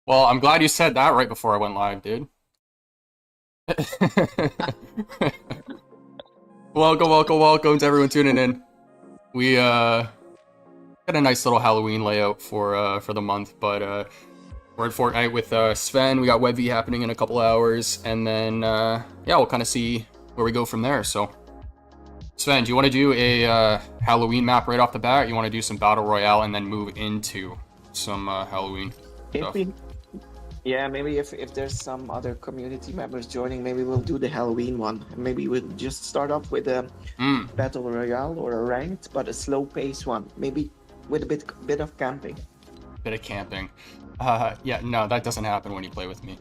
Well, I'm glad you said that right before I went live, dude. Welcome to everyone tuning in. We got a nice little Halloween layout for the month, but we're in Fortnite with Sven. We got VeVe happening in a couple hours, and then yeah, we'll kind of see where we go from there. So, Sven, do you want to do a Halloween map right off the bat? You want to do some Battle Royale and then move into some Halloween stuff? Yeah, maybe if there's some other community members joining, maybe we'll do the Halloween one. Maybe we'll just start off with a battle royale or a ranked, but a slow pace one. Maybe with a bit of camping. Bit of camping. Yeah, no, that doesn't happen when you play with me.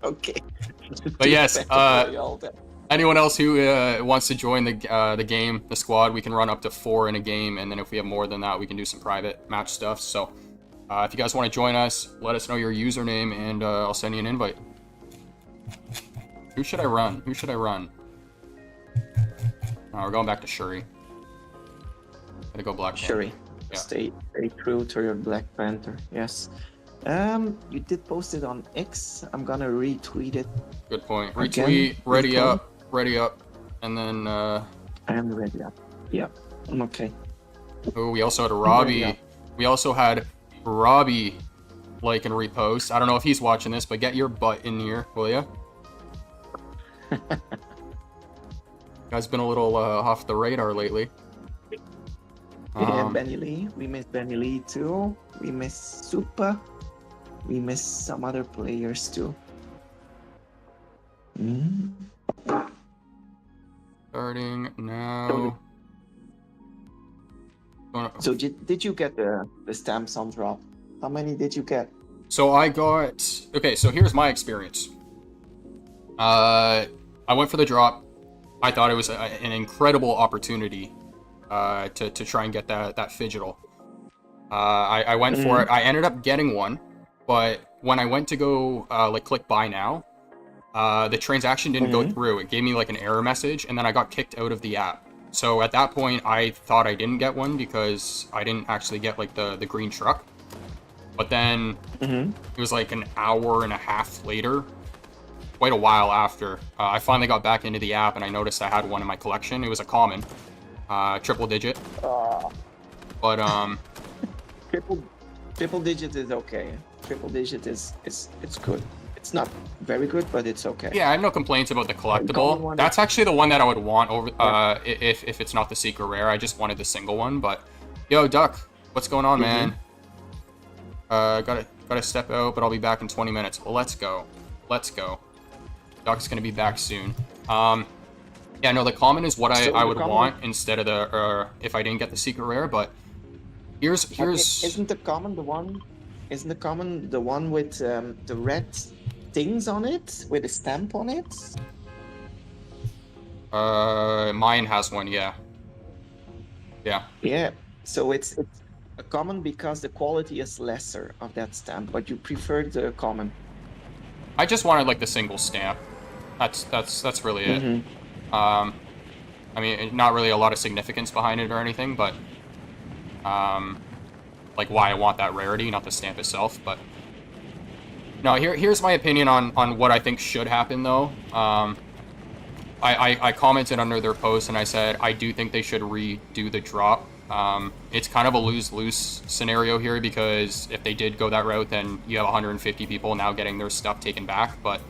Okay. But yes, anyone else who wants to join the game, the squad, we can run up to 4 in a game, and then if we have more than that, we can do some private match stuff. So if you guys want to join us, let us know your username, and I'll send you an invite. Who should I run? Oh, we're going back to Shuri. Gotta go Black Panther. Shuri. Yeah. Stay true to your Black Panther. Yes. You did post it on X. I'm gonna retweet it. Good point. Retweet. Ready up, and then. I'm ready up. Yep. I'm okay. Oh, we also had Robbie. We also had Robbie like and repost. I don't know if he's watching this, but get your butt in here, will ya? Guy's been a little off the radar lately. Yeah, Benny Lee. We miss Benny Lee too. We miss Super. We miss some other players too. Starting now. So did you get the stamps on drop? How many did you get? So I got... Okay, so here's my experience. I went for the drop. I thought it was an incredible opportunity to try and get that Fidgetal. I went for it. I ended up getting one, but when I went to go like click buy now, the transaction didn't go through. It gave me like an error message, and then I got kicked out of the app. So at that point, I thought I didn't get one because I didn't actually get like the green truck. But then it was like an hour and a half later, quite a while after, I finally got back into the app and I noticed I had one in my collection. It was a common, triple digit. But triple digit is okay. Triple digit is it's good. It's not very good, but it's okay. Yeah, I have no complaints about the collectible. That's actually the one that I would want over if it's not the secret rare. I just wanted the single one. But yo, Duck, what's going on, man? Gotta step out, but I'll be back in 20 minutes. Let's go. Duck's gonna be back soon. Yeah, no, the common is what I would want instead of the if I didn't get the secret rare. But here's isn't the common the one? Isn't the common the one with the red things on it with a stamp on it? Mine has one, yeah. Yeah. So it's a common because the quality is lesser of that stamp, but you prefer the common. I just wanted like the single stamp. That's really it. I mean, not really a lot of significance behind it or anything, but like why I want that rarity, not the stamp itself. But no, here's my opinion on what I think should happen though. I commented under their post and I said I do think they should redo the drop. It's kind of a lose-lose scenario here because if they did go that route, then you have 150 people now getting their stuff taken back. But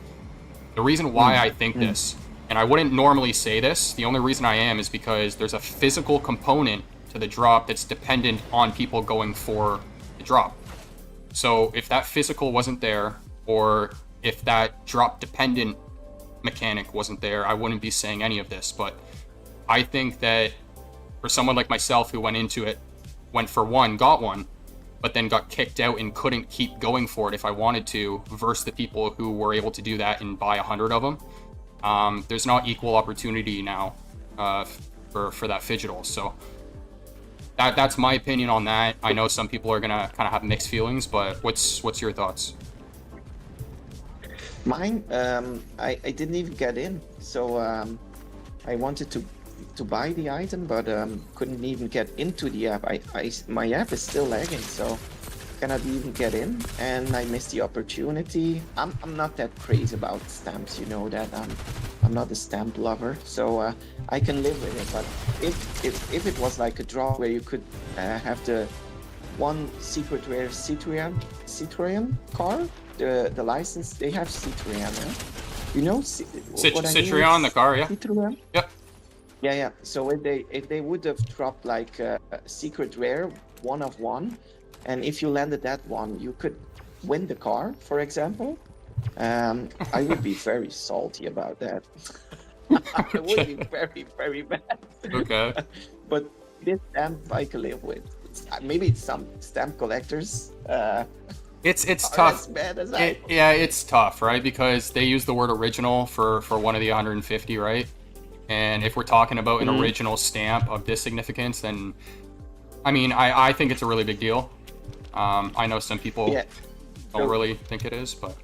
the reason why I think this, and I wouldn't normally say this, the only reason I am is because there's a physical component to the drop that's dependent on people going for the drop. So if that physical wasn't there, or if that drop dependent mechanic wasn't there, I wouldn't be saying any of this. But I think that for someone like myself who went into it, went for one, got one, but then got kicked out and couldn't keep going for it if I wanted to, versus the people who were able to do that and buy 100 of them, there's not equal opportunity now for that Fidgetal. So that's my opinion on that. I know some people are gonna kind of have mixed feelings, but what's your thoughts? Mine, I didn't even get in, so I wanted to buy the item, but couldn't even get into the app. My app is still lagging, so cannot even get in, and I missed the opportunity. I'm not that crazy about stamps, you know that. I'm not a stamp lover, so I can live with it. But if it was like a draw where you could have the one secret rare Citroen car, the license they have Citroen, you know what I mean? Citroen, the car, yeah. Citroen. Yep. Yeah. So if they would have dropped like a secret rare, 1 of 1, and if you landed that one, you could win the car, for example. I would be very salty about that. I would be very, very bad. Okay. But this stamp I can live with. Maybe some stamp collectors. It's are tough. As bad as I. Yeah, it's tough, right? Because they use the word original for one of the 150, right? And if we're talking about an original stamp of this significance, then I mean, I think it's a really big deal. I know some people don't really think it is, but.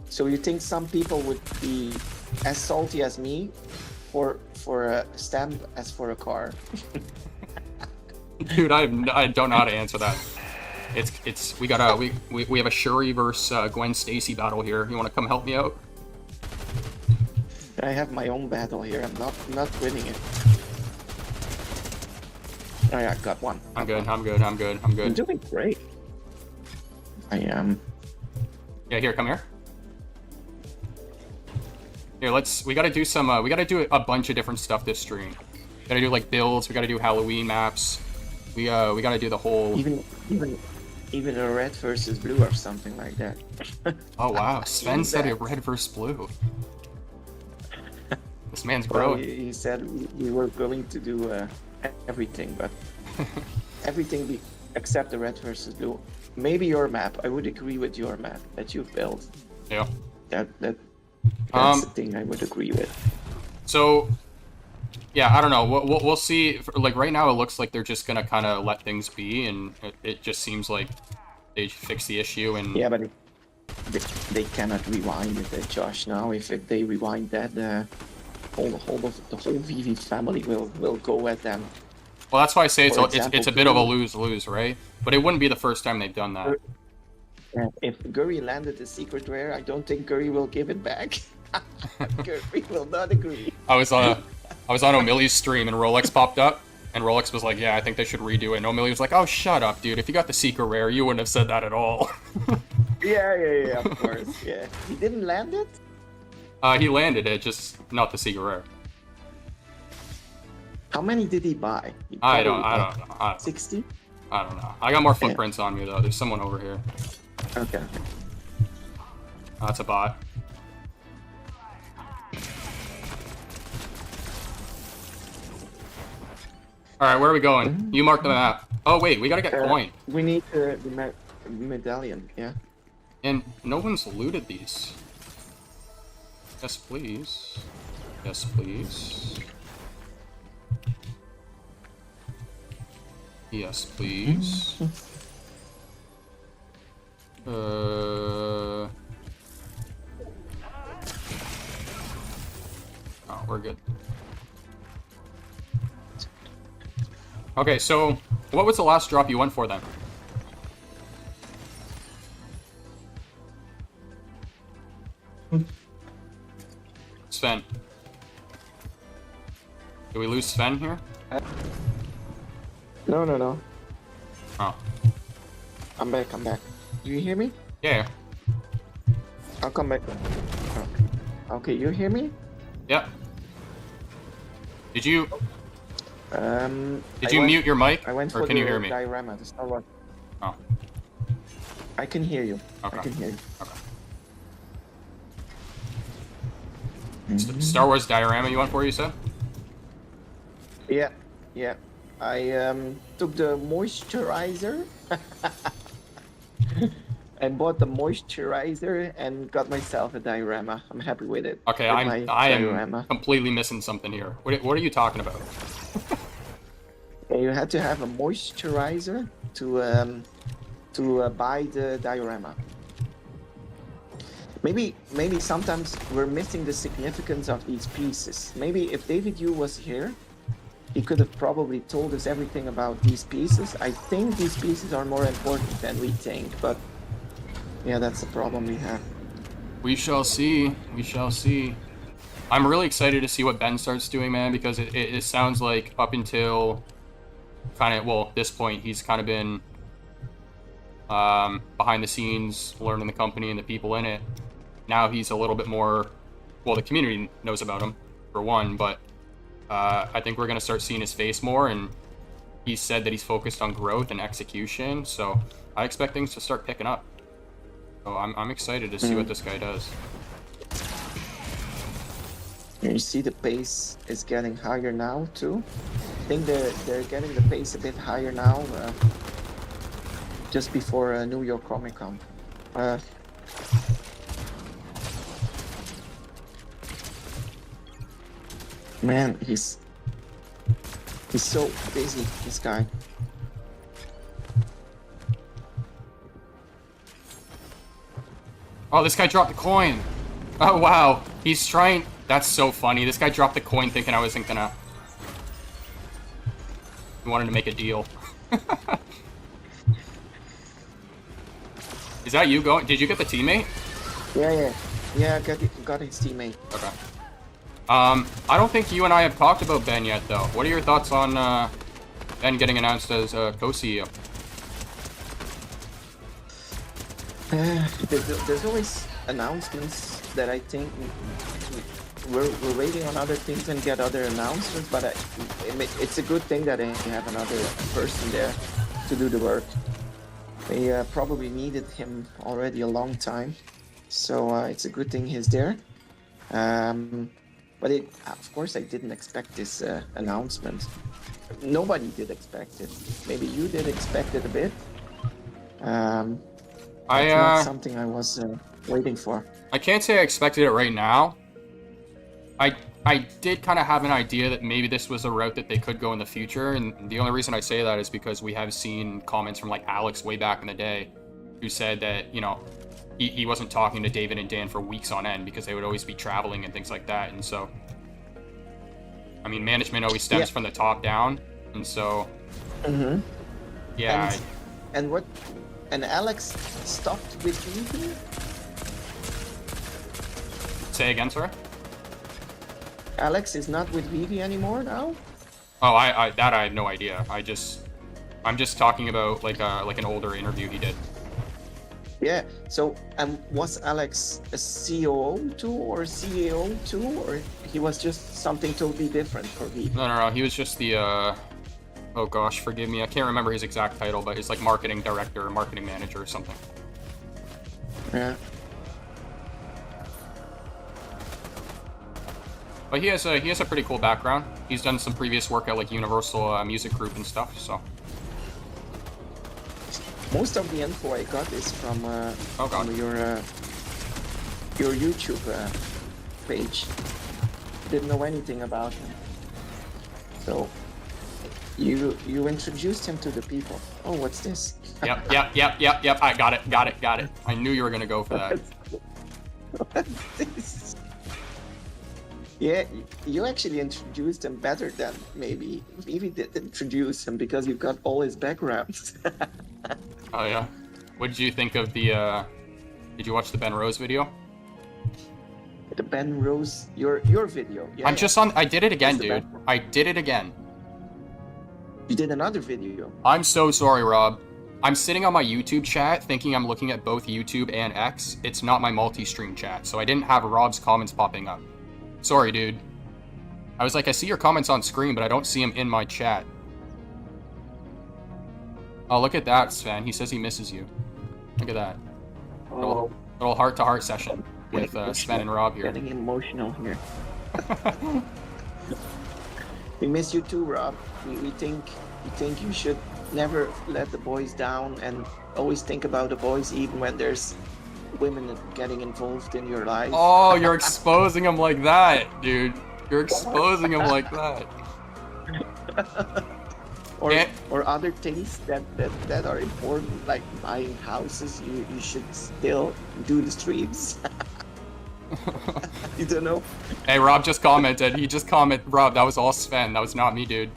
So you think some people would be as salty as me for a stamp as for a car? Dude, I don't know how to answer that. We have a Shuri versus Gwen Stacy battle here. You want to come help me out? I have my own battle here. I'm not winning it. Oh yeah, got one. I'm good. I'm doing great. I am. Yeah, here, come here. Here, we gotta do some. We gotta do a bunch of different stuff this stream. We gotta do like builds. We gotta do Halloween maps. We gotta do the whole. Even a red versus blue or something like that. Oh wow, Sven said a red versus blue. This man's growing. Well, he said we were going to do everything, but everything except the red versus blue. Maybe your map. I would agree with your map that you've built. Yeah. That's the thing I would agree with. So, yeah, I don't know. We'll see. Like right now, it looks like they're just gonna kind of let things be, and it just seems like they fix the issue. And yeah, but they cannot rewind it, Josh. Now, if they rewind that, the whole VeVe family will go at them. Well, that's why I say it's a bit of a lose-lose, right? But it wouldn't be the first time they've done that. If Guri landed a secret rare, I don't think Guri will give it back. Guri will not agree. I was on O'Milly's stream and Rolex popped up, and Rolex was like, "Yeah, I think they should redo it." And O'Milly was like, "Oh, shut up, dude! If you got the secret rare, you wouldn't have said that at all." Yeah, of course. Yeah, he didn't land it. He landed it, just not the secret rare. How many did he buy? I don't know. 60? I don't know. I got more footprints on me though. There's someone over here. Okay. That's a bot. Alright, where are we going? You mark the map. Oh wait, we gotta get coin. We need the medallion, yeah. And no one's looted these. Yes, please. Yes, please. Yes, please. Oh, we're good. Okay, so what was the last drop you went for then? Sven. Did we lose Sven here? No. Oh. I'm back. Do you hear me? Yeah. I'll come back. Okay, you hear me? Yeah. Did you Did you mute your mic? I went or for can the you hear me? diorama, the Star Wars. Oh. I can hear you. Okay. I can hear you. Okay. Star Wars diorama you went for, you said? Yeah. I took the moisturizer. I bought the moisturizer and got myself a diorama. I'm happy with it. Okay, I am completely missing something here. What are you talking about? You had to have a moisturizer to buy the diorama. Maybe sometimes we're missing the significance of these pieces. Maybe if David Yu was here, He could have probably told us everything about these pieces. I think these pieces are more important than we think, but yeah, that's the problem we have. We shall see. We shall see. I'm really excited to see what Ben starts doing, man, because it sounds like up until kind of, well, this point, he's kind of been behind the scenes, learning the company and the people in it. Now he's a little bit more, well, the community knows about him, for one, but I think we're going to start seeing his face more, and he said that he's focused on growth and execution, so I expect things to start picking up. So I'm excited to see what this guy does. You see the pace is getting higher now too. I think they're getting the pace a bit higher now, just before New York Comic Con. Man, he's so busy, this guy. Oh, this guy dropped the coin. Oh, wow. He's trying... That's so funny. This guy dropped the coin thinking I wasn't gonna... He wanted to make a deal. Is that you going? Did you get the teammate? Yeah, got his teammate. Okay. I don't think you and I have talked about Ben yet, though. What are your thoughts on Ben getting announced as co-CEO? There's always announcements that I think we're waiting on other things and get other announcements, but it's a good thing that they have another person there to do the work. They probably needed him already a long time, so it's a good thing he's there. But of course, I didn't expect this announcement. Nobody did expect it. Maybe you did expect it a bit. It's not something I was waiting for. I can't say I expected it right now. I did kind of have an idea that maybe this was a route that they could go in the future, and the only reason I say that is because we have seen comments from like Alex way back in the day, who said that, you know, he wasn't talking to David and Dan for weeks on end because they would always be traveling and things like that, and so, I mean, management always stems from the top down, and so, yeah. And Alex stopped with VeVe? Say again, sorry? Alex is not with VeVe anymore now? Oh, I have no idea. I'm just talking about like an older interview he did. Yeah. So, was Alex a COO too, or CAO too, or he was just something totally different for VeVe? No. He was just the oh gosh, forgive me. I can't remember his exact title, but he's like marketing director or marketing manager or something. Yeah. But he has a pretty cool background. He's done some previous work at like Universal Music Group and stuff. So most of the info I got is from your YouTube page. Didn't know anything about him. So you introduced him to the people. Oh, what's this? Yep. I got it. I knew you were gonna go for that. What's this? Yeah, you actually introduced him better than maybe VeVe did introduce him, because you got all his backgrounds. Oh yeah. What did you think of the? Did you watch the Ben Rose video? The Ben Rose, your video. Yeah, I did it again, dude. I did it again. You did another video. I'm so sorry, Rob. I'm sitting on my YouTube chat thinking I'm looking at both YouTube and X. It's not my multi-stream chat, so I didn't have Rob's comments popping up. Sorry, dude. I was like, I see your comments on screen, but I don't see him in my chat. Oh, look at that, Sven. He says he misses you. Look at that. Little heart-to-heart session with Sven and Rob here. Getting emotional here. We miss you too, Rob. We think you should never let the boys down and always think about the boys, even when there's women getting involved in your life. Oh, you're exposing him like that, dude. You're exposing him like that. or other things that are important, like buying houses. You should still do the streams. You don't know? Hey, Rob just commented. He just commented. Rob, that was all Sven. That was not me, dude.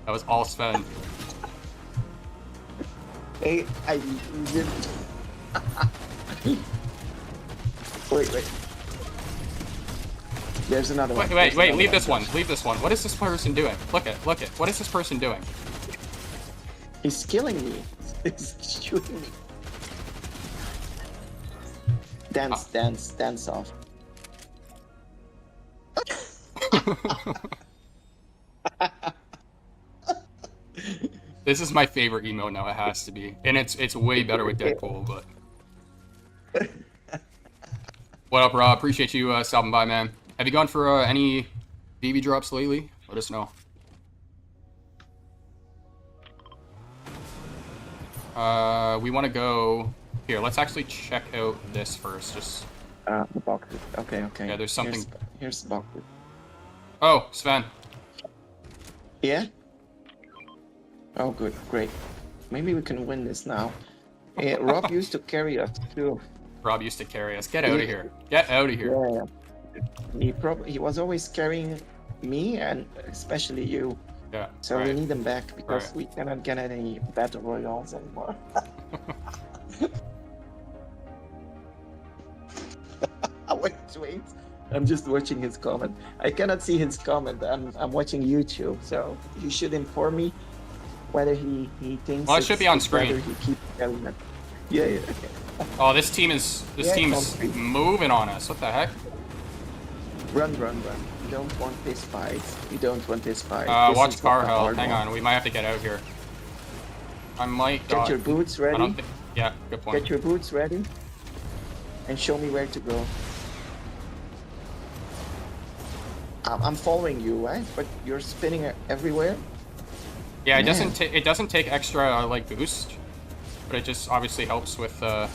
That was all Sven. Hey, I didn't. Wait. There's another one. Wait, leave this one. Leave this one. What is this person doing? Look it. What is this person doing? He's killing me. He's shooting me. Dance off. This is my favorite emote now. It has to be, and it's way better with Deadpool. But what up, Rob? Appreciate you stopping by, man. Have you gone for any VeVe drops lately? Let us know. We want to go here. Let's actually check out this first. Just the boxes. Okay. yeah, there's something. Here's the boxes. Oh, Sven. Yeah. Oh, good, great. Maybe we can win this now. Rob used to carry us too. Rob used to carry us. Get out of here. Get out of here. Yeah. He was always carrying me and especially you. Yeah. So right. we need them back because we cannot get any battle royales anymore. Wait. I'm just watching his comment. I cannot see his comment. I'm watching YouTube, so you should inform me whether he thinks. Well, it should be on screen. He keeps telling it. Yeah. Oh, this team is moving on us. What the heck? Run. You don't want this fight. Watch car health. Hang on, we might have to get out here. I might. Get your boots ready. Yeah, good point. Get your boots ready. And show me where to go. I'm following you, right? But you're spinning everywhere. Yeah, it doesn't take extra like boost, but it just obviously helps with well,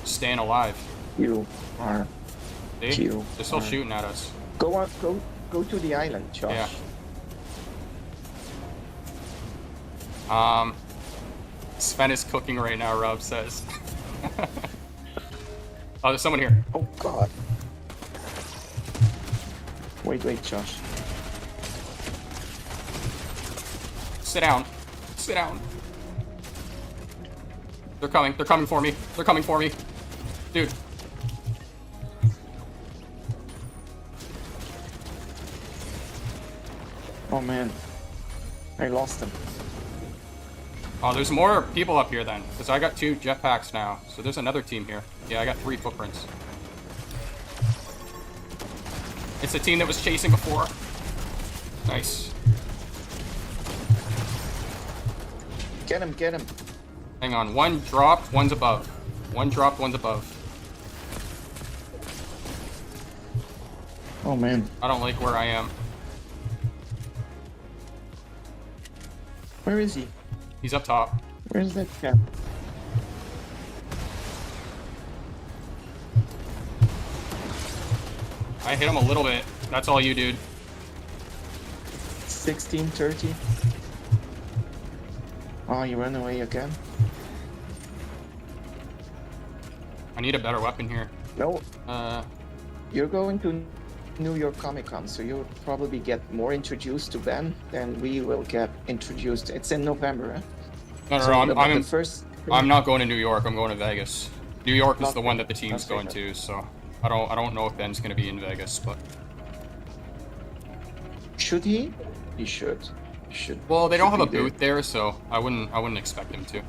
staying alive. You are. See? They're still shooting at us. Go to the island, Josh. Yeah. Sven is cooking right now, Rob says. Oh, there's someone here. Oh God. Wait, Josh. Sit down. They're coming for me. Dude. Oh man. I lost him. Oh, there's more people up here then, because I got 2 jetpacks now. So there's another team here. Yeah, I got 3 footprints. It's the team that was chasing before. Nice. Get him. Hang on, one dropped, one's above. One dropped, one's above. Oh man. I don't like where I am. Where is he? He's up top. Where's that cat? I hit him a little bit. That's all you, dude. 1630. Oh, you ran away again? I need a better weapon here. No. You're going to New York Comic Con, so you'll probably get more introduced to Ben than we will get introduced. It's in November, eh? No, I'm not going to New York. I'm going to Vegas. New York is the one that the team's going to, so I don't know if Ben's going to be in Vegas, but should he? He should. Well, they don't have a booth there, so I wouldn't expect him to.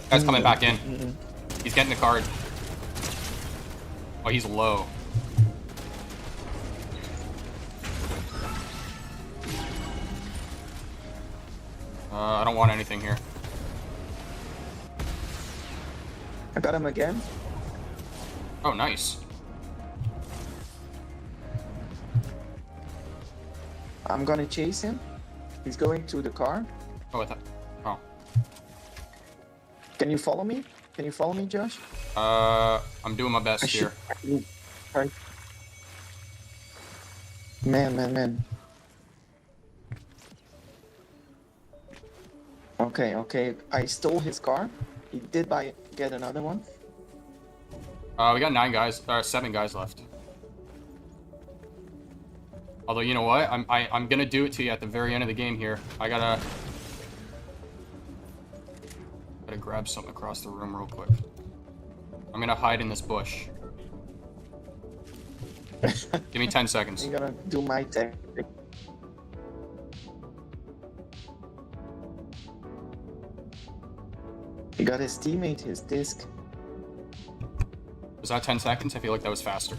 Guy's coming back in. He's getting the card. Oh, he's low. I don't want anything here. I got him again. Oh, nice. I'm gonna chase him. He's going to the car. Oh, I thought. Oh. Can you follow me? Josh? I'm doing my best here. Man. Okay. I stole his car. He did get another one. We got 7 guys left. Although, you know what? I'm gonna do it to you at the very end of the game here. I gotta grab something across the room real quick. I'm gonna hide in this bush. Give me 10 seconds. I'm gonna do my tactic. He got his teammate, his disc. Was that 10 seconds? I feel like that was faster.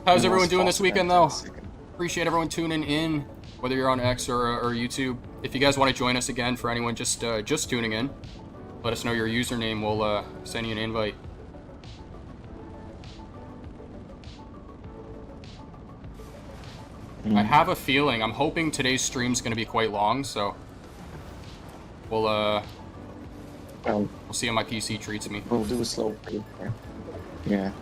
How's everyone doing this weekend, though? Appreciate everyone tuning in, whether you're on X or YouTube. If you guys want to join us again, for anyone just tuning in, let us know your username. We'll send you an invite. I have a feeling, I'm hoping today's stream's going to be quite long, so we'll see how my PC treats me. We'll do a slow pace. Yeah.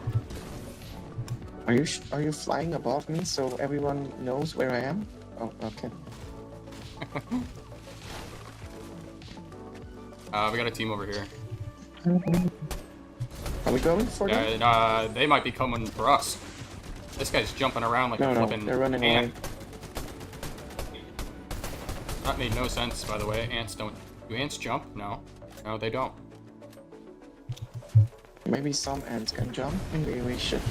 Are you flying above me so everyone knows where I am? Oh, okay. We got a team over here. Are we going for them? They might be coming for us. This guy's jumping around like a flipping they're running ant. away. That made no sense, by the way. Ants don't... Do ants jump? No. No, they don't. Maybe some ants can jump. Maybe we should.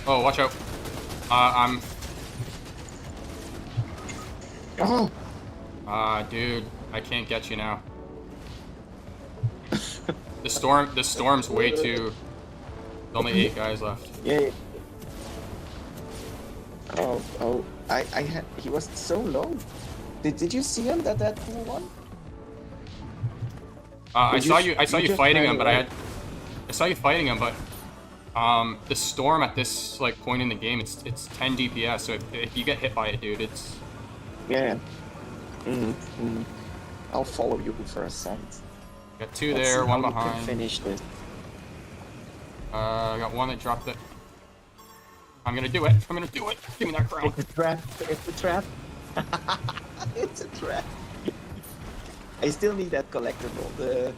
Oh, watch out. I'm... Oh! Dude, I can't get you now. The storm's way too... There's only 8 guys left. Yeah. Oh, I had... He was so low. Did you see him, that cool one? I saw you fighting him, but I saw you fighting him, but the storm at this like point in the game, it's 10 DPS. So if you get hit by it, dude, it's yeah. I'll follow you for a second. Got 2 there, 1 behind. Can finish this. I got 1 that dropped it. I'm gonna do it. I'm gonna do it. Give me that crown. It's a trap. It's a trap. It's a trap. I still need that collectible,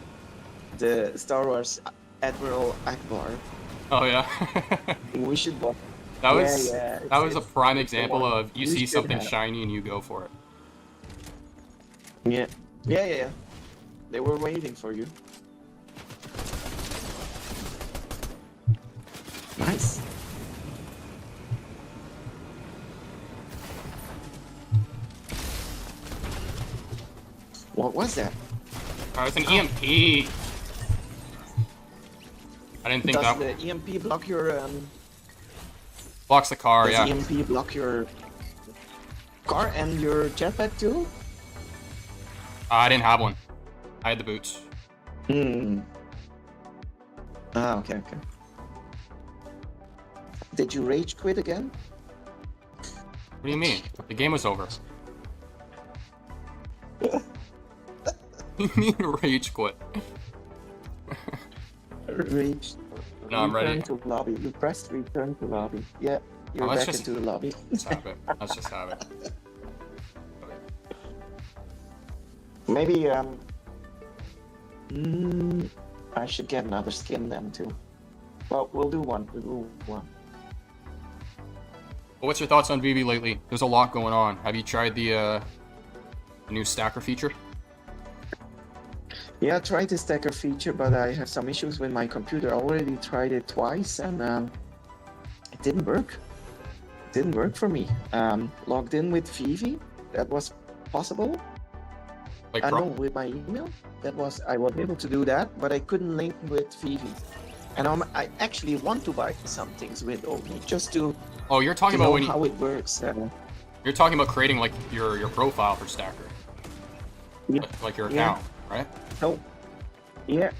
the Star Wars Admiral Akbar. Oh yeah. We should buy. That was a prime example of you see something shiny and you go for it. Yeah. They were waiting for you. Nice. What was that? Oh, it's an EMP. I didn't think Does that... the EMP block your Blocks the car, Does yeah. EMP block your car and your jetpack too? I didn't have one. I had the boots. Okay. Did you rage quit again? What do you mean? The game was over. You mean rage quit? Rage. No, I'm ready. Return to lobby. You pressed return to lobby. Yeah, you're back into the lobby. Let's have it. Let's just have it. Maybe I should get another skin then too. Well, we'll do one. Well, what's your thoughts on VeVe lately? There's a lot going on. Have you tried the new stacker feature? Yeah, I tried the stacker feature, but I have some issues with my computer. I already tried it twice, and it didn't work. It didn't work for me. Logged in with VeVe, that was possible. Like I know with my email, I was able to do that, but I couldn't link with VeVe. And I actually want to buy some things with OB just to. Oh, you're talking about how it works. You're talking about creating like your profile for Stacker. Yeah. Like your account, right? No. Yeah.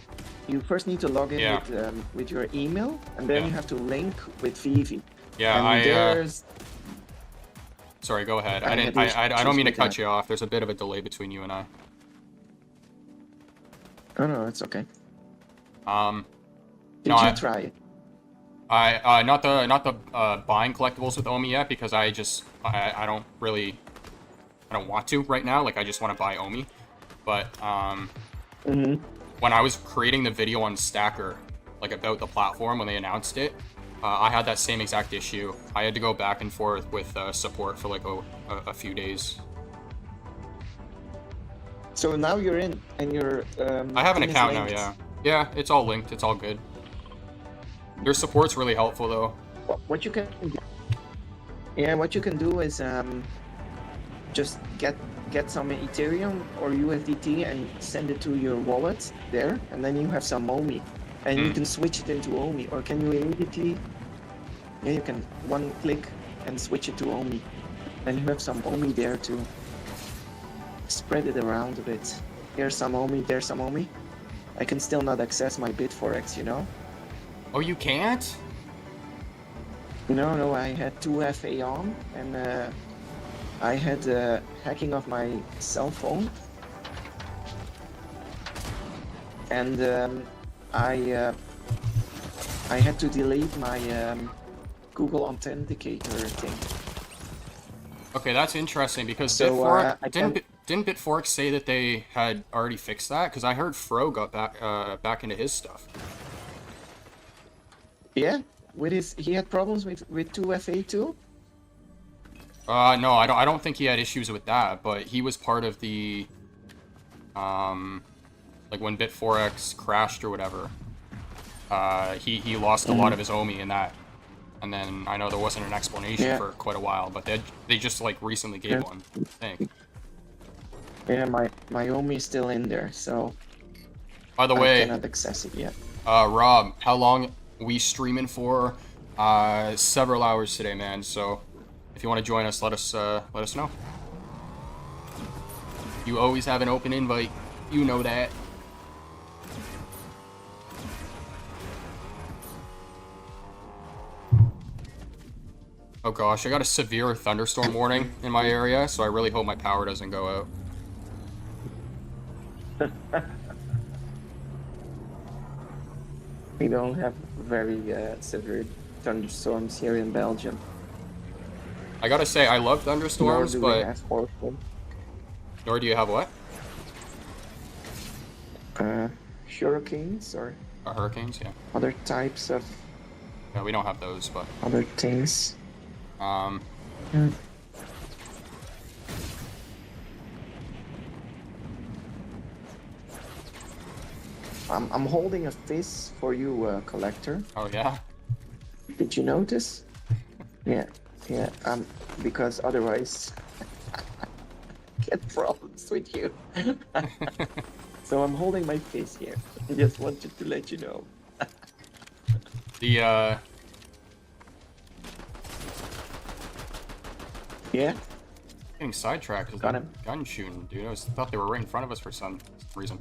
You first need to log in with your email, and then you have to link with VeVe. Yeah, and Sorry, go ahead. I don't mean to cut you off. There's a bit of a delay between you and I. Oh no, it's okay. Did you try it? I not the buying collectibles with Omi yet, because I don't want to right now. Like, I just want to buy Omi. But Mm-hmm. when I was creating the video on Stacker, like about the platform when they announced it, I had that same exact issue. I had to go back and forth with support for like a few days. So now you're in, and your I have an team is account now, linked. yeah. Yeah, it's all linked. It's all good. Their support's really helpful though. What you can do, yeah, what you can do is just get some Ethereum or USDT and send it to your wallet there, and then you have some OMI, and you can switch it into OMI, or can you immediately? Yeah, you can one click and switch it to OMI, and you have some OMI there to spread it around a bit. Here's some OMI, there's some OMI. I can still not access my Bitforex, you know? Oh, you can't? No, I had 2FA on, and I had hacking of my cell phone, and I had to delete my Google Authenticator thing. Okay, that's interesting because So, didn't Bitforex say that they had already fixed that? Because I heard Fro got back into his stuff. Yeah, he had problems with 2FA too. No, I don't think he had issues with that, but he was part of the, like when Bitforex crashed or whatever. He lost a lot of his OMI in that, and then I know there wasn't an explanation for quite a while, but they just like recently gave one, I think. Yeah, my OMI is still in there, so by the way, I cannot access it yet. Rob, how long we streaming for? Several hours today, man. So if you want to join us, let us know. You always have an open invite. You know that. Oh gosh, I got a severe thunderstorm warning in my area, so I really hope my power doesn't go out. We don't have very severe thunderstorms here in Belgium. I gotta say, I love thunderstorms, but... Nor do you have what? Hurricanes or... hurricanes, yeah. Other types of... Yeah, we don't have those, but... Other things. I'm holding a fizz for you, Collector. Oh, yeah? Did you notice? Yeah, because otherwise get problems with you. So I'm holding my fizz here. I just wanted to let you know. Yeah? Getting sidetracked with gun shooting, dude. I thought they were right in front of us for some reason.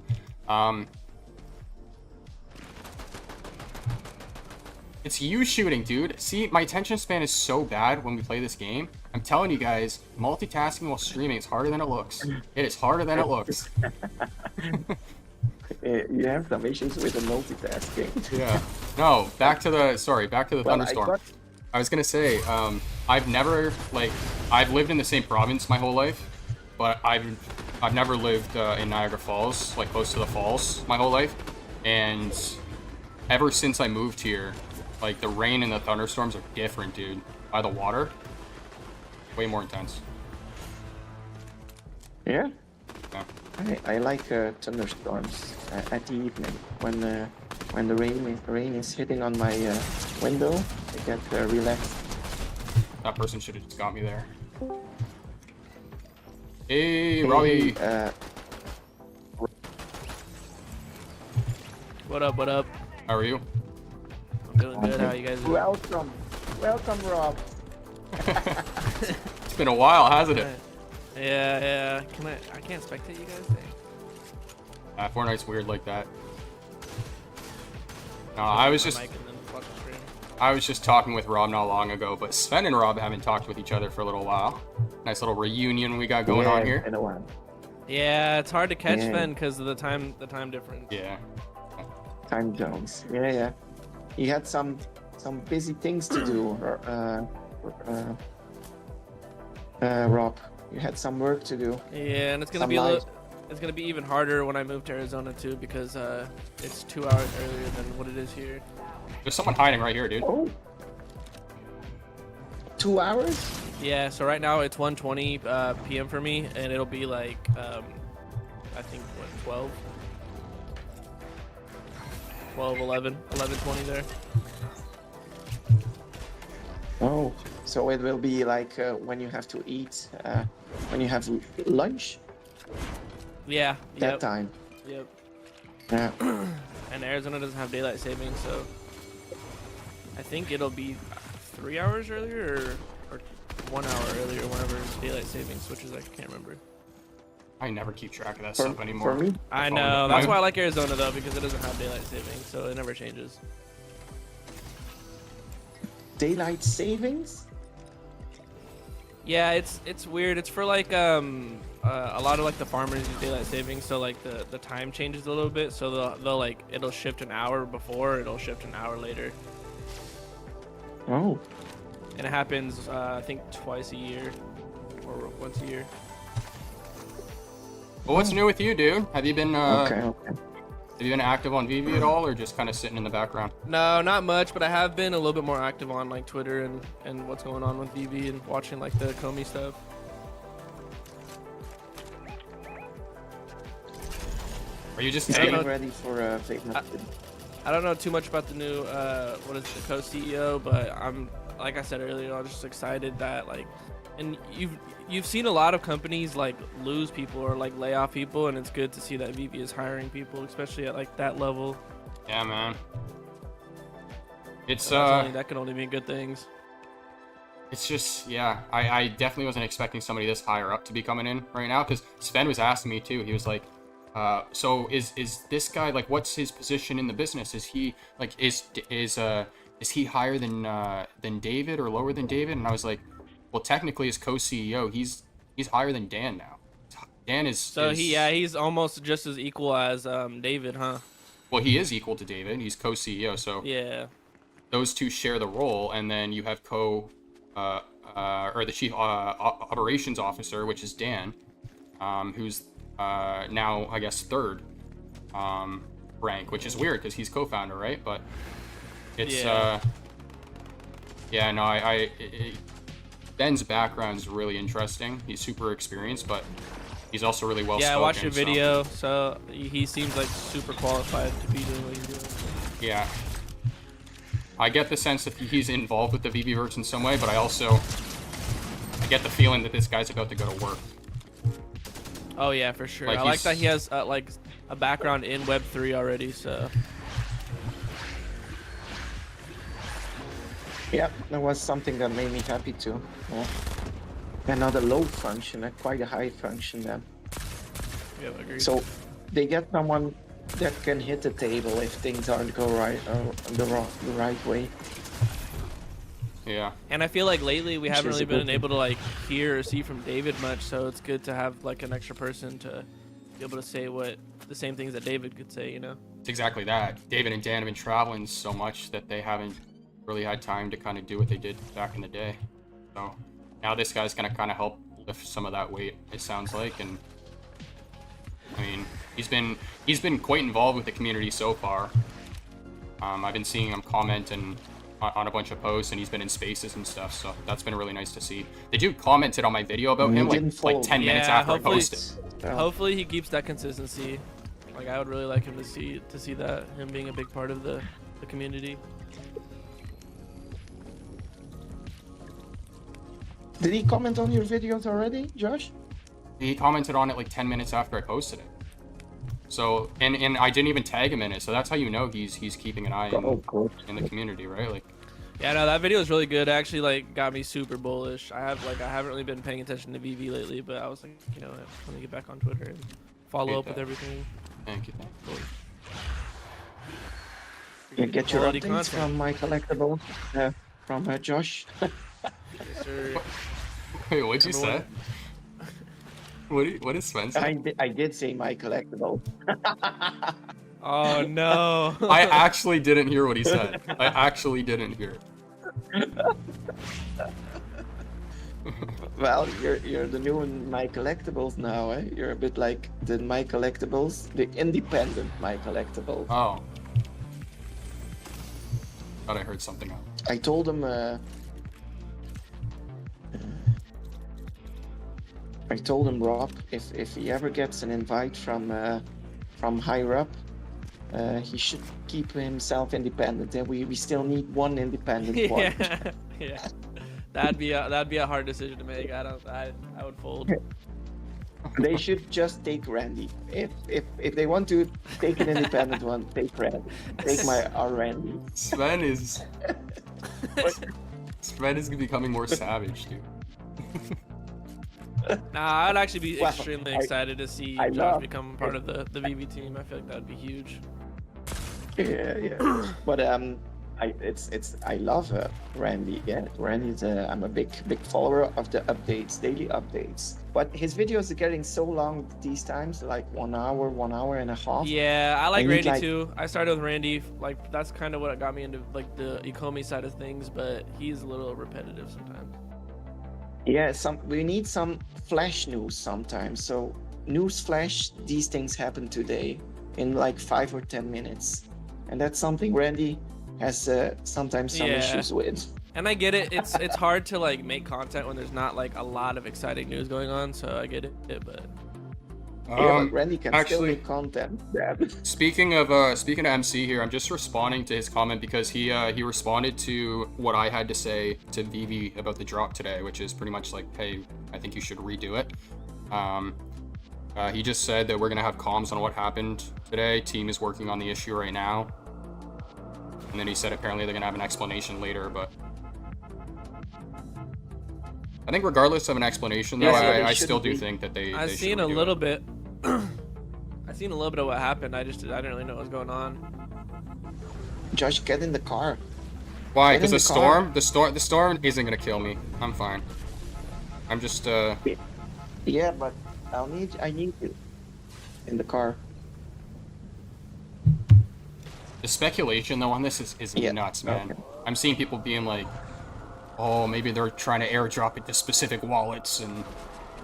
It's you shooting, dude. See, my attention span is so bad when we play this game. I'm telling you guys, multitasking while streaming is harder than it looks. It is harder than it looks. You have some issues with the multitasking. Yeah. No, back to the thunderstorm. I was gonna say, I've never, like, I've lived in the same province my whole life, but I've never lived in Niagara Falls, like close to the falls, my whole life. And ever since I moved here, like, the rain and the thunderstorms are different, dude. By the water, way more intense. Yeah? Yeah. I like thunderstorms at the evening when the rain is hitting on my window. I get relaxed. That person should have just got me there. Hey, Robbie. What up? What up? How are you? I'm doing good. How you guys doing? Welcome, Rob. It's been a while, hasn't it? Yeah. I can't spectate you guys. Fortnite's weird like that. No, I was just talking with Rob not long ago, but Sven and Rob haven't talked with each other for a little while. Nice little reunion we got going on here. In a while. Yeah, it's hard to catch Sven because of the time difference. Yeah. Time zones. Yeah. He had some busy things to do. Uh, Rob, you had some work to do. Yeah, and it's gonna be a little. it's gonna be even harder when I move to Arizona too because it's 2 hours earlier than what it is here. There's someone hiding right here, dude. Oh. 2 hours? Yeah, so right now it's 1:20 p.m. for me, and it'll be like I think what 11:20 there. Oh, so it will be like when you have to eat, when you have lunch. Yeah. That time. Yep. Yeah. And Arizona doesn't have daylight savings, so I think it'll be 3 hours earlier or 1 hour earlier whenever daylight savings switches. I can't remember. I never keep track of that stuff anymore. For me? I know. That's why I like Arizona though, because it doesn't have daylight savings, so it never changes. Daylight savings? Yeah, it's weird. It's for like a lot of like the farmers use daylight savings, so like the time changes a little bit, so they'll like it'll shift an hour before, it'll shift an hour later. Oh. And it happens I think twice a year or once a year. Well, what's new with you, dude? Have you been Okay. have you been active on VeVe at all, or just kind of sitting in the background? No, not much, but I have been a little bit more active on like Twitter and what's going on with VeVe and watching like the Comey stuff. Are you just Getting taking ready for I don't know too much about the new what is the co-CEO, but I'm like I said earlier, I'm just excited that like, and you've seen a lot of companies like lose people or like lay off people, and it's good to see that VeVe is hiring people, especially at like that level. Yeah, man. It's that can only mean good things. It's just, yeah, I definitely wasn't expecting somebody this higher up to be coming in right now, because Sven was asking me too. He was like, so is this guy, like, what's his position in the business? Is he like is he higher than David or lower than David? And I was like, well, technically as co-CEO, he's higher than Dan now. Dan is so he's almost just as equal as David, huh? Well, he is equal to David. He's co-CEO, so Yeah. Those two share the role, and then you have or the chief operations officer, which is Dan, who's now I guess third rank, which is weird because he's co-founder, right? But it's yeah, no, Ben's background is really interesting. He's super experienced, but he's also really well spoken. Yeah, I watched your video, so he seems like super qualified to be doing what he's doing. Yeah. I get the sense that he's involved with the VeVeverse in some way, but I get the feeling that this guy's about to go to work. Oh yeah, for sure. Like I like that he has like a background in Web3 already, so. Yeah, that was something that made me happy too. Yeah. And not a low function, quite a high function then. Yeah, agreed. So they get someone that can hit the table if things aren't go right or the right way. Yeah. And I feel like lately we haven't really been good. able to like hear or see from David much, so it's good to have like an extra person to be able to say the same things that David could say, you know? It's exactly that. David and Dan have been traveling so much that they haven't really had time to kind of do what they did back in the day. So now this guy's gonna kind of help lift some of that weight, it sounds like. And I mean, he's been quite involved with the community so far. I've been seeing him comment on a bunch of posts, and he's been in spaces and stuff, so that's been really nice to see. The dude commented on my video about him like 10 minutes after I posted. Hopefully he keeps that consistency. Like I would really like him to see that, him being a big part of the community. Did he comment on your videos already, Josh? He commented on it like 10 minutes after I posted it. So, and I didn't even tag him in it, so that's how you know he's keeping an eye in the community, right? Like, yeah, no, that video is really good. It actually like got me super bullish. I haven't really been paying attention to VeVe lately, but I was like, you know, let me get back on Twitter and follow up with everything. Thank you. You get your Quality updates content. from my collectible, from Josh. Yes, sir. Wait, what'd you say? What is Sven say? I did say my collectible. Oh no. I actually didn't hear what he said. I actually didn't hear it. Well, you're the new in My Collectibles now, eh? You're a bit like the My Collectibles, the independent My Collectibles. Oh. Thought I heard something else. I told him. I told him, Rob, if he ever gets an invite from higher up, he should keep himself independent. And we still need one independent one. Yeah, yeah. That'd be a hard decision to make. I would fold. They should just take Randy. If they want to take an independent one, take Randy. Take our Randy. Sven is becoming more savage, dude. Nah, I'd actually be Well, extremely excited to see Josh become part of the VeVe team. I feel like that'd be huge. Yeah. But I love Randy. Yeah, Randy's I'm a big follower of the updates, daily updates. But his videos are getting so long these times, like 1 hour, 1 and a half. Yeah, I like I need, Randy too. I started with Randy. Like that's kind of what got me into like the Ecomi side of things, but he's a little repetitive sometimes. Yeah, we need some flash news sometimes. So news flash, these things happen today in like 5 or 10 minutes, and that's something Randy has sometimes some issues with. And I get it. It's hard to like make content when there's not like a lot of exciting news going on. So I get it, but. Yeah, but Randy can still make content. Speaking of MC here, I'm just responding to his comment because he responded to what I had to say to VeVe about the drop today, which is pretty much like, hey, I think you should redo it. He just said that we're gonna have comms on what happened today. Team is working on the issue right now. And then he said apparently they're gonna have an explanation later, but I think regardless of an explanation, though, I still do think that they. I've seen a little bit. I've seen a little bit of what happened. I didn't really know what was going on. Josh, get in the car. Why? Because the storm isn't gonna kill me. I'm fine. I'm just. Yeah, but I need you in the car. The speculation though on this is nuts, man. Okay. I'm seeing people being like, oh, maybe they're trying to airdrop it to specific wallets and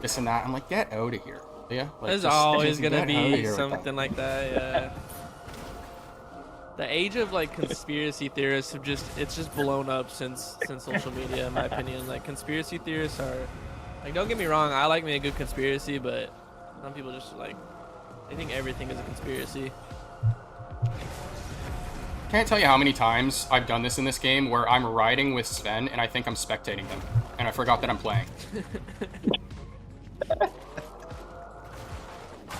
this and that. I'm like, get out of here. Yeah. Like, there's always gonna be something like that. Yeah. The age of like conspiracy theorists have just blown up since social media, in my opinion. Like conspiracy theorists are like, don't get me wrong, I like me a good conspiracy, but some people just like they think everything is a conspiracy. Can't tell you how many times I've done this in this game where I'm riding with Sven and I think I'm spectating him, and I forgot that I'm playing.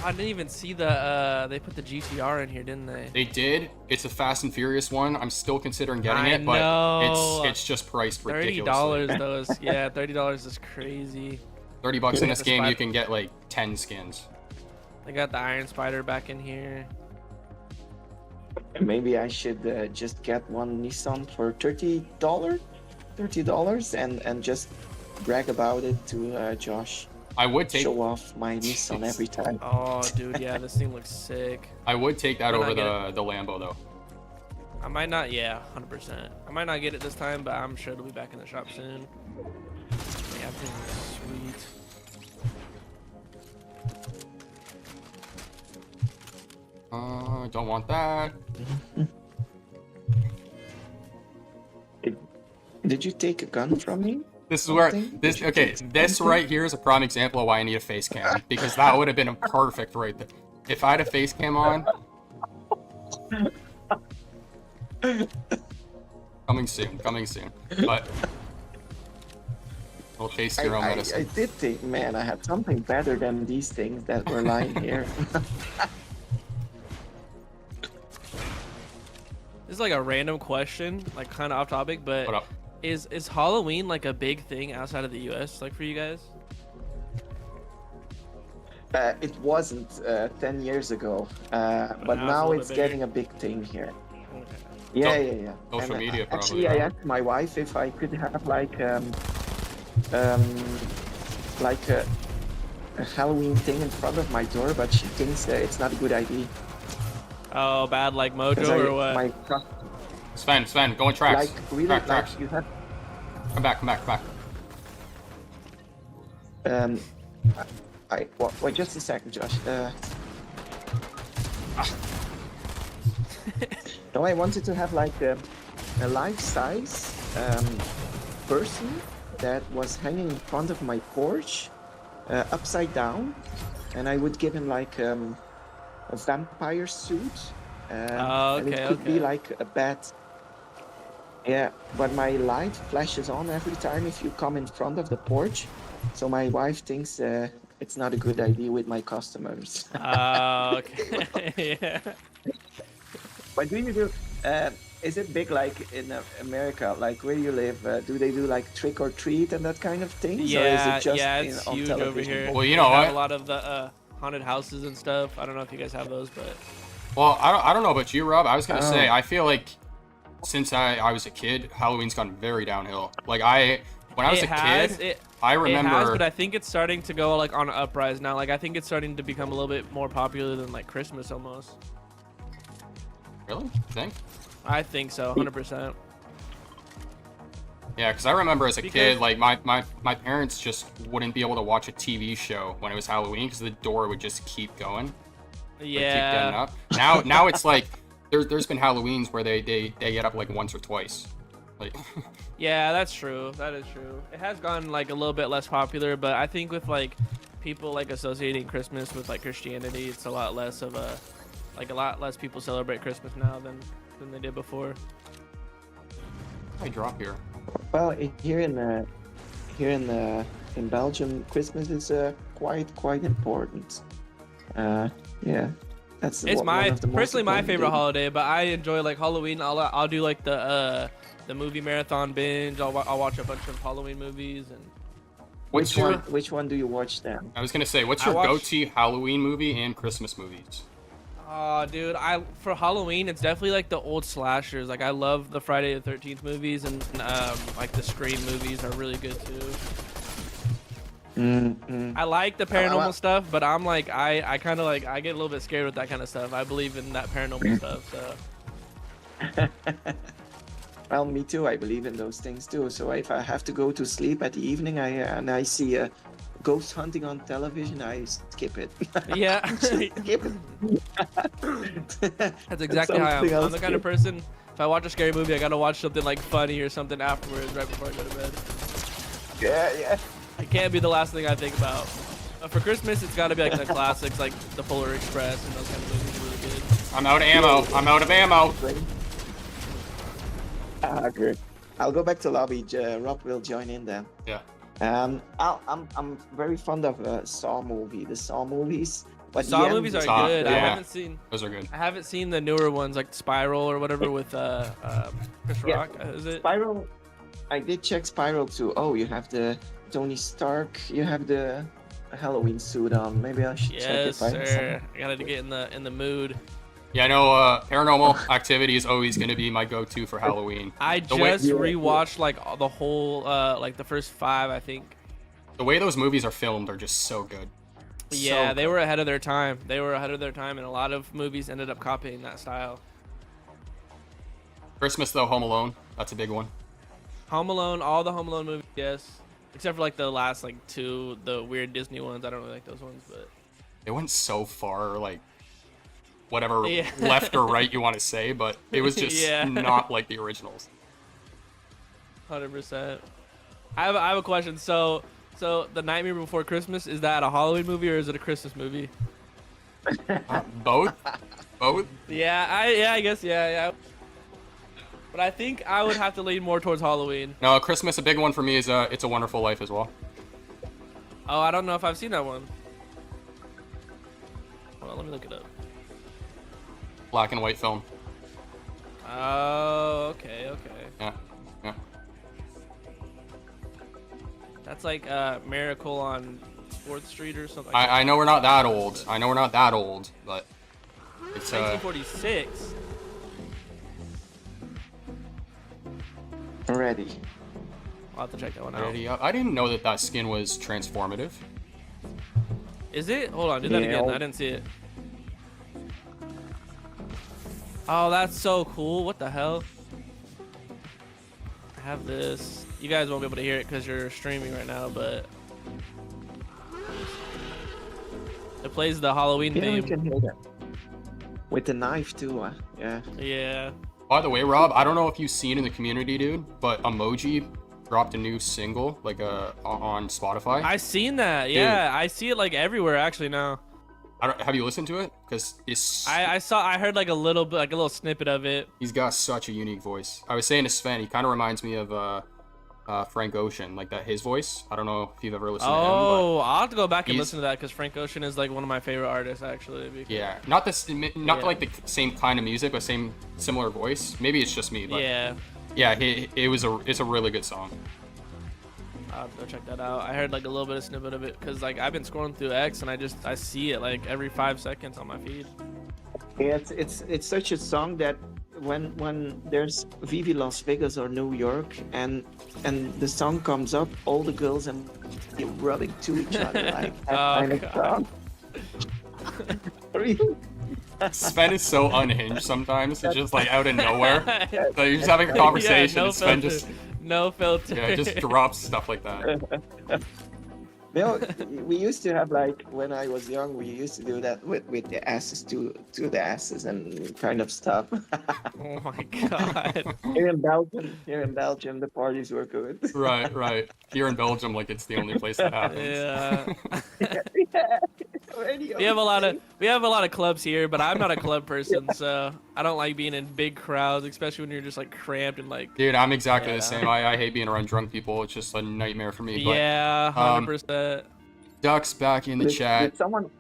I didn't even see the they put the GTR in here, didn't they? They did. It's a Fast and Furious one. I'm still considering getting it, but it's just priced ridiculously. $30 though. Yeah, $30 is crazy. $30 in this game, you can get like 10 skins. They got the Iron Spider back in here. Maybe I should just get one Nissan for $30, and just brag about it to Josh. I would show off my Nissan every time. Oh, dude, yeah, this thing looks sick. I would take that over the Lambo though. I might not, yeah, 100%. I might not get it this time, but I'm sure it'll be back in the shop soon. Yeah, sweet. Don't want that. Did you take a gun from me? This is where this right here is a prime example of why I need a face cam, because that would have been a perfect right there. If I had a face cam on. Coming soon. But we'll taste your own medicine. I did think, man, I had something better than these things that were lying here. This is like a random question, like kind of off topic, but what up? Is Halloween like a big thing outside of the US, like for you guys? It wasn't 10 years ago, but now it's getting a big thing here. Okay. Yeah. Social media, probably. Actually, I asked my wife if I could have like a Halloween thing in front of my door, but she thinks it's not a good idea. Oh, bad like mojo or what? Sven, go on tracks. Like really, tracks. You have. Come back. Um, wait, just a second, Josh. No, I wanted to have like a life-size person that was hanging in front of my porch, upside down, and I would give him like a vampire suit, Oh, and it okay, could be okay. like a bat. Yeah, but my light flashes on every time if you come in front of the porch, so my wife thinks it's not a good idea with my customers. Oh, okay. Yeah. What do you do? Is it big like in America, like where you live? Do they do like trick or treat and that kind of things, or is it Yeah, just yeah, in, it's on huge over television? here. Well, you They know have a what? lot of the haunted houses and stuff. I don't know if you guys have those, but Well, I don't know about you, Rob. I was gonna say, Oh, I feel like since I was a kid, Halloween's gone very downhill. Like when I was it a has kid, it. I It has, but remember. I think it's starting to go like on an uprise now. Like I think it's starting to become a little bit more popular than like Christmas almost. Really? Think? I think so, 100%. Yeah, because I remember as a Because kid, like my parents just wouldn't be able to watch a TV show when it was Halloween because the door would just keep going, would keep getting yeah, up. Now it's like there's been Halloweens where they get up like once or twice. Like yeah, that's true. That is true. It has gone like a little bit less popular, but I think with like people like associating Christmas with like Christianity, it's a lot less of a like a lot less people celebrate Christmas now than they did before. I drop here. well, here in Belgium, Christmas is quite important. Yeah, that's It's one my of the most personally my important favorite days. holiday, but I enjoy like Halloween. I'll do like the movie marathon binge. I'll watch a bunch of Halloween movies and What's your? Which one do you watch then? I was gonna say, what's I your watch. go-to Halloween movie and Christmas movies? Oh, dude, for Halloween, it's definitely like the old slashers. Like I love the Friday the 13th movies, and like the Scream movies are really good too. Mm-hmm. I like the Well, paranormal stuff, but I'm like I kind of like I get a little bit scared with that kind of stuff. I believe in that paranormal stuff, so well, me too. I believe in those things too. So if I have to go to sleep at the evening, and I see a ghost hunting on television, I skip it. yeah. Just skip it. That's exactly how I am. Something I'm else the kind of skip. person. If I watch a scary movie, I gotta watch something like funny or something afterwards, right before I go to bed. Yeah. It can't be the last thing I think about. For Christmas, it's gotta be like the classics, like The Polar Express and those kind of movies are really good. I'm out of ammo. I'm out of ammo. Good. I'll go back to lobby. Rob will join in then. Yeah. I'm very fond of Saw movie, the Saw movies. But Saw the end movies are is Saw, good. I yeah. haven't Those are good. seen the newer ones like Spiral or whatever with Chris Yeah. Rock. Is it? Spiral. I did check Spiral too. Oh, you have the Tony Stark. You have the Halloween suit on. Maybe I should check it. Yes, sir. I gotta get in the mood. Yeah, I know. Paranormal Activity is always gonna be my go-to for Halloween. I The way- just rewatched like the whole like the first 5, I think. The way those movies are filmed are just so good. Yeah, So they good. were ahead of their time. They were ahead of their time, and a lot of movies ended up copying that style. Christmas though, Home Alone. That's a big one. Home Alone, all the Home Alone movies, yes, except for like the last like 2, the weird Disney ones. I don't really like those ones, but They went so far, like whatever Yeah. left or right you want to say, but it was just Yeah. not like the originals. 100%. I have a question. So the Nightmare Before Christmas, is that a Halloween movie or is it a Christmas movie? Both. Yeah, I guess yeah. But I think I would have to lean more towards Halloween. No, Christmas. A big one for me is It's a Wonderful Life as well. Oh, I don't know if I've seen that one. Well, let me look it up. Black and white film. Oh, okay. Yeah. That's like Miracle on 4th Street or something. I know we're not that old. But it's 1946. Ready. I'll have to check that one out. already up. I didn't know that skin was transformative. Is it? Hold on, do that Yeah. again. I didn't see it. Oh, that's so cool. What the hell? I have this. You guys won't be able to hear it because you're streaming right now, but It plays the Halloween Yeah, we theme. can hear that. With the knife too. Yeah. Yeah. By the way, Rob, I don't know if you've seen in the community, dude, but Emoji dropped a new single like on Spotify. I seen that. Yeah, I see it like everywhere actually now. Have you listened to it? Because it's I heard like a little bit, like a little snippet of it. he's got such a unique voice. I was saying to Sven, he kind of reminds me of Frank Ocean, like that his voice. I don't know if you've ever listened to him. Oh, I'll have to go back and he's- listen to that because Frank Ocean is like one of my favorite artists actually. Yeah, not like the same kind of music, but similar voice. Maybe it's just me, but Yeah. it's a really good song. I'll have to go check that out. I heard like a little bit of snippet of it because like I've been scrolling through X and I see it like every 5 seconds on my feed. Yeah, it's such a song that when there's VeVe Las Vegas or New York and the song comes up, all the girls are running to each other like that Oh, kind of God. song. Really? Sven is so unhinged sometimes. It's just like out of nowhere. Like you're just having a conversation no and Sven filter. just No filter. just drops stuff like that. No, we used to have like when I was young, we used to do that with the asses to the asses and kind of stuff. Oh my God. Here in Belgium, the parties were good. Right. Here in Belgium, like it's the only place that happens. Yeah. Yeah. Radio. We have a lot of clubs here, but I'm not a club person, so I don't like being in big crowds, especially when you're just like cramped and like. Dude, I'm exactly Yeah. the same. I hate being around drunk people. It's just a nightmare for me. But Yeah, 100%. Duck's back in the chat. Did someone?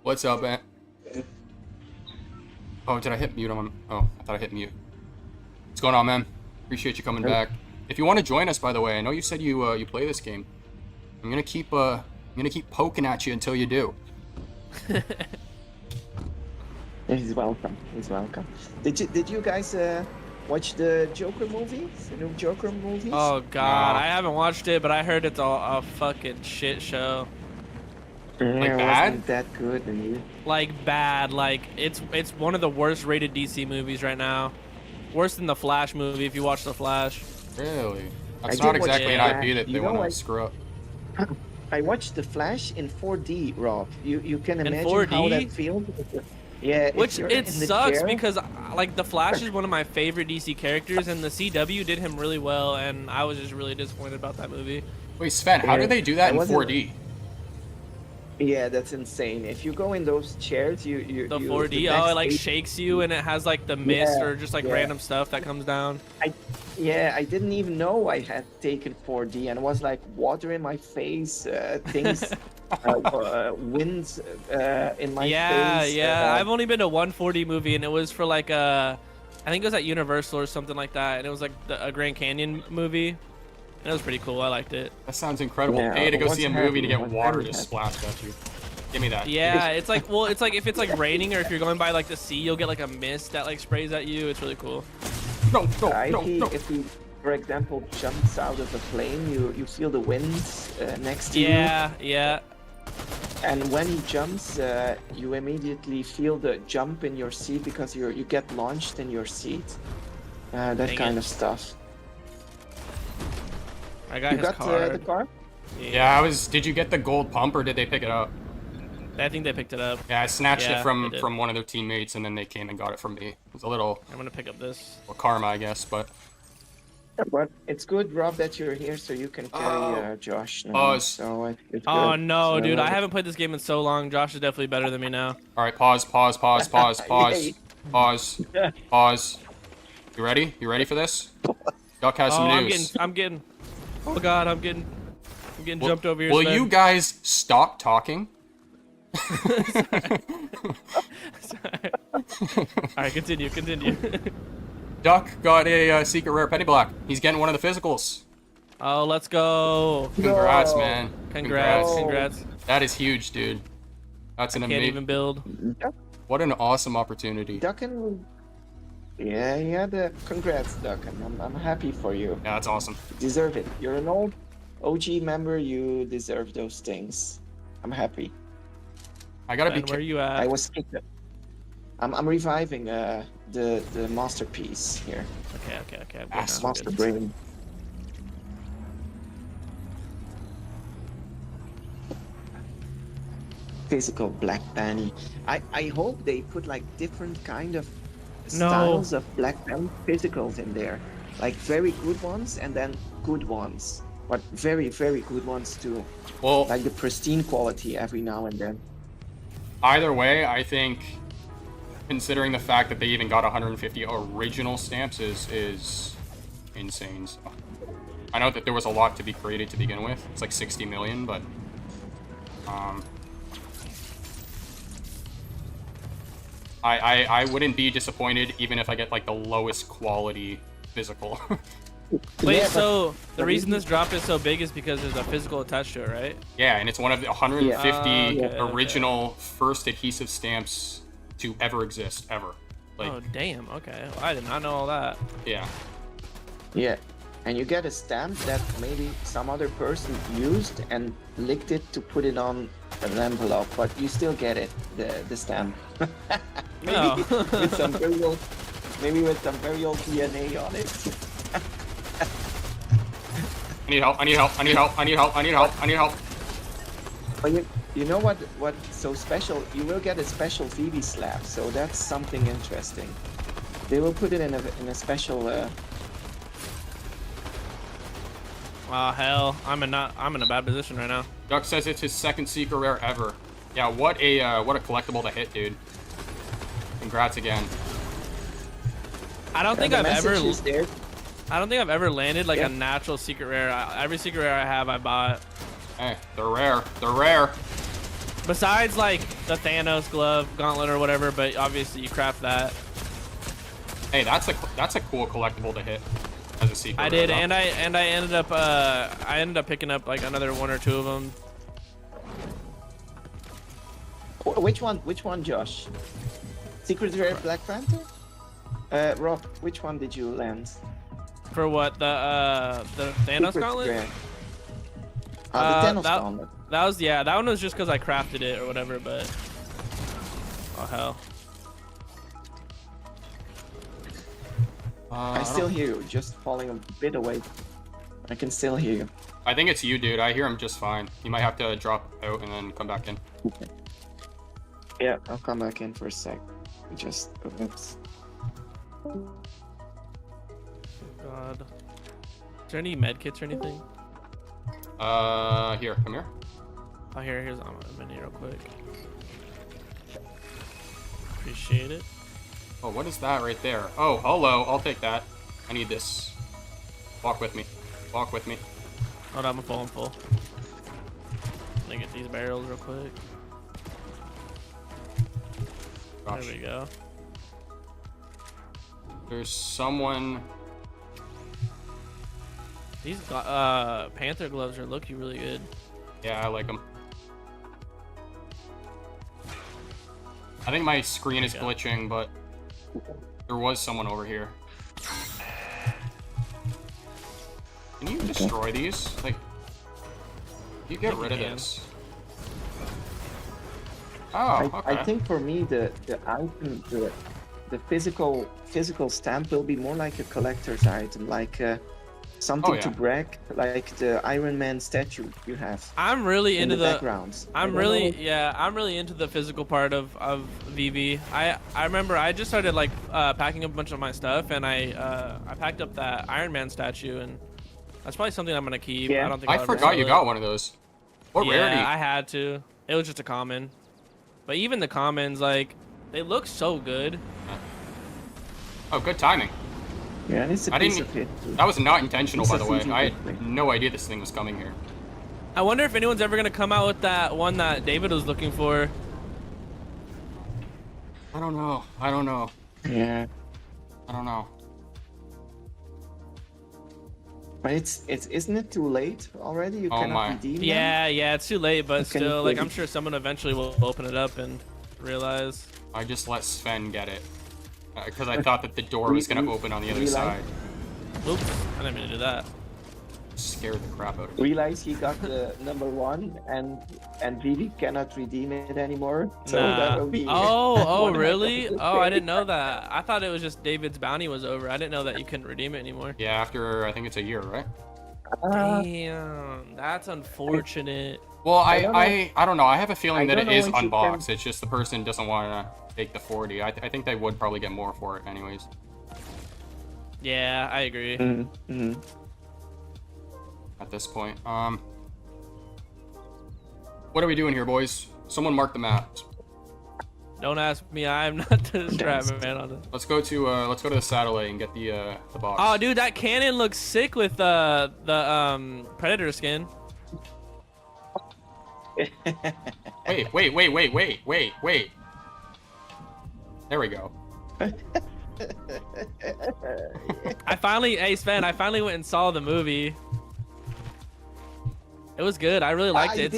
What's up, man? Oh, did I hit mute on? Oh, I thought I hit mute. What's going on, man? Appreciate you coming back. If you want to join us, by the way, I know you said you play this game. I'm gonna keep poking at you until you do. He's welcome. He's welcome. Did you guys watch the Joker movie? The new Joker movies? Oh God, No. I haven't watched it, but I heard it's a fucking shit show. yeah, like it bad? wasn't that good. And Like bad, like it's one of the worst rated DC movies right now. Worse than the Flash movie if you watch the Flash. Really? That's I not did watch exactly an that. IP that You they know, want I- to screw up. I watched The Flash in 4D, Rob. You can In imagine 4D? how that feels. Yeah, if Which you're it in the sucks chair- because like the Flash is one of my favorite DC characters, and the CW did him really well, and I was just really disappointed about that movie. Wait, Sven, how Yeah, do they do that I in wasn't- 4D? Yeah, that's insane. If you go in those chairs, you The you, 4D, the oh, it next like eight- shakes you, and it has like the mist Yeah, or just like yeah. random stuff that comes down. I didn't even know I had taken 4D, and it was like water in my face, things, winds in my face. I've only been to one 4D movie, and it was for like I think it was at Universal or something like that, and it was like a Grand Canyon movie. And it was pretty cool. I liked it. That sounds incredible. Yeah, Pay to go what's see a movie to get happening? water What's just happening? splashed at you. Give me that. Yeah, it's like it's like if it's like raining or if you're going by like the sea, you'll get like a mist that like sprays at you. It's really cool. No. If he, for example, jumps out of a plane, you feel the winds next to you. Yeah. And when he jumps, you immediately feel the jump in your seat because you get launched in your seat. That Dang kind it. of stuff. I got You his got card. the car? Yeah, did you get the gold pump or did they pick it up? I think they picked it up. Yeah, I snatched Yeah, it from they did. one of their teammates and then they came and got it from me. It was a little I'm gonna pick up this. karma, I guess, but But it's good, Rob, that you're here so you can carry Josh now. Oh, So it's Oh good. no, So, dude! I haven't played this game in so long. Josh is definitely better than me now. all right, pause. You ready? You ready for this? Duck has some news. I'm getting. Oh God, I'm getting jumped over here. Will Sven. you guys stop talking? Sorry. All right, continue. Duck got a secret rare penny black. He's getting one of the physicals. Oh, let's go! Congrats, No. man. Congrats! That is huge, dude. That's an Can't amazing. even build. What an awesome opportunity. Duckin, yeah, congrats, Duckin. I'm happy for you. Yeah, that's awesome. You deserve it. You're an old OG member. You deserve those things. I'm happy. I gotta Ben, be. where are you I at? was kicked. I'm reviving the masterpiece here. Okay. I'm good now, Ah, I'm Master good. brain. physical Black Bunny. I hope they put like different kind of No. styles of Black Bunny physicals in there, like very good ones and then good ones, but very very good ones too. Well, Like the pristine quality every now and then. either way, I think, considering the fact that they even got 150 original stamps is insane. So, I know that there was a lot to be created to begin with. It's like 60 million, but I wouldn't be disappointed even if I get like the lowest quality physical. Wait, Yeah, so the reason this drop is so big is because there's a physical attached to it, right? Yeah, and it's one of the 150 Yeah. original first adhesive stamps to ever exist, ever. Like, Oh, damn. Okay. Well, I did not know all that. yeah. Yeah, and you get a stamp that maybe some other person used and licked it to put it on an envelope, but you still get it, the stamp. Maybe Oh. with some very old, maybe with some very old DNA on it. I need help, I need help, I need help, I need help, I need help, I need help. But you know what's so special? You will get a special VeVe slab, so that's something interesting. They will put it in a special. Oh hell, I'm in a bad position right now. Duck says it's his second secret rare ever. Yeah, what a collectible to hit, dude. Congrats again. I don't think the I've ever. message is there. I don't think I've ever landed like Yeah. a natural secret rare. Every secret rare I have, I bought. Hey, they're rare. They're rare. Besides like the Thanos glove, gauntlet, or whatever, but obviously you craft that. Hey, that's a cool collectible to hit as a secret. I did, rare, and I ended up picking up like another one or two of them. Which one, Josh? Secret Rare Black Panther? Rob, which one did you land? For what, the Thanos Secret gauntlet? Rare. The Thanos that, Gauntlet. that was, yeah, that one was just because I crafted it or whatever, but oh hell. I still hear you, just falling a bit away. I can still hear you. I think it's you, dude. I hear him just fine. You might have to drop out and then come back in. Yeah, I'll come back in for a sec. Just oops. God. Is there any med kits or anything? Here, come here. Oh, here's I'm in here real quick. Appreciate it. Oh, what is that right there? Oh, hello. I'll take that. I need this. Walk with me. Walk with me. Hold on, I'm full, I'm full. Let me get these barrels real quick. Gosh. There we go. There's someone. These Panther gloves are looking really good. Yeah, I like them. I think my screen is glitching, but there was someone over here. Can you destroy these? Like, you get rid of this. Oh, okay. I think for me the item the physical stamp will be more like a collector's item, like something to brag, like the Iron Man statue you have. I'm really in into the backgrounds. I'm really into the physical part of VeVe. I remember I just started like packing up a bunch of my stuff, and I packed up that Iron Man statue, and that's probably something I'm gonna keep. Yeah. I don't think I I'll ever forgot sell you it. got one of those. What rarity? Yeah, I had to. It was just a common. But even the commons, like, they look so good. Oh, good timing. Yeah, it's a I piece didn't. of it. That was not intentional, It's by a the way. CG I thing. had no idea this thing was coming here. I wonder if anyone's ever gonna come out with that one that David was looking for. I don't know. I don't know. Yeah. I don't know. But it's isn't it too late already? You Oh cannot my. redeem them? Yeah, it's too late, but Okay, still, like, maybe. I'm sure someone eventually will open it up and realize. I just let Sven get it because I thought that the door was gonna open on the other side. Oops, I didn't mean to do that. Scared the crap out of me. Realize he got the #1 and VeVe cannot redeem it anymore. So Nah. that will be Oh, one really? heck of a Oh, I trade. didn't know that. I thought it was just David's bounty was over. I didn't know that you couldn't redeem it anymore. Yeah, after I think it's a year, right? Ah, Damn, that's unfortunate. Well, I don't know. I don't know. I have a feeling I that don't it know is if you unboxed. can- It's just the person doesn't want to take the 40. I think they would probably get more for it anyways. Yeah, I agree. Mm-hmm. At this point. What are we doing here, boys? Someone mark the map. Don't ask me. I'm not the strat man on this. Let's go to the satellite and get the box. Oh, dude, that cannon looks sick with the predator skin. Wait. There we go. Hey Sven, I finally went and saw the movie. It was good. I really liked it.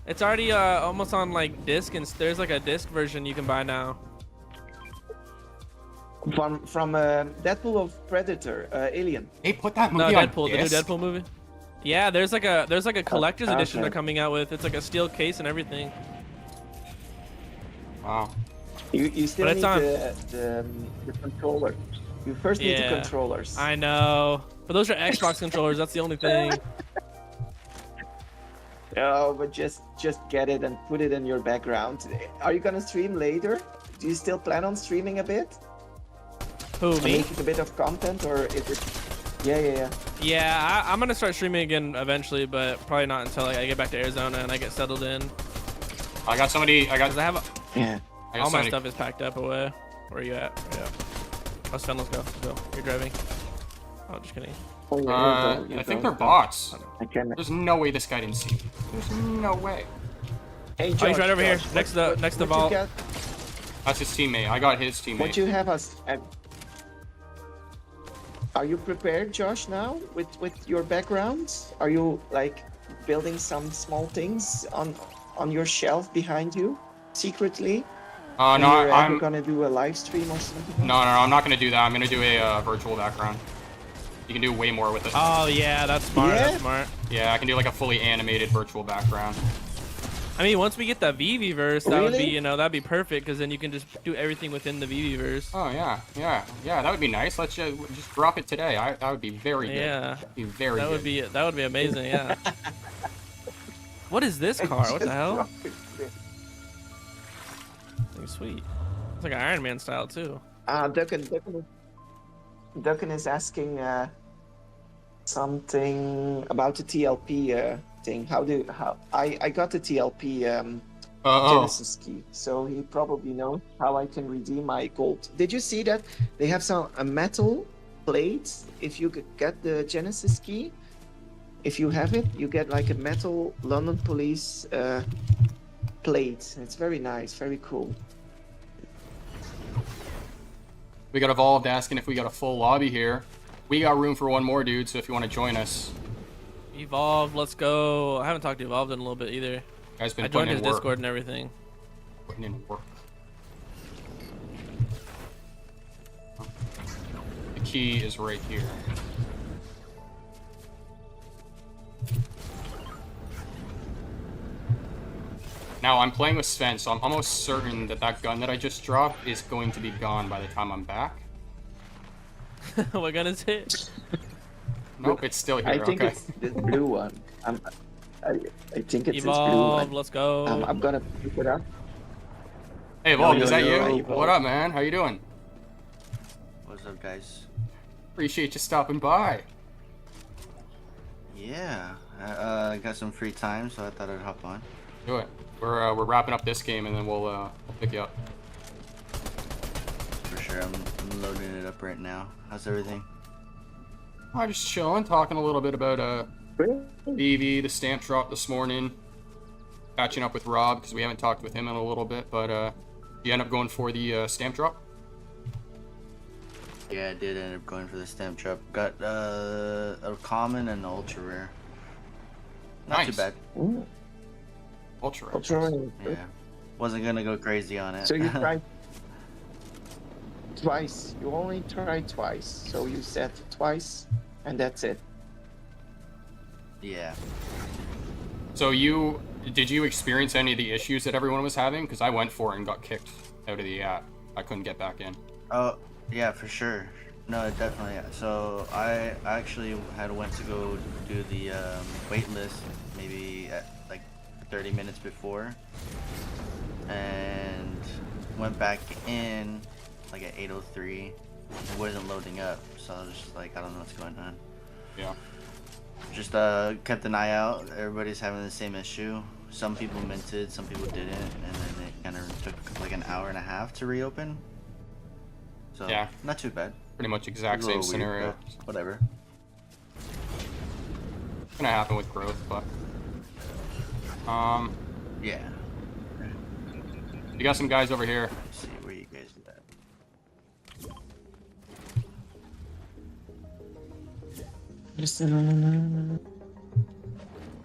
It's already almost on like disc, and there's like a disc version you can buy now. From Deadpool of Predator, Alien. Hey, put that No, movie on Deadpool, the new disc? Deadpool movie. Yeah, there's like a collector's edition okay. they're coming out with. It's like a steel case and everything. Wow. You still But need it's the controller. You first need the controllers. I know. But those are Xbox controllers. That's the only thing. Oh, but just get it and put it in your background. Are you gonna stream later? Do you still plan on streaming a bit? Who, me? Making a bit of content, or is it? Yeah. Yeah, I'm gonna start streaming again eventually, but probably not until like, I get back to Arizona and I get settled in. I got somebody. Cause I have Yeah. all my stuff is packed up away. Where are you at? Yeah. Oh, Sven, let's go. Let's go. You're driving. Oh, just kidding. Oh, yeah, I think they're bots. I can. There's no way this guy didn't see me. There's no way. Hey, Oh, he's right over here, next to the vault. That's his teammate. I got his teammate. What you have us? Are you prepared, Josh? Now with your background, are you like building some small things on your shelf behind you secretly? No, I'm gonna do a live stream or something. No, I'm not gonna do that. I'm gonna do a virtual background. You can do way more with it. Oh yeah, that's smart. Yeah? That's smart. Yeah, I can do like a fully animated virtual background. I mean, once we get the VeVe verse, that would be, Really? that'd be perfect because then you can just do everything within the VeVe verse. Oh yeah. That would be nice. Let's just drop it today. That would be very good. Yeah. That'd be very That good. would be amazing. Yeah. What is this car? What the hell? It's sweet. It's like an Iron Man style too. Duncan is asking something about the TLP thing. How I got the TLP Genesis key, so he probably knows how I can redeem my gold. Did you see that they have a metal plate? If you could get the Genesis key, if you have it, you get like a metal London Police plate. It's very nice, very cool. We got Evolved asking if we got a full lobby here. We got room for one more, dude. So if you want to join us, Evolve, let's go. I haven't talked to Evolved in a little bit either. you guys been I joined putting his in work. Discord and everything. Putting in work. The key is right here. Now, I'm playing with Sven, so I'm almost certain that that gun that I just dropped is going to be gone by the time I'm back. What gun is it? Nope, it's still here, I think okay. it's the blue one. I think it's this blue Evolve, one. let's go. I'm gonna pick it up. Hey, Evolved, Yo, is that yo, you? Evolved. What up, man? How you doing? What's up, guys? Appreciate you stopping by. Yeah, I got some free time, so I thought I'd hop on. Do it. We're wrapping up this game, and then we'll pick you up. For sure, I'm loading it up right now. How's everything? I'm just chilling, talking a little bit about VeVe, the stamp drop this morning. Catching up with Rob because we haven't talked with him in a little bit, but you end up going for the stamp drop. Yeah, I did end up going for the stamp drop. Got a common and an ultra rare. Not Nice. too bad. Ooh, Ultra. ultra rare. Yeah, wasn't gonna go crazy on it. So you tried twice. You only tried twice. So you said twice, and that's it. Yeah. So did you experience any of the issues that everyone was having? Because I went for it and got kicked out of the app. I couldn't get back in. Oh, yeah, for sure. No, definitely. So I actually had went to go do the wait list maybe at like 30 minutes before, and went back in like at 8:03. It wasn't loading up, so I was just like, I don't know what's going on. Yeah. Just kept an eye out. Everybody's having the same issue. Some people minted, some people didn't, and then it kind of took like an hour and a half to reopen. So Yeah. not too bad. Pretty much exact same scenario. Weird, but whatever. It's gonna happen with growth, but Yeah. you got some guys over here. Let's see where you guys at.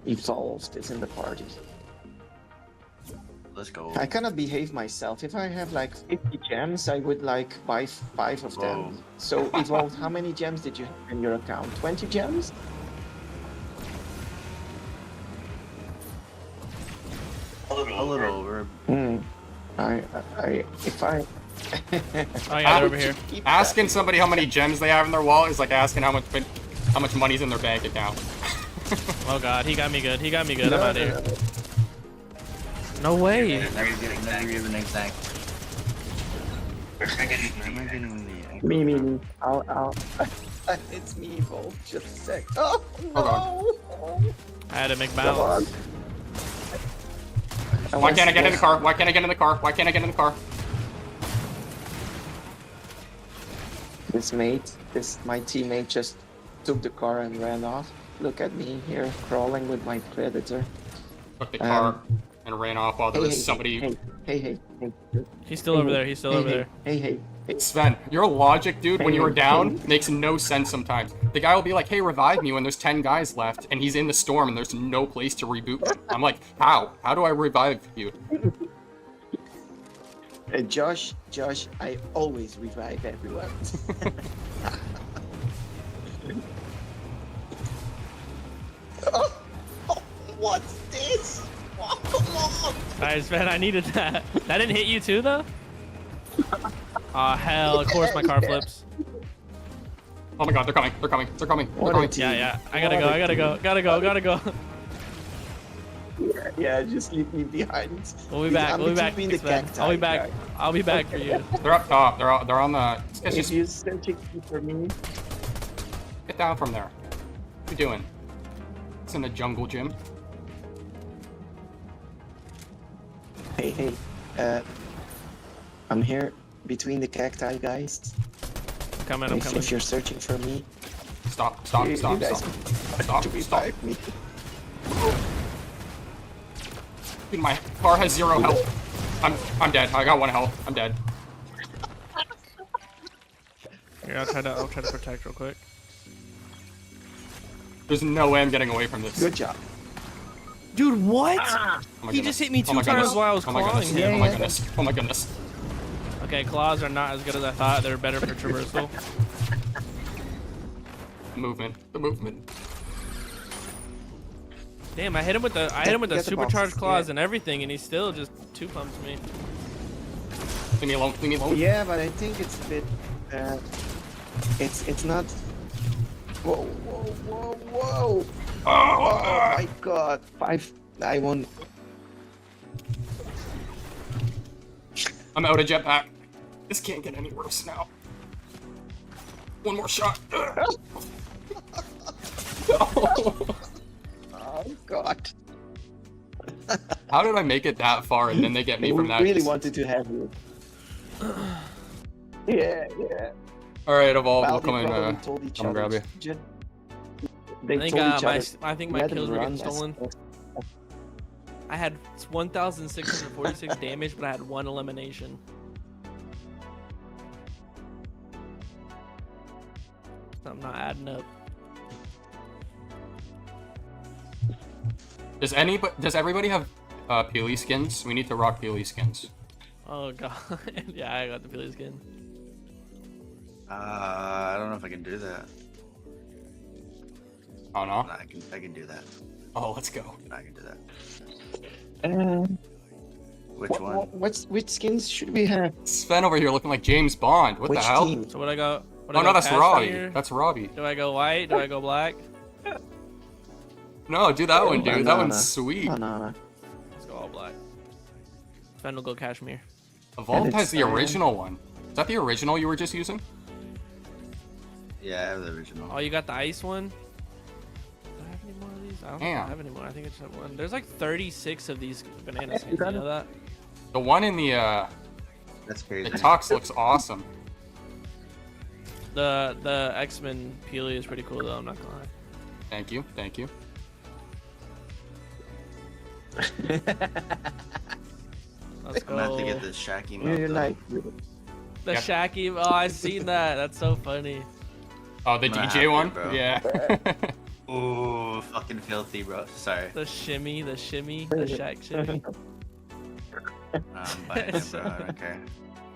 Evolved is in the party. Let's go. I cannot behave myself. If I have like 50 gems, I would like buy 5 of them. Whoa. So Evolved, how many gems did you have in your account? 20 gems? A little over. If I Oh yeah, they're over here. keep Asking somebody how many gems they have in their wallet is like asking how much money's in their bank account. Oh god, he got me good. He got me good. No, I'm out no, of here. no. No way. Never give an exact. Am I getting the? Me. I'll. It's me, Evolved. Just a sec. Oh no! I had to make Come on. balance. Why can't I get in the car? Why can't I get in the car? Why can't I get in the car? My teammate just took the car and ran off. Look at me here, crawling with my predator. Took the car and ran off while there was somebody. Hey. He's still over there. He's still over there. Hey. Sven, your logic, dude, when you were Hey. down, makes no sense sometimes. The guy will be like, hey, revive me when there's 10 guys left, and he's in the storm and there's no place to reboot him. I'm like, how? How do I revive you? Josh, I always revive everyone. oh, what's this? Oh, come on! Nice, man. I needed that. That didn't hit you too, though? Aw, hell. Of course my car flips. Oh my god, they're coming. What a coming. team. Yeah. I gotta go. Yeah, just leave me behind. We'll be back. Between the Sven. cacti, I'll be back. guys. I'll be back for you. They're up top. They're on the... This guy's If just... you're searching for me, Get down from there. What are you doing? It's in the jungle gym. hey, I'm here between the cacti, guys. I'm coming. If you're searching for me, Stop. you guys Stop. to revive me. Dude, my car has 0 health. I'm dead. I got 1 health. I'm dead. Here, I'll try to protect real quick. There's no way I'm getting away from this. Good job. Dude, what? Oh my He goodness. just hit me Oh 2 my times goodness. while I was Oh my clawing goodness. him. Oh my goodness. Oh my goodness. Okay, claws are not as good as I thought. They're better for traversal. The movement. Damn, I hit him with the Get the supercharged box, claws yeah. and everything, and he still just 2-pumps me. Leave me alone. Yeah, but I think it's a bit. It's not. Whoa! Oh my God! 5. I won't. I'm out of jetpack. This can't get any worse now. One more shot. Oh God! How did I make it that far and then they get me from that? really distance? wanted to have you. Yeah. Alright, Evolve, Well, we'll come they and probably told each come other. grab you. They I think told each other. I think my let them kills were run getting as- stolen. I had 1,646 damage, but I had 1 elimination. I'm not adding up. Does everybody have Peely skins? We need to rock Peely skins. Oh god. Yeah, I got the Philly skin. I don't know if I can do that. Oh no? No, I can do that. Oh, let's go. I can do that. Which What, one? which skins should we have? Sven over here looking like James Bond. What Which the hell? team? So what I go? What Oh I no, go that's Pathfinder? Robbie. That's Robbie. Do I go white? Do I go black? No, do that one, dude. That Banana. one's sweet. Banana. all black. Sven will go cashmere. Evolved has the it's, original one. Is that the original you were just using? Yeah, I have the original. Oh, you got the ice one? Do I have any more of these? I don't think I Damn. have any more. I think I just have one. There's like 36 of these banana skins. you You got know that? The one in the That's crazy. Tux looks awesome. The X-Men Peely is pretty cool though. I'm not gonna lie. Thank you, thank you. Let's I'm gonna have to go. get this Shaq You're emote. though. like, The Yep. Shaq Oh, I seen that. That's so funny. Oh, the I'm gonna have DJ to, one? bro. Yeah. Ooh, fucking filthy, bro. Sorry. The shimmy, the Shaq shimmy. I'm buying it, bro. I don't care.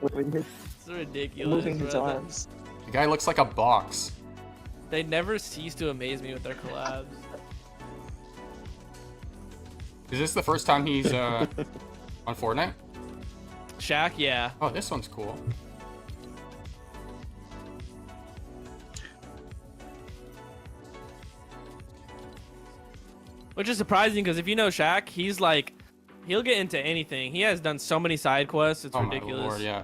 It's ridiculous. moving his bro. arms. The guy looks like a box. They never cease to amaze me with their collabs. Is this the first time he's on Fortnite? Shaq, yeah. Oh, this one's cool. Which is surprising because if you know Shaq, he's like, he'll get into anything. He has done so many side quests. It's Oh ridiculous. my lord, yeah.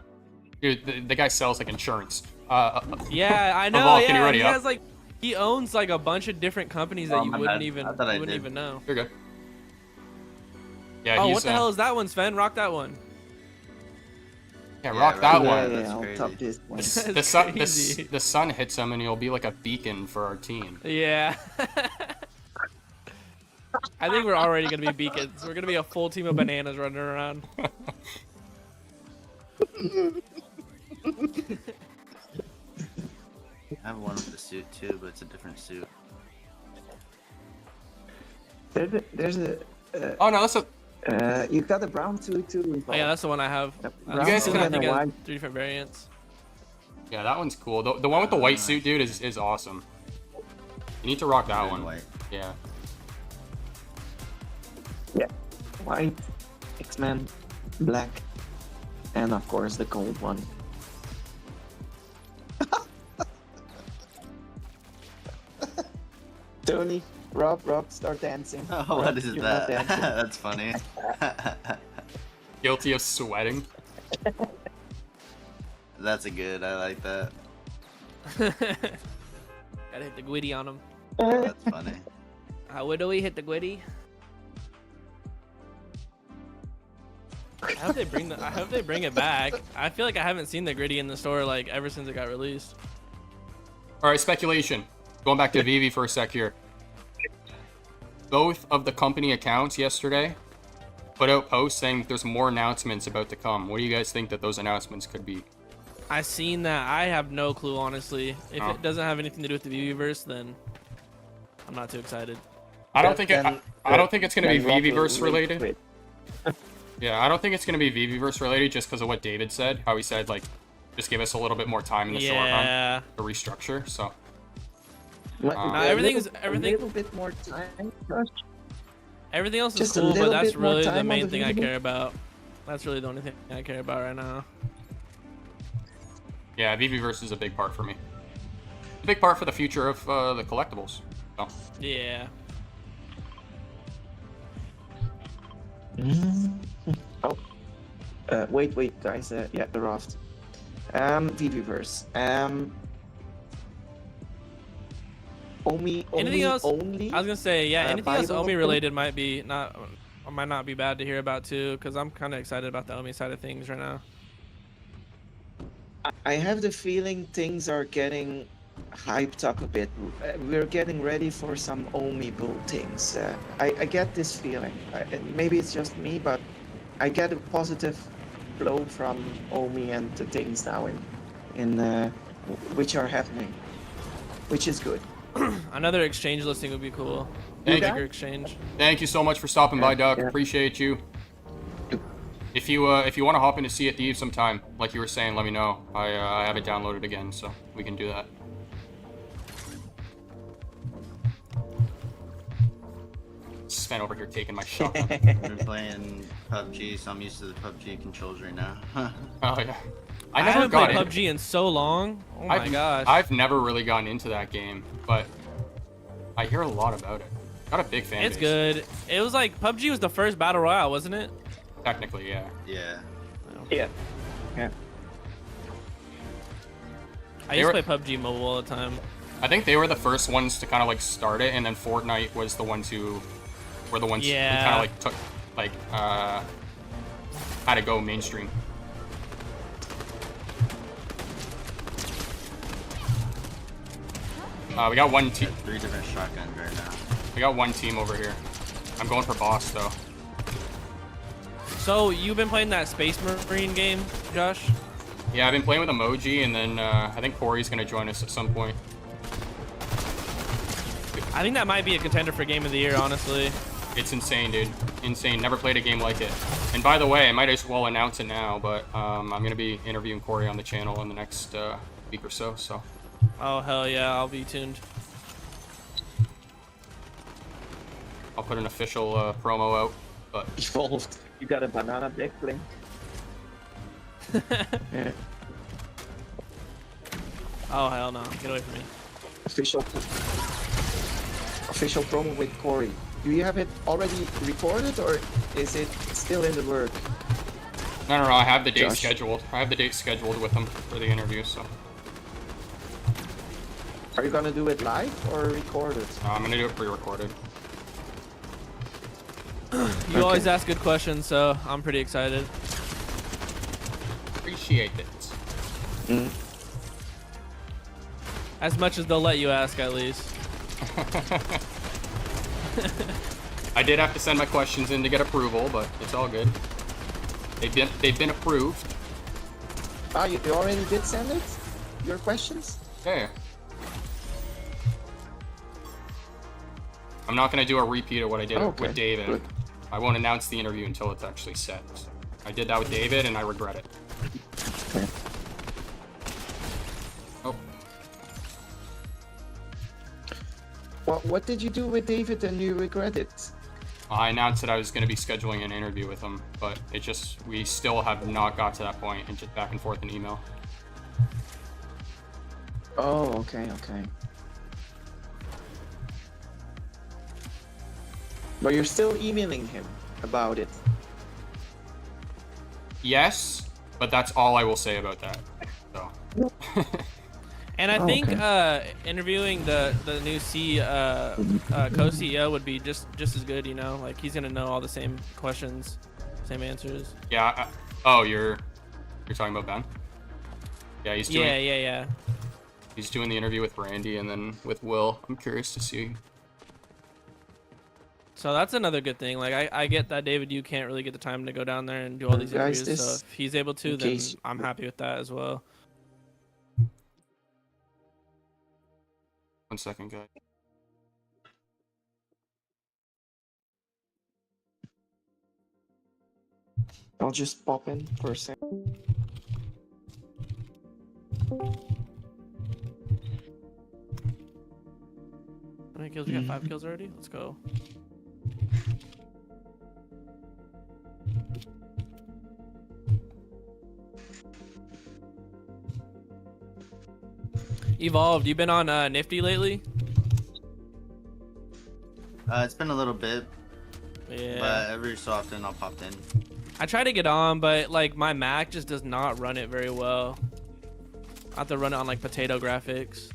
Dude, the guy sells like insurance. Yeah, I know. Evolve, can you Yeah, ready he up? has like, he owns like a bunch of different companies that Oh, you my wouldn't bad. even I thought I you wouldn't did. even know. You're good. Yeah, Oh, he's what the hell is that one, Sven? Rock that one. yeah, Yeah, rock right. that Yeah, one. that's I'll crazy. top this one. The sun, crazy. the sun hits him and he'll be like a beacon for our team. Yeah. I think we're already gonna be beacons. We're gonna be a full team of bananas running around. I have one with the suit too, but it's a different suit. There's a. Oh no, that's a You got a brown suit too. Oh yeah, that's the one I have. Brown guys suit can- I and a think white. 3 different variants. yeah, that one's cool. The one with the white suit, dude, is awesome. You need to rock that Red and one. white. Yeah. Yeah, white, X-Men, black, and of course the gold one. Tony, Rob, start dancing. Oh, Rob, what is you're not that? dancing. That's funny. Guilty of sweating. That's a good. I like that. Gotta hit the gwitty on him. That's funny. How do we hit the gwitty? I hope they bring it back. I feel like I haven't seen the gritty in the store like ever since it got released. All right, speculation. Going back to VeVe for a sec here. Both of the company accounts yesterday put out posts saying there's more announcements about to come. What do you guys think that those announcements could be? I seen that. I have no clue, honestly. If Oh. it doesn't have anything to do with the VeVeverse, then I'm not too excited. I don't think I don't think it's gonna be Then Rob will VeVeverse rage related. quit. Yeah, I don't think it's gonna be VeVeverse related just because of what David said. How he said like, just give us a little bit more time in the short run Yeah. to restructure. So everything's- A everything- little bit more time. Rush. Everything else is Just a cool, but little that's bit more really the time on main the thing I video. care about. That's really the only thing I care about right now. yeah, VeVeverse is a big part for me. A big part for the future of the collectibles. So, Yeah. Oh, wait, guys. Yeah, the raft. VeVeverse. Anything else? Only. I was gonna say, yeah, anything else Bible Omi open? related might not be bad to hear about too, because I'm kind of excited about the Omi side of things right now. I have the feeling things are getting hyped up a bit. We're getting ready for some Omi bull things. I get this feeling. Maybe it's just me, but I get a positive flow from Omi and the things now in which are happening, which is good. Another exchange listing would be cool. Thank Bigger you. exchange. thank you so much for stopping by, Doug. Yeah. Appreciate you. If you want to hop into Sea of Thieves sometime, like you were saying, let me know. I have it downloaded again, so we can do that. Sven over here taking my shot. I've been playing PUBG, so I'm used to the PUBG controls right now. Oh yeah. I I never haven't got played in. PUBG in so long. Oh my gosh. I've never really gotten into that game, but I hear a lot about it. Got a big fan It's base. good. It was like PUBG was the first battle royale, wasn't it? Technically, yeah. Yeah. Yeah. Yeah. I used to play PUBG mobile all the time. I think they were the first ones to kind of like start it, and then Fortnite was the ones who were the ones who kind of like took like had to go mainstream. We got one team. 3 different shotguns right now. We got one team over here. I'm going for boss though. So you've been playing that Space Marine game, Josh? Yeah, I've been playing with Emoji, and then I think Corey's gonna join us at some point. I think that might be a contender for Game of the Year, honestly. It's insane, dude. Insane. Never played a game like it. And by the way, I might as well announce it now, but I'm gonna be interviewing Corey on the channel in the next week or so. So. Oh hell yeah, I'll be tuned. I'll put an official promo out, but Evolved. You got a banana back bling. Yeah. Oh hell no, get away from me. Official promo with Corey. Do you have it already recorded or is it still in the work? no, I have the date Josh. scheduled. I have the date scheduled with him for the interview, so Are you gonna do it live or recorded? I'm gonna do it pre-recorded. You always ask good questions, so I'm pretty excited. Appreciate it. Mm. As much as they'll let you ask, at least. I did have to send my questions in to get approval, but it's all good. They've been approved. Ah, you already did send it? Your questions? Yeah. I'm not gonna do a repeat of what I did with David. Good. I won't announce the interview until it's actually set. So I did that with David, and I regret it. Okay. Oh, Well, what did you do with David and you regret it? I announced that I was gonna be scheduling an interview with him, but we still have not got to that point, and just back and forth in email. Oh, okay. But you're still emailing him about it. Yes, but that's all I will say about that. So. And I think interviewing the new co-CEO would be just as good, you know? Like, he's gonna know all the same questions, same answers. Yeah. Oh, you're talking about Ben? Yeah, he's doing. Yeah. He's doing the interview with Randy and then with Will. I'm curious to see. So that's another good thing. Like, I get that, David, you can't really get the time to go down there and do all these Guys, interviews. So if he's able to, then I'm happy with that as well. 1 second, guys. I'll just pop in for a sec. How many kills? We got 5 kills already? Let's go. Evolved, you been on Nifty lately? It's been a little bit, Yeah. but every so often I'll pop in. I try to get on, but like my Mac just does not run it very well. I have to run it on like potato graphics.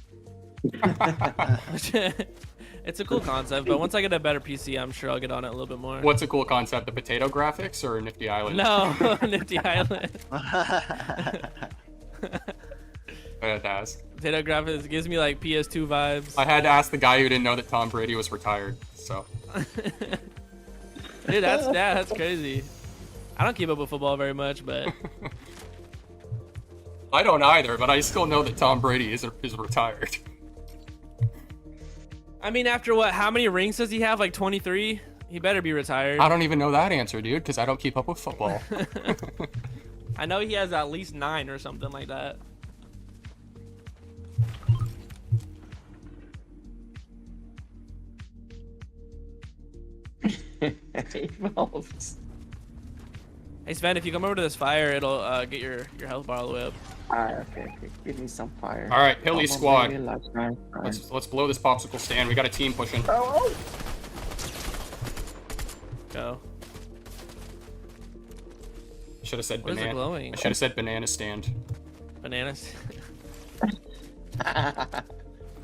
It's a cool concept, but once I get a better PC, I'm sure I'll get on it a little bit more. What's a cool concept? The potato graphics or Nifty Island? No, Nifty Island. I had to ask. Potato graphics gives me like PS2 vibes. I had to ask the guy who didn't know that Tom Brady was retired. So. Dude, that's crazy. I don't keep up with football very much, but I don't either, but I still know that Tom Brady is retired. I mean, after what? How many rings does he have? Like 23? He better be retired. I don't even know that answer, dude, because I don't keep up with football. I know he has at least 9 or something like that. Evolved. Hey Sven, if you come over to this fire, it'll get your health bar all the way up. Okay. Give me some fire. All right, Hilly Come on, squad. baby, let's try. Let's blow this popsicle stand. We got a team pushing. Oh! Go. Should have said What is it banana. glowing? I should have said banana stand. Bananas.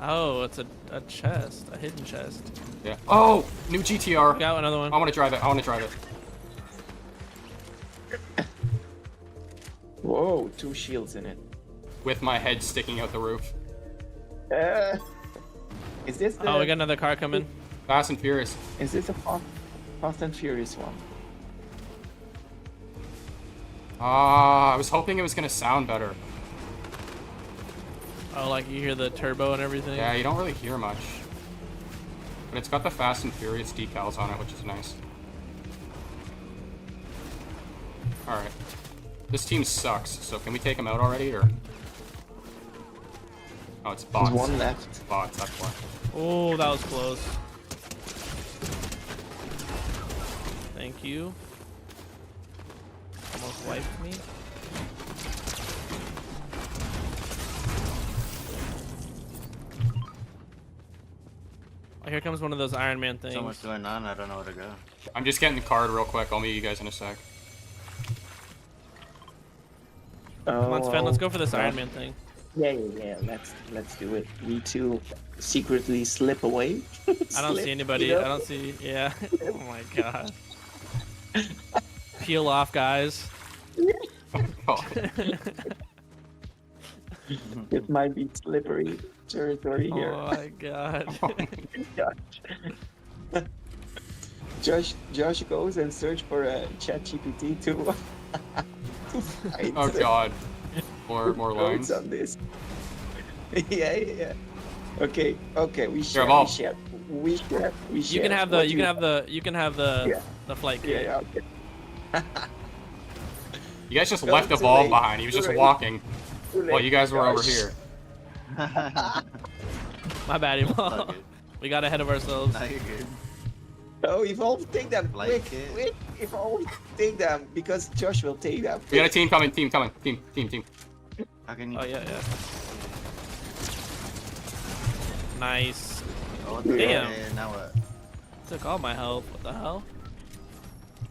Oh, it's a chest, a hidden chest. Yeah. Oh, new GTR. Got another one. I want to drive it. I want to drive it. Whoa, 2 shields in it. With my head sticking out the roof. Is this the? Oh, we got another car coming. Fast and Furious. Is this a Fast and Furious one? I was hoping it was gonna sound better. Oh, like you hear the turbo and everything. Yeah, you don't really hear much. But it's got the Fast and Furious decals on it, which is nice. Alright. This team sucks, so can we take them out already, or? Oh, it's bots. There's one left. Bots, that's why. Oh, that was close. Thank you. Almost wiped me. Oh, here comes one of those Iron Man things. So much going on, I don't know where to go. I'm just getting the card real quick. I'll meet you guys in a sec. Come on, Sven, let's go for this Oh, Iron Man thing. Yeah. Let's do it. We two secretly slip away. I don't see anybody. You know? I don't see. Yeah. Oh my god. Peel off, guys. Oh, It might be slippery territory here. Oh my god. Josh goes and search for a ChatGPT to find oh god. More notes lines. on this. Yeah. Okay. We share. Evolve. We share. You can have the. You can have the. Yeah. The flight kit. Yeah. Okay. You guys just No, left too Evolve late. behind. He was Too just late. walking Too late, while you guys were over Josh. here. My bad, Evolve. Okay. We got ahead of ourselves. Now you're good. Oh, Evolve, take them. Like Quick, it. Evolve, take them because Josh will take them. We got a team coming. Team. How can you? Oh yeah. Nice. Oh, what the Damn. hell? Now what? Took all my health. What the hell?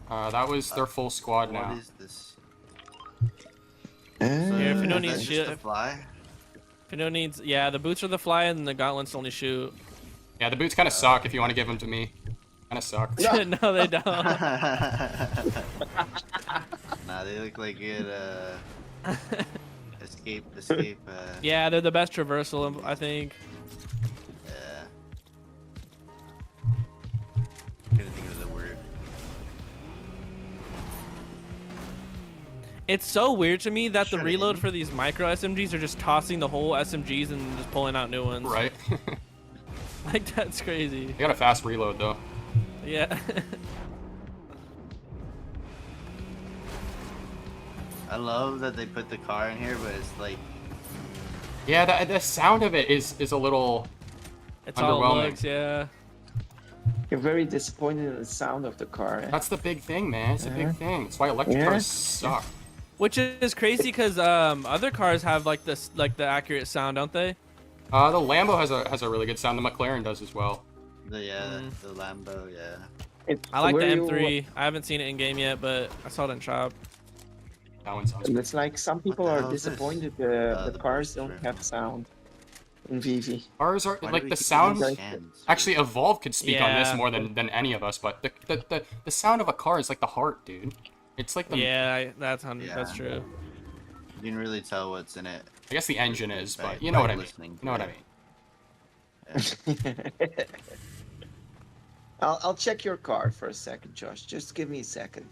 That was their full squad What now. is this? Here, if you don't Is need that shit- just a fly? Fino needs. Yeah, the boots are the fly and the gauntlets only shoot. Yeah, the boots kind of suck if you want to give them to me. Kind of suck. No, they don't. Nah, they look like good. Escape. Yeah, they're the best traversal, I think. Yeah. Couldn't think of the word. It's so weird to me that the Should've reload been. for these micro SMGs are just tossing the whole SMGs and just pulling out new ones. Right? Like, that's crazy. They got a fast reload though. Yeah. I love that they put the car in here, but it's like Yeah, the sound of it is a little. It's all it Underwhelming. looks, yeah. You're very disappointed in the sound of the car. Eh? That's the big thing, man. It's a big thing. That's why electric Yeah. cars suck. Which is crazy because other cars have like this, like the accurate sound, don't they? The Lambo has a really good sound. The McLaren does as well. the Lambo, yeah. I like the Where you- M3. I haven't seen it in game yet, but I saw it in shop. That one sounds good. It's like some people the are hell is this? disappointed the The cars picture. don't have sound in VeVe. Cars are Why do like we the keep sound. using scans? Actually, Evolve could speak on this Yeah. more than any of us, but the sound of a car is like the heart, dude. It's like the. Yeah, that's Yeah. true. You can really tell what's in it. I guess the engine is, by- but you know by what I mean. listening You know what to I it. mean. I'll check your car for a second, Josh. Just give me a second.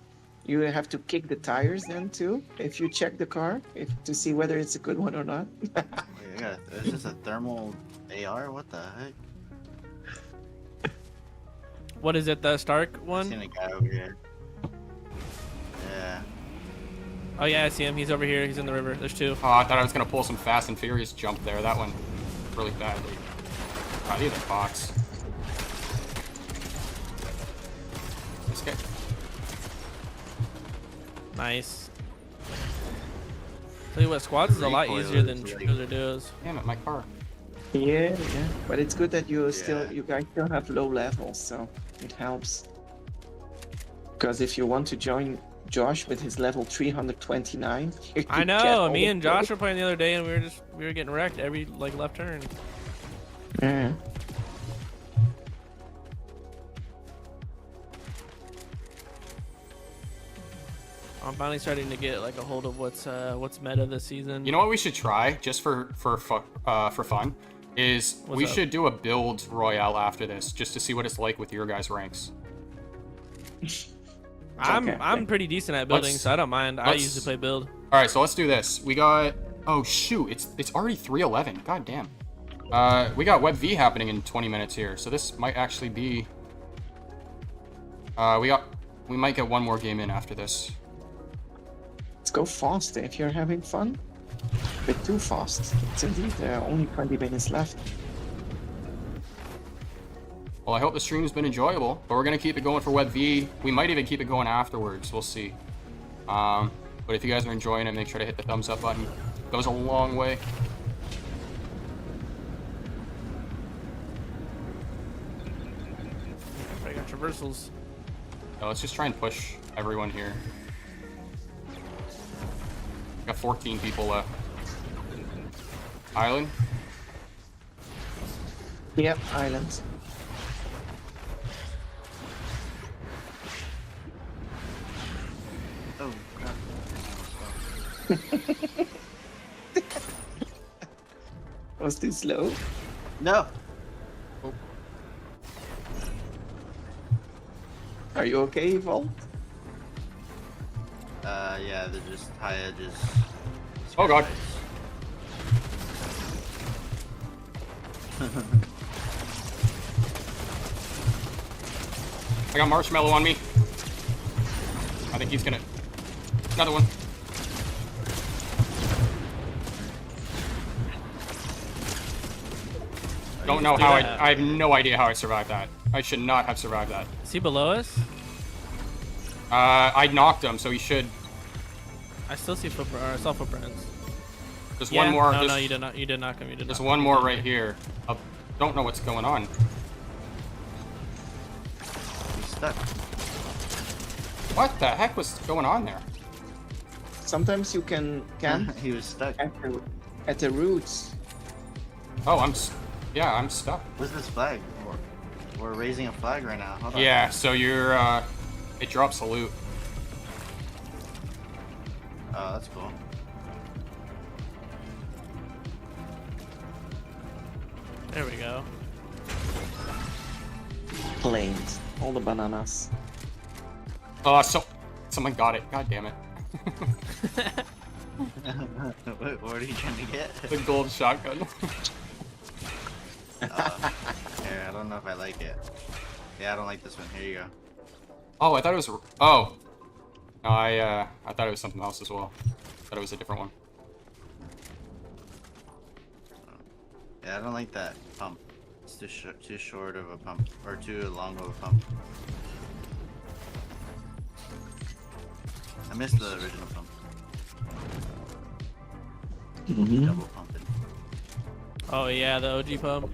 You have to kick the tires then too, if you check the car, to see whether it's a good one or not. Wait, it's just a thermal AR? What the heck? What is it, the Stark I one? seen a guy over here. Yeah. Oh yeah, I see him. He's over here. He's in the river. There's two. Oh, I thought I was gonna pull some Fast and Furious jump there. That one really badly. Oh, these are bots. This guy. Nice. Tell you what, squads is a lot Recoil easier than is like- trios or duos. Damn it, my car. Yeah, but it's good that you Yeah. guys still have low levels, so it helps. Because if you want to join Josh with his level 329, you I get know. all Me the and Josh were playing the other day, and we were getting wrecked every like left turn. Yeah. I'm finally starting to get like a hold of what's meta this season. You know what we should try, just for fun, is What's we up? should do a build royale after this, just to see what it's like with your guys' ranks. I'm pretty decent at building, Let's- so I don't mind. I let's- usually play build. All right, so let's do this. We got, oh shoot, it's already 3:11. God damn. We got VeVe happening in 20 minutes here, so this might actually be. We might get one more game in after this. Let's go fast if you're having fun. A bit too fast. It's indeed only 20 minutes left. Well, I hope the stream's been enjoyable, but we're gonna keep it going for VeVe. We might even keep it going afterwards. We'll see. But if you guys are enjoying it, make sure to hit the thumbs up button. It goes a long way. I got traversals. Now, let's just try and push everyone here. Got 14 people left. Island? Yep, island. Oh crap. Was too slow. No. Are you okay, Evolve? Yeah, they're just high edges. Oh god. I got marshmallow on me. I think he's gonna. Another one. Don't know how I have no idea how I survived that. I should not have survived that. Is he below us? I knocked him, so he should. I still see footprint. Or I saw footprints. There's Yeah, one more. No, there's, no, you did not. You did knock him. You did. there's knock one him. more right here. I don't know what's going on. He's stuck. What the heck was going on there? Sometimes you can camp He was stuck. at the roots. Oh, yeah, I'm stuck. What's this flag? We're raising a flag right now. Hold on. Yeah, so you're, it drops salute. Oh, that's cool. There we go. Plains. All the bananas. Oh, someone got it. God damn it. What are you trying to get? The gold shotgun. Here, I don't know if I like it. Yeah, I don't like this one. Here you go. Oh, I thought it was. Oh. No, I thought it was something else as well. Thought it was a different one. Yeah, I don't like that pump. It's too short of a pump, or too long of a pump. I missed the original pump. Double pumping. Oh yeah, the OG pump.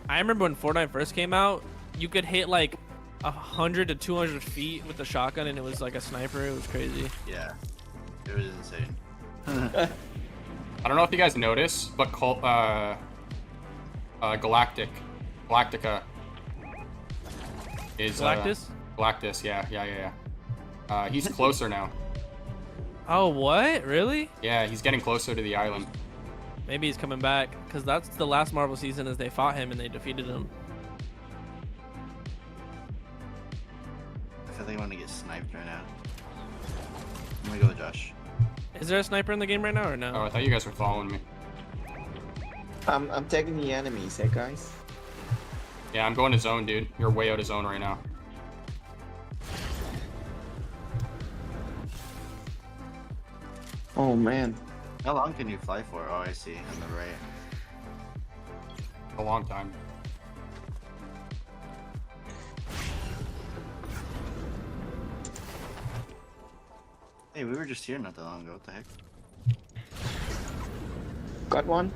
I remember when Fortnite first came out, you could hit like 100 to 200 feet with the shotgun, and it was like a sniper. It was crazy. Yeah, it was insane. I don't know if you guys noticed, but Galactica is Galactus? Galactus, yeah. He's closer now. Oh what? Really? Yeah, he's getting closer to the island. Maybe he's coming back, because that's the last Marvel season, as they fought him and they defeated him. I feel like I want to get sniped right now. I'm gonna go with Josh. Is there a sniper in the game right now or no? Oh, I thought you guys were following me. I'm tagging the enemies, eh, guys? Yeah, I'm going to zone, dude. You're way out of zone right now. Oh man. How long can you fly for? Oh, I see. On the right. A long time. Hey, we were just here not that long ago. What the heck? Got one?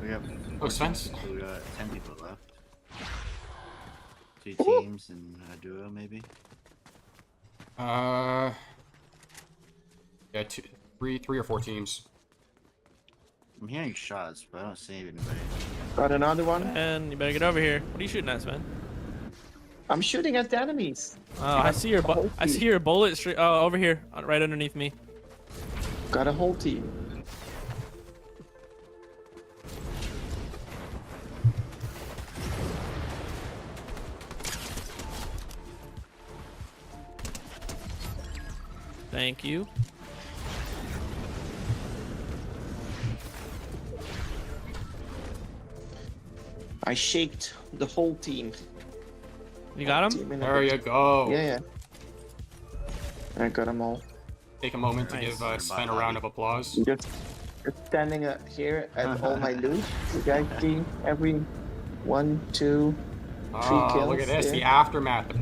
We got. Oh, Sven's. We got 10 people left. 2 teams and a duo, maybe. Yeah, three or four teams. I'm hearing shots, but I don't see anybody. Got another one. And you better get over here. What are you shooting at, Sven? I'm shooting at the enemies. Oh, I see your I see your bullet streak. Oh, over here, right underneath me. Got a whole team. Thank you. I shaked the whole team. You got him? Team in There a- you go. Yeah. I got them all. Take a moment to Nice. give Sven a round of applause. Just standing here at all my loot. You guys see every 1, 2, 3 Oh, kills. look at this, the yeah. aftermath, the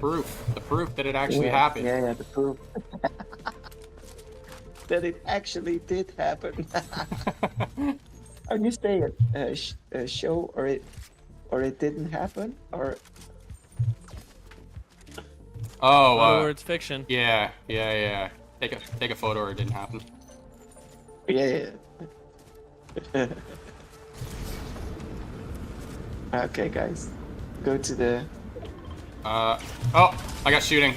proof that it actually happened. Yeah, the proof. That it actually did happen. Are you saying show or it didn't happen or? Oh, Other words, fiction. yeah. Take a photo or it didn't happen. Yeah. Okay, guys, go to the. Oh, I got shooting.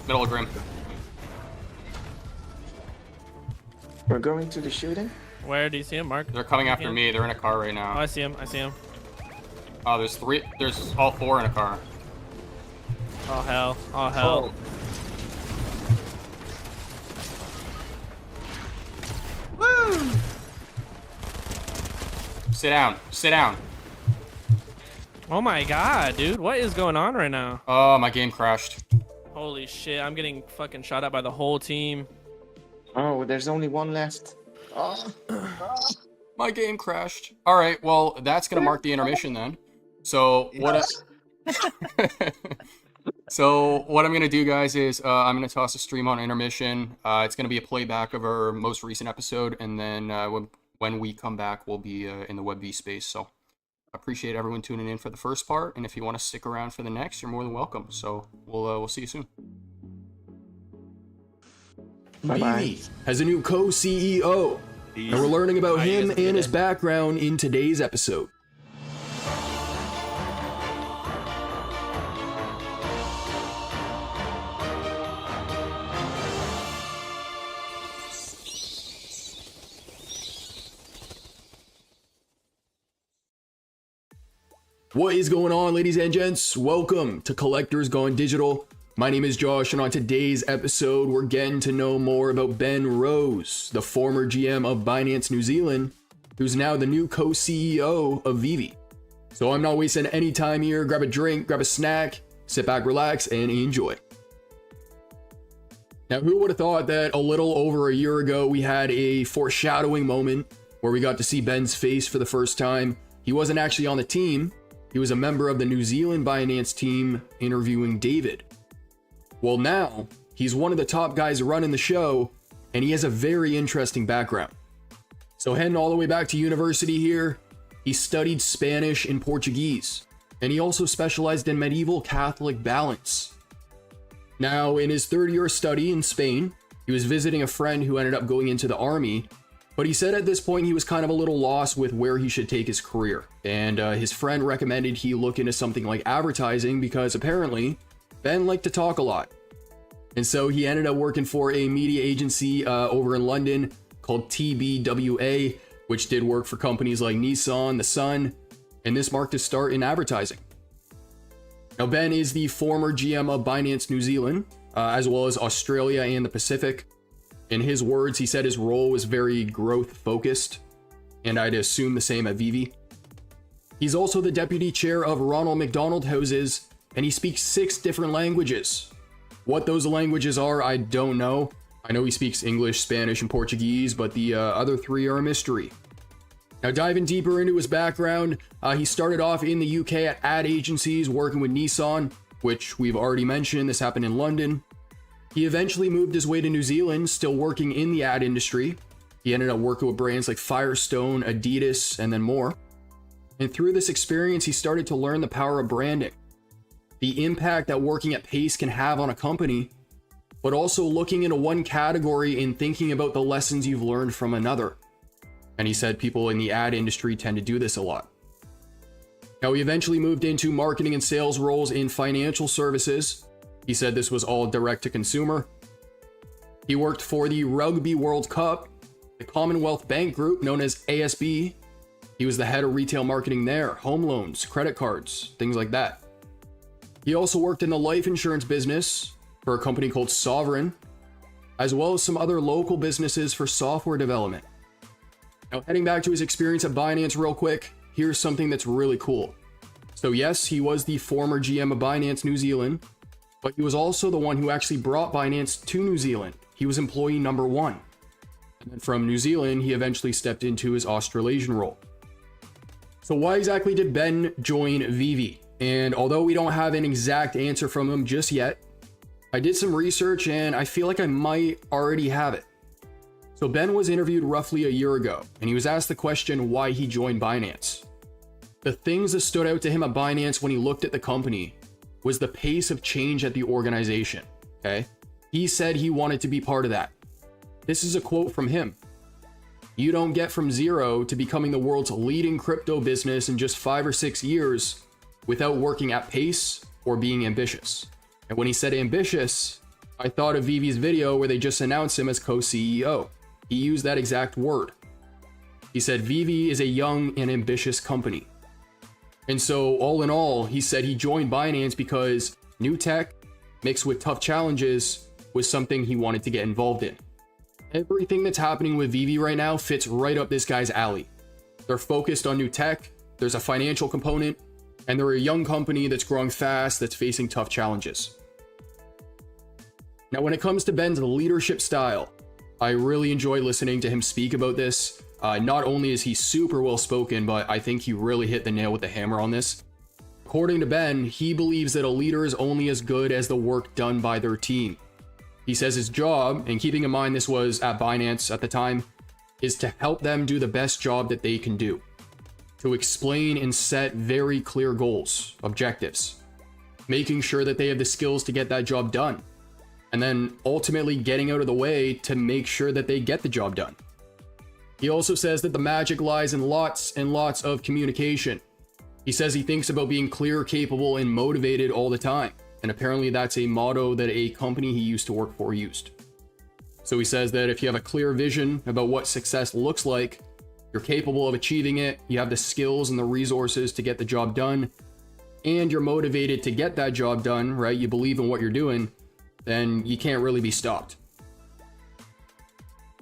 Middle of Grim. We're going to the shooting. Where do you see him, Mark? They're coming after Yeah. me. They're in a car right Oh, now. I see him. I see him. Oh, there's three. There's all four in a car. Oh hell. Oh hell. Sit down. Sit down. Oh my god, dude. What is going on right now? Oh, my game crashed. Holy shit. I'm getting fucking shot at by the whole team. Oh, there's only one left. Oh. My game crashed. All right. Well, that's gonna mark the intermission then. So what? So what I'm gonna do, guys, is I'm gonna toss a stream on intermission. It's gonna be a playback of our most recent episode, and then when we come back, we'll be in the WebV space. So appreciate everyone tuning in for the first part, and if you want to stick around for the next, you're more than welcome. So we'll see you soon. Bye-bye. VeVe has a new co-CEO, and we're learning about him and his background in today's episode. What is going on, ladies and gents? Welcome to Collectors Gone Digital. My name is Josh, and on today's episode, we're getting to know more about Ben Rose, the former GM of Binance New Zealand, who's now the new co-CEO of VeVe. So I'm not wasting any time here. Grab a drink, grab a snack, sit back, relax, and enjoy. Now, who would have thought that a little over a year ago, we had a foreshadowing moment where we got to see Ben's face for the first time. He wasn't actually on the team. He was a member of the New Zealand Binance team interviewing David. Well, now he's one of the top guys running the show, and he has a very interesting background. So heading all the way back to university here, he studied Spanish and Portuguese, and he also specialized in medieval Catholic balance. Now, in his third year of study in Spain, he was visiting a friend who ended up going into the army, but he said at this point he was kind of a little lost with where he should take his career, and his friend recommended he look into something like advertising because apparently Ben liked to talk a lot. And so he ended up working for a media agency over in London called TBWA, which did work for companies like Nissan, The Sun, and this marked his start in advertising. Now, Ben is the former GM of Binance New Zealand, as well as Australia and the Pacific. In his words, he said his role was very growth focused, and I'd assume the same at VeVe. He's also the deputy chair of Ronald McDonald Houses, and he speaks 6 different languages. What those languages are, I don't know. I know he speaks English, Spanish, and Portuguese, but the other 3 are a mystery. Now, diving deeper into his background, he started off in the UK at ad agencies working with Nissan, which we've already mentioned. This happened in London. He eventually moved his way to New Zealand, still working in the ad industry. He ended up working with brands like Firestone, Adidas, and then more. And through this experience, he started to learn the power of branding. the impact that working at pace can have on a company, but also looking into one category and thinking about the lessons you've learned from another. And he said people in the ad industry tend to do this a lot. Now, he eventually moved into marketing and sales roles in financial services. He said this was all direct to consumer. He worked for the Rugby World Cup, the Commonwealth Bank Group known as ASB. He was the head of retail marketing there, home loans, credit cards, things like that. He also worked in the life insurance business for a company called Sovereign, as well as some other local businesses for software development. Now, heading back to his experience at Binance real quick, here's something that's really cool. So yes, he was the former GM of Binance New Zealand, but he was also the one who actually brought Binance to New Zealand. He was employee number 1. And then from New Zealand, he eventually stepped into his Australasian role. So why exactly did Ben join VeVe? And although we don't have an exact answer from him just yet, I did some research and I feel like I might already have it. So Ben was interviewed roughly a year ago, and he was asked the question why he joined Binance. The things that stood out to him at Binance when he looked at the company was the pace of change at the organization, okay? He said he wanted to be part of that. This is a quote from him. "You don't get from zero to becoming the world's leading crypto business in just 5 or 6 years without working at pace or being ambitious." And when he said ambitious, I thought of VeVe's video where they just announced him as co-CEO. He used that exact word. He said VeVe is a young and ambitious company. And so all in all, he said he joined Binance because new tech mixed with tough challenges was something he wanted to get involved in. Everything that's happening with VeVe right now fits right up this guy's alley. They're focused on new tech, there's a financial component, and they're a young company that's growing fast, that's facing tough challenges. Now, when it comes to Ben's leadership style, I really enjoy listening to him speak about this. Not only is he super well spoken, but I think he really hit the nail with the hammer on this. According to Ben, he believes that a leader is only as good as the work done by their team. He says his job, and keeping in mind this was at Binance at the time, is to help them do the best job that they can do. To explain and set very clear goals, objectives, making sure that they have the skills to get that job done, and then ultimately getting out of the way to make sure that they get the job done. He also says that the magic lies in lots and lots of communication. He says he thinks about being clear, capable, and motivated all the time. And apparently that's a motto that a company he used to work for used. So he says that if you have a clear vision about what success looks like, you're capable of achieving it, you have the skills and the resources to get the job done, and you're motivated to get that job done, right? You believe in what you're doing, then you can't really be stopped.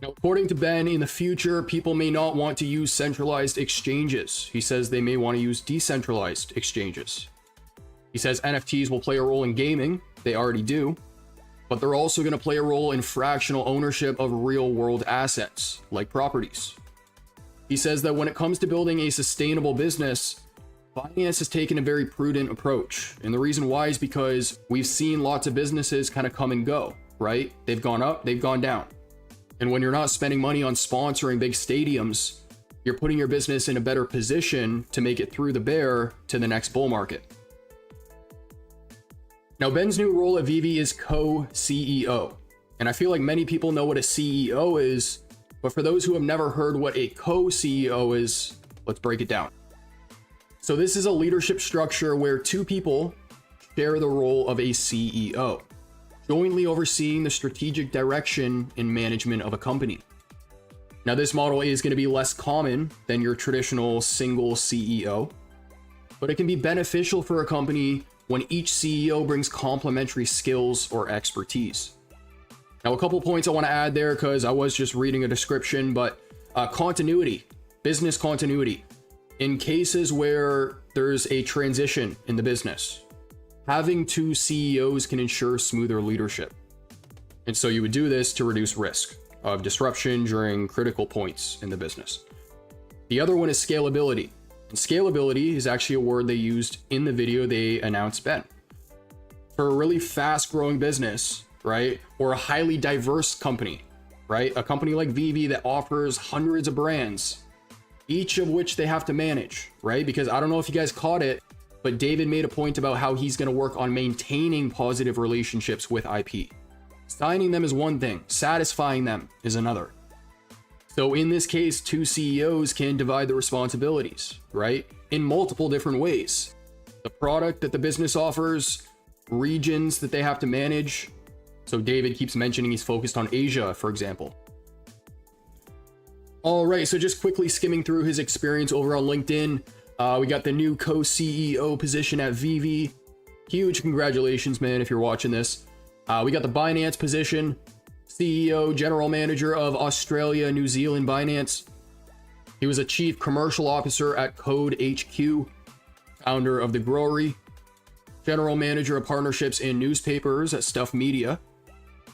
Now, according to Ben, in the future, people may not want to use centralized exchanges. He says they may want to use decentralized exchanges. He says NFTs will play a role in gaming. They already do. But they're also going to play a role in fractional ownership of real-world assets, like properties. He says that when it comes to building a sustainable business, Binance has taken a very prudent approach. And the reason why is because we've seen lots of businesses kind of come and go, right? They've gone up, they've gone down. And when you're not spending money on sponsoring big stadiums, you're putting your business in a better position to make it through the bear to the next bull market. Now, Ben's new role at VeVe is co-CEO. And I feel like many people know what a CEO is, but for those who have never heard what a co-CEO is, let's break it down. So this is a leadership structure where two people share the role of a CEO, jointly overseeing the strategic direction and management of a company. Now, this model is going to be less common than your traditional single CEO, but it can be beneficial for a company when each CEO brings complementary skills or expertise. Now, a couple points I want to add there because I was just reading a description, but continuity, business continuity. In cases where there's a transition in the business, having two CEOs can ensure smoother leadership. And so you would do this to reduce risk of disruption during critical points in the business. The other one is scalability. And scalability is actually a word they used in the video they announced Ben. For a really fast growing business, right? Or a highly diverse company, right? A company like VeVe that offers hundreds of brands, each of which they have to manage, right? Because I don't know if you guys caught it, but David made a point about how he's going to work on maintaining positive relationships with IP. Signing them is one thing, satisfying them is another. So in this case, two CEOs can divide the responsibilities, right? In multiple different ways. The product that the business offers, regions that they have to manage. So David keeps mentioning he's focused on Asia, for example. All right, so just quickly skimming through his experience over on LinkedIn. We got the new co-CEO position at VeVe. Huge congratulations, man, if you're watching this. We got the Binance position. CEO, General Manager of Australia, New Zealand Binance. He was a Chief Commercial Officer at Code HQ, founder of The Growery. General Manager of Partnerships and Newspapers at Stuff Media.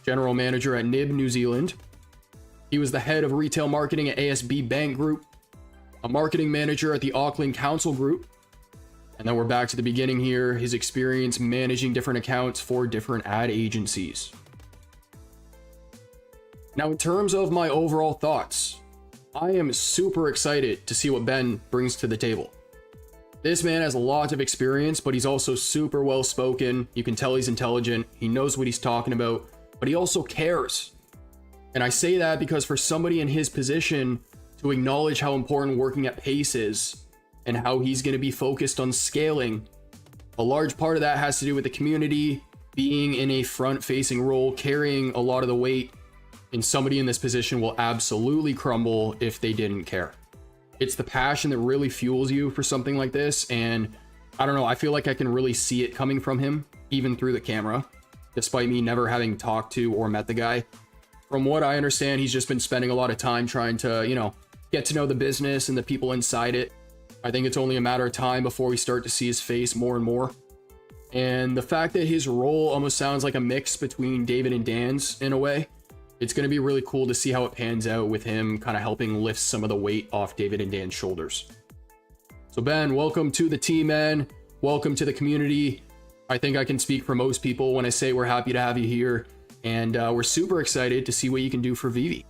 General Manager at NIB New Zealand. He was the head of retail marketing at ASB Bank Group, a marketing manager at the Auckland Council Group. And then we're back to the beginning here, his experience managing different accounts for different ad agencies. Now, in terms of my overall thoughts, I am super excited to see what Ben brings to the table. This man has a lot of experience, but he's also super well spoken. You can tell he's intelligent. He knows what he's talking about, but he also cares. And I say that because for somebody in his position to acknowledge how important working at pace is and how he's going to be focused on scaling, a large part of that has to do with the community, being in a front-facing role, carrying a lot of the weight, and somebody in this position will absolutely crumble if they didn't care. It's the passion that really fuels you for something like this, and I don't know, I feel like I can really see it coming from him, even through the camera, despite me never having talked to or met the guy. From what I understand, he's just been spending a lot of time trying to, get to know the business and the people inside it. I think it's only a matter of time before we start to see his face more and more. And the fact that his role almost sounds like a mix between David and Dan's in a way, it's going to be really cool to see how it pans out with him kind of helping lift some of the weight off David and Dan's shoulders. So Ben, welcome to the team, man. Welcome to the community. I think I can speak for most people when I say we're happy to have you here. And we're super excited to see what you can do for VeVe.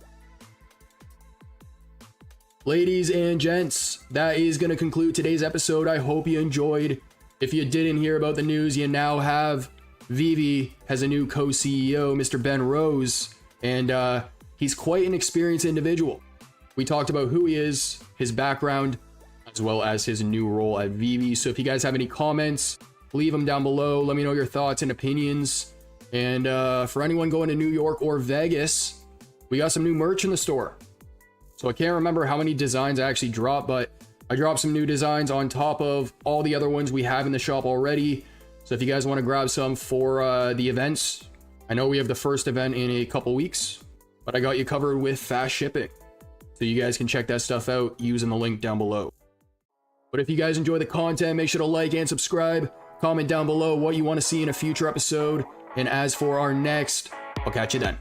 Ladies and gents, that is going to conclude today's episode. I hope you enjoyed. If you didn't hear about the news, you now have. VeVe has a new co-CEO, Mr. Ben Rose. And he's quite an experienced individual. We talked about who he is, his background, as well as his new role at VeVe. So if you guys have any comments, leave them down below. Let me know your thoughts and opinions. And for anyone going to New York or Vegas, we got some new merch in the store. So I can't remember how many designs I actually dropped, but I dropped some new designs on top of all the other ones we have in the shop already. So if you guys want to grab some for the events, I know we have the first event in a couple weeks, but I got you covered with fast shipping. So you guys can check that stuff out using the link down below. But if you guys enjoy the content, make sure to like and subscribe. Comment down below what you want to see in a future episode. And as for our next, I'll catch you then.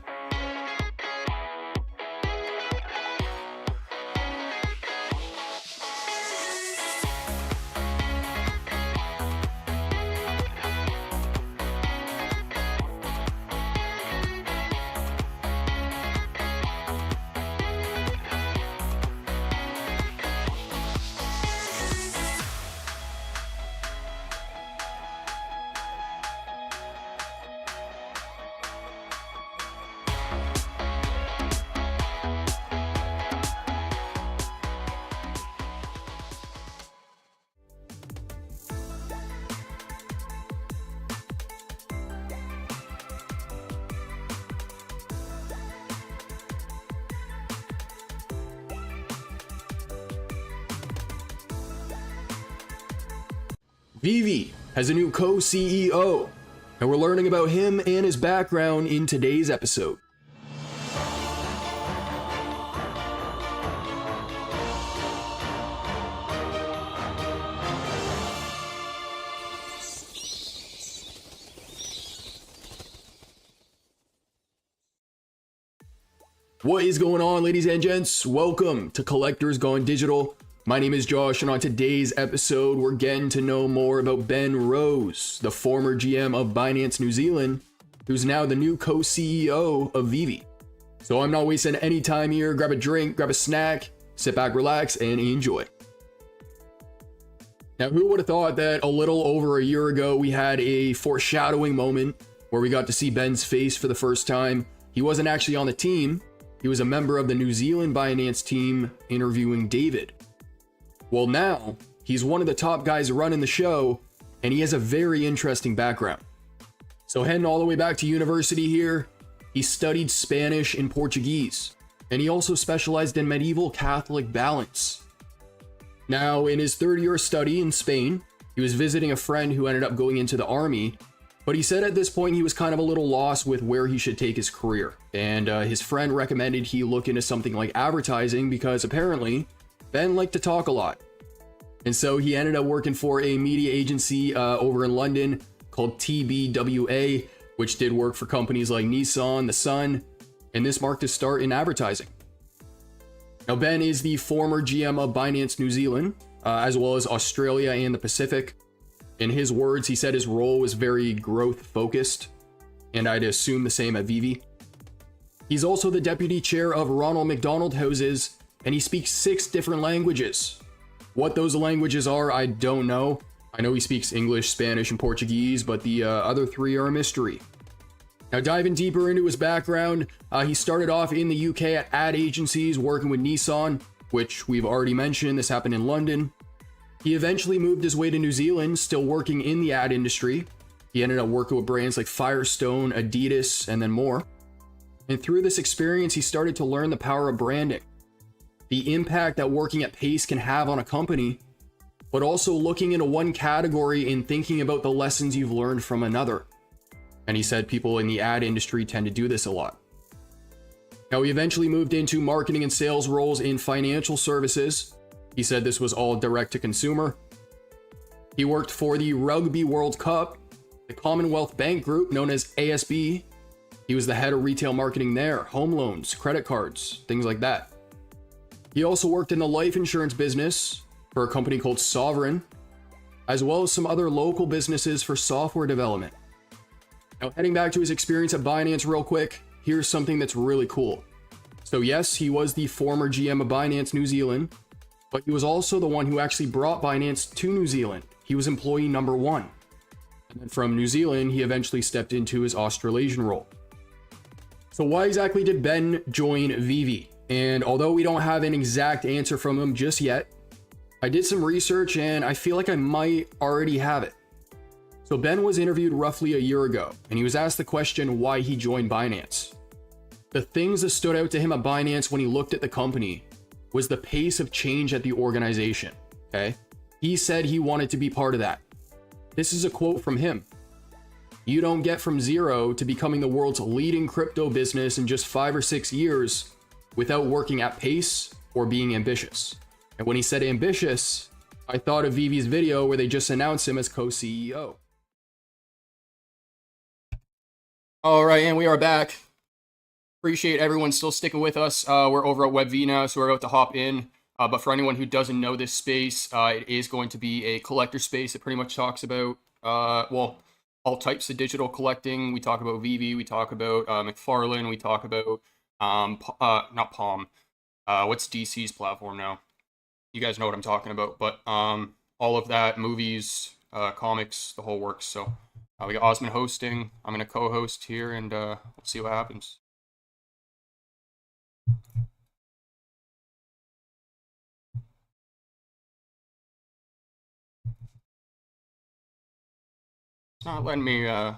VeVe has a new co-CEO, and we're learning about him and his background in today's episode. What is going on, ladies and gents? Welcome to Collectors Gone Digital. My name is Josh, and on today's episode, we're getting to know more about Ben Rose, the former GM of Binance New Zealand, who's now the new co-CEO of VeVe. So I'm not wasting any time here. Grab a drink, grab a snack, sit back, relax, and enjoy. Now, who would have thought that a little over a year ago we had a foreshadowing moment where we got to see Ben's face for the first time? He wasn't actually on the team. He was a member of the New Zealand Binance team interviewing David. Well, now he's one of the top guys running the show, and he has a very interesting background. So heading all the way back to university here, he studied Spanish and Portuguese, and he also specialized in medieval Catholic balance. Now, in his third year of study in Spain, he was visiting a friend who ended up going into the army, but he said at this point he was kind of a little lost with where he should take his career. And his friend recommended he look into something like advertising because apparently Ben liked to talk a lot. And so he ended up working for a media agency over in London called TBWA, which did work for companies like Nissan, The Sun, and this marked his start in advertising. Now, Ben is the former GM of Binance New Zealand, as well as Australia and the Pacific. In his words, he said his role was very growth focused, and I'd assume the same at VeVe. He's also the deputy chair of Ronald McDonald Houses, and he speaks 6 different languages. What those languages are, I don't know. I know he speaks English, Spanish, and Portuguese, but the other 3 are a mystery. Now, diving deeper into his background, he started off in the UK at ad agencies working with Nissan, which we've already mentioned. This happened in London. He eventually moved his way to New Zealand, still working in the ad industry. He ended up working with brands like Firestone, Adidas, and then more. And through this experience, he started to learn the power of branding, the impact that working at pace can have on a company, but also looking into one category and thinking about the lessons you've learned from another. And he said people in the ad industry tend to do this a lot. Now, he eventually moved into marketing and sales roles in financial services. He said this was all direct to consumer. He worked for the Rugby World Cup, the Commonwealth Bank Group known as ASB. He was the head of retail marketing there, home loans, credit cards, things like that. He also worked in the life insurance business for a company called Sovereign, as well as some other local businesses for software development. Now, heading back to his experience at Binance real quick, here's something that's really cool. So yes, he was the former GM of Binance New Zealand, but he was also the one who actually brought Binance to New Zealand. He was employee number 1. And then from New Zealand, he eventually stepped into his Australasian role. So why exactly did Ben join VeVe? And although we don't have an exact answer from him just yet, I did some research and I feel like I might already have it. So Ben was interviewed roughly a year ago, and he was asked the question why he joined Binance. The things that stood out to him at Binance when he looked at the company was the pace of change at the organization, okay? He said he wanted to be part of that. This is a quote from him. "You don't get from zero to becoming the world's leading crypto business in just 5 or 6 years without working at pace or being ambitious." And when he said ambitious, I thought of VeVe's video where they just announced him as co-CEO. All right, and we are back. Appreciate everyone still sticking with us. We're over at VeVe now, so we're about to hop in. But for anyone who doesn't know this space, it is going to be a collector space. It pretty much talks about, well, all types of digital collecting. We talk about VeVe, we talk about McFarlane, we talk about, not Palm. What's DC's platform now? You guys know what I'm talking about. But all of that, movies, comics, the whole works. So we got Osman hosting. I'm going to co-host here, and we'll see what happens. It's not letting me... Yeah,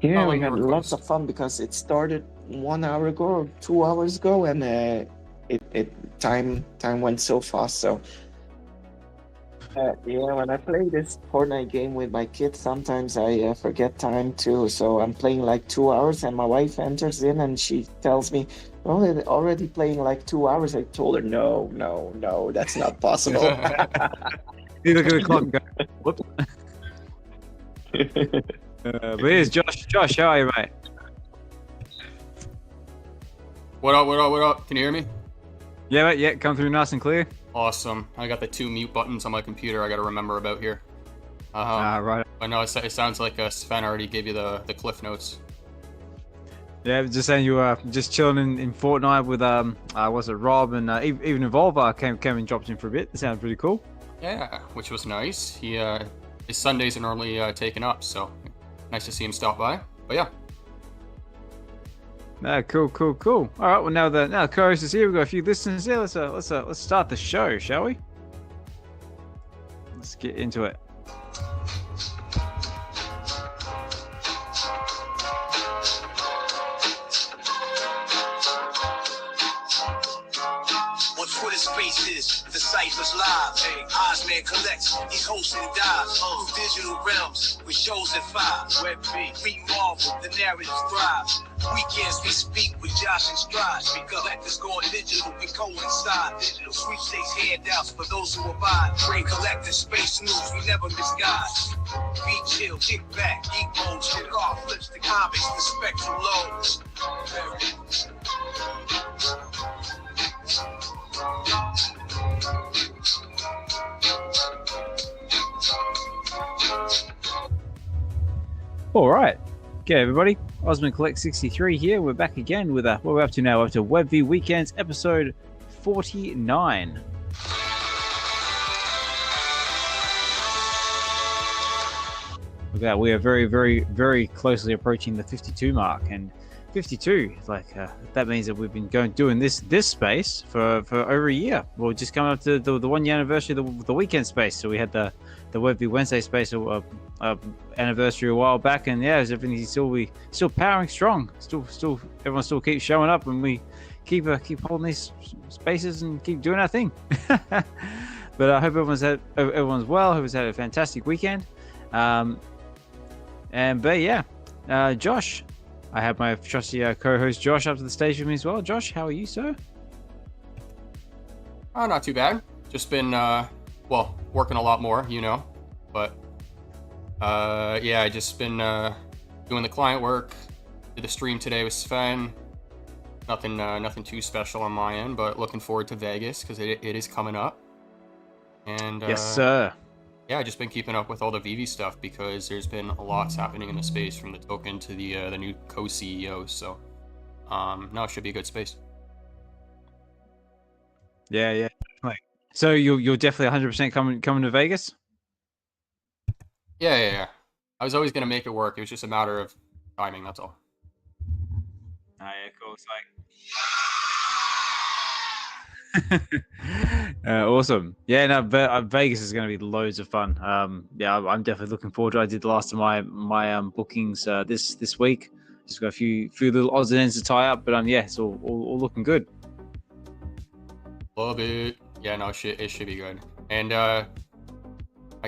Oh, we and had your lots request. of fun because it started 1 hour ago or 2 hours ago, and time went so fast. So yeah, when I play this Fortnite game with my kids, sometimes I forget time too. So I'm playing like 2 hours, and my wife enters in and she tells me, "Oh, they're already playing like 2 hours." I told her, no, that's not possible. You look at the clock and go, whoops. But here's Josh. Josh, how are you, mate? What up? Can you hear me? Yeah, mate, yeah, come through nice and clear. Awesome. I got the 2 mute buttons on my computer I got to remember about here. Right. I know it sounds like Sven already gave you the cliff notes. Yeah, just saying you were just chilling in Fortnite with was it Rob and even Evolver came and dropped in for a bit. That sounds pretty cool. Yeah, which was nice. His Sundays are normally taken up, so nice to see him stop by. But yeah. Cool. All right, well now the co-host is here. We've got a few listeners here. Let's start the show, shall we? Let's get into it. The Cypher's live. Hey, Ozman collects. He's hosting dives. Digital realms with shows at 5. Web B. Meet Marvel. The narrative thrives. Weekends we speak with Josh and Strides. We collectors going digital. We coincide. Digital sweepstakes handouts for those who abide. Bring collective space news. We never misguide. Be chill. Kick back. Eat mode. Check off. Flips the comics. The spectrum loads. All right. Okay, everybody. Osman Collect 63 here. We're back again with what we're up to now. We're up to VeVe Weekends, episode 49. Look at that. We are very, very, very closely approaching the 52 mark. And 52, like that means that we've been doing this space for over a year. We're just coming up to the 1 year anniversary of the weekend space. So we had the VeVe Wednesday space anniversary a while back, and yeah, everything's still powering strong. Still everyone still keeps showing up, and we keep holding these spaces and keep doing our thing. But I hope everyone's well. Hope everyone's had a fantastic weekend. But yeah, Josh. I have my trusty co-host Josh up to the stage with me as well. Josh, how are you, sir? Oh, not too bad. Just been, working a lot more, But, yeah, I just been doing the client work. Did the stream today with Sven. Nothing too special on my end, but looking forward to Vegas because it is coming up. And yes, sir. Yeah, I've just been keeping up with all the VeVe stuff because there's been a lot happening in the space from the token to the new co-CEO. So, no, it should be a good space. Yeah. So you're definitely 100% coming to Vegas? Yeah. I was always gonna make it work. It was just a matter of timing. That's all. Oh yeah, cool. It's awesome. Yeah, no, Vegas is going to be loads of fun. Yeah, I'm definitely looking forward to it. I did the last of my bookings this week. Just got a few little odds and ends to tie up, but yeah, it's all looking good. Love it. Yeah, no, it should be good. And I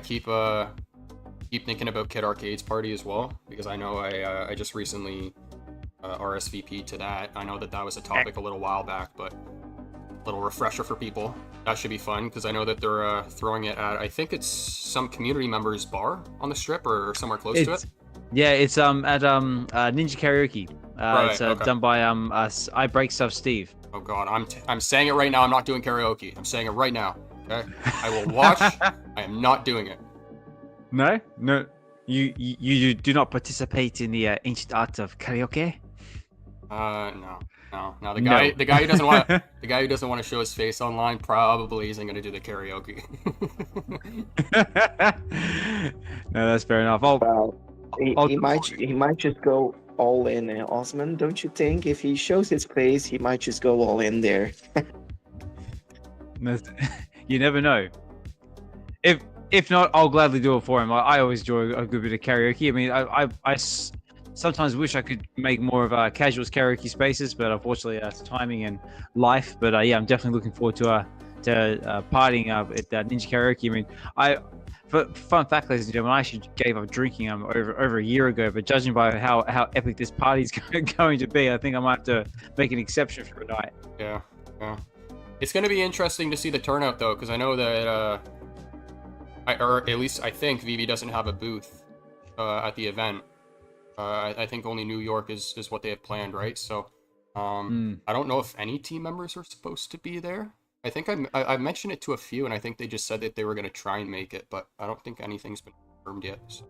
keep thinking about Kid Arcade's party as well because I know I just recently RSVP'd to that. I know that was a topic a little while back, but little refresher for people. That should be fun because I know that they're throwing it at, I think it's some community members bar on the strip or somewhere close to it. Yeah, it's at Ninja Karaoke. Right, it's okay. done by I Break Stuff Steve. Oh god, I'm saying it right now. I'm not doing karaoke. I'm saying it right now. Okay, I will watch. I am not doing it. No. You do not participate in the ancient art of karaoke. No. The guy who doesn't want to show his face online probably isn't going to do the karaoke. No, that's fair enough. He might just go all in, Osman. Don't you think? If he shows his face, he might just go all in there. You never know. If not, I'll gladly do it for him. I always enjoy a good bit of karaoke. I mean, I sometimes wish I could make more of casuals karaoke spaces, but unfortunately, it's timing and life. But yeah, I'm definitely looking forward to partying at Ninja Karaoke. I mean, fun fact, ladies and gentlemen, I actually gave up drinking over a year ago. But judging by how epic this party's going to be, I think I might have to make an exception for a night. Yeah. It's going to be interesting to see the turnout though, because I know that, or at least I think VeVe doesn't have a booth at the event. I think only New York is what they have planned, right? So, I don't know if any team members are supposed to be there. I think I mentioned it to a few, and I think they just said that they were going to try and make it, but I don't think anything's been confirmed yet. So.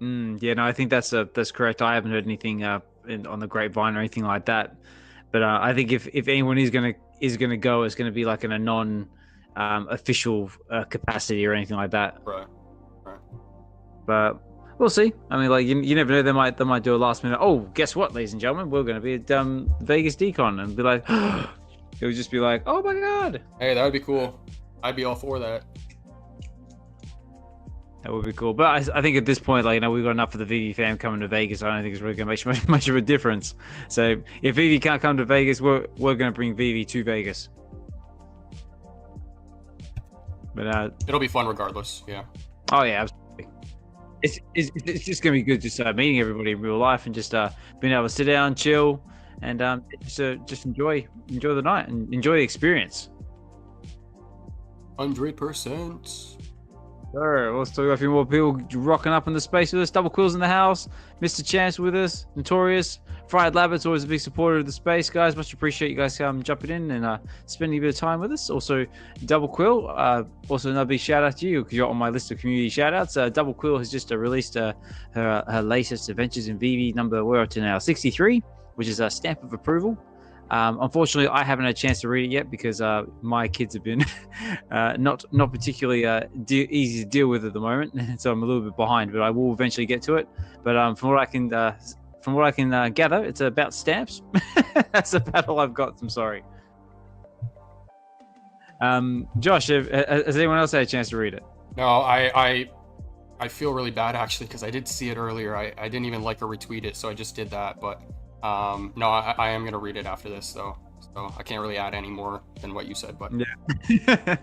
Yeah, no, I think that's correct. I haven't heard anything on the grapevine or anything like that. But I think if anyone is gonna go, it's gonna be like in a non official capacity or anything like that. Right. But we'll see. I mean, like you never know. They might do a last minute. Oh, guess what, ladies and gentlemen, we're going to be at Vegas Decon, and be like, it would just be like, oh my god. Hey, that would be cool. I'd be all for that. That would be cool. But I think at this point, like, we've got enough of the VeVe fam coming to Vegas. I don't think it's really going to make much of a difference. So if VeVe can't come to Vegas, we're going to bring VeVe to Vegas. But it'll be fun regardless. Yeah. Oh yeah, absolutely. It's just gonna be good just meeting everybody in real life and just being able to sit down, chill, and just enjoy the night and enjoy the experience. 100%. Sure, let's talk about a few more people rocking up in the space with us. Double Quills in the house, Mr. Chance with us, Notorious, Fried Labbit's always a big supporter of the space, guys. Much appreciate you guys jumping in and spending a bit of time with us. Also, Double Quill, also another big shout out to you because you're on my list of community shout outs. Double Quill has just released her latest adventures in VeVe number, we're up to now 63, which is a stamp of approval. Unfortunately, I haven't had a chance to read it yet because my kids have been not particularly easy to deal with at the moment, so I'm a little bit behind. But I will eventually get to it. But from what I can gather, it's about stamps. That's about all I've got. I'm sorry. Josh, has anyone else had a chance to read it? No, I feel really bad actually because I did see it earlier. I didn't even like or retweet it, so I just did that. But no, I am gonna read it after this, though. So I can't really add any more than what you said. But yeah,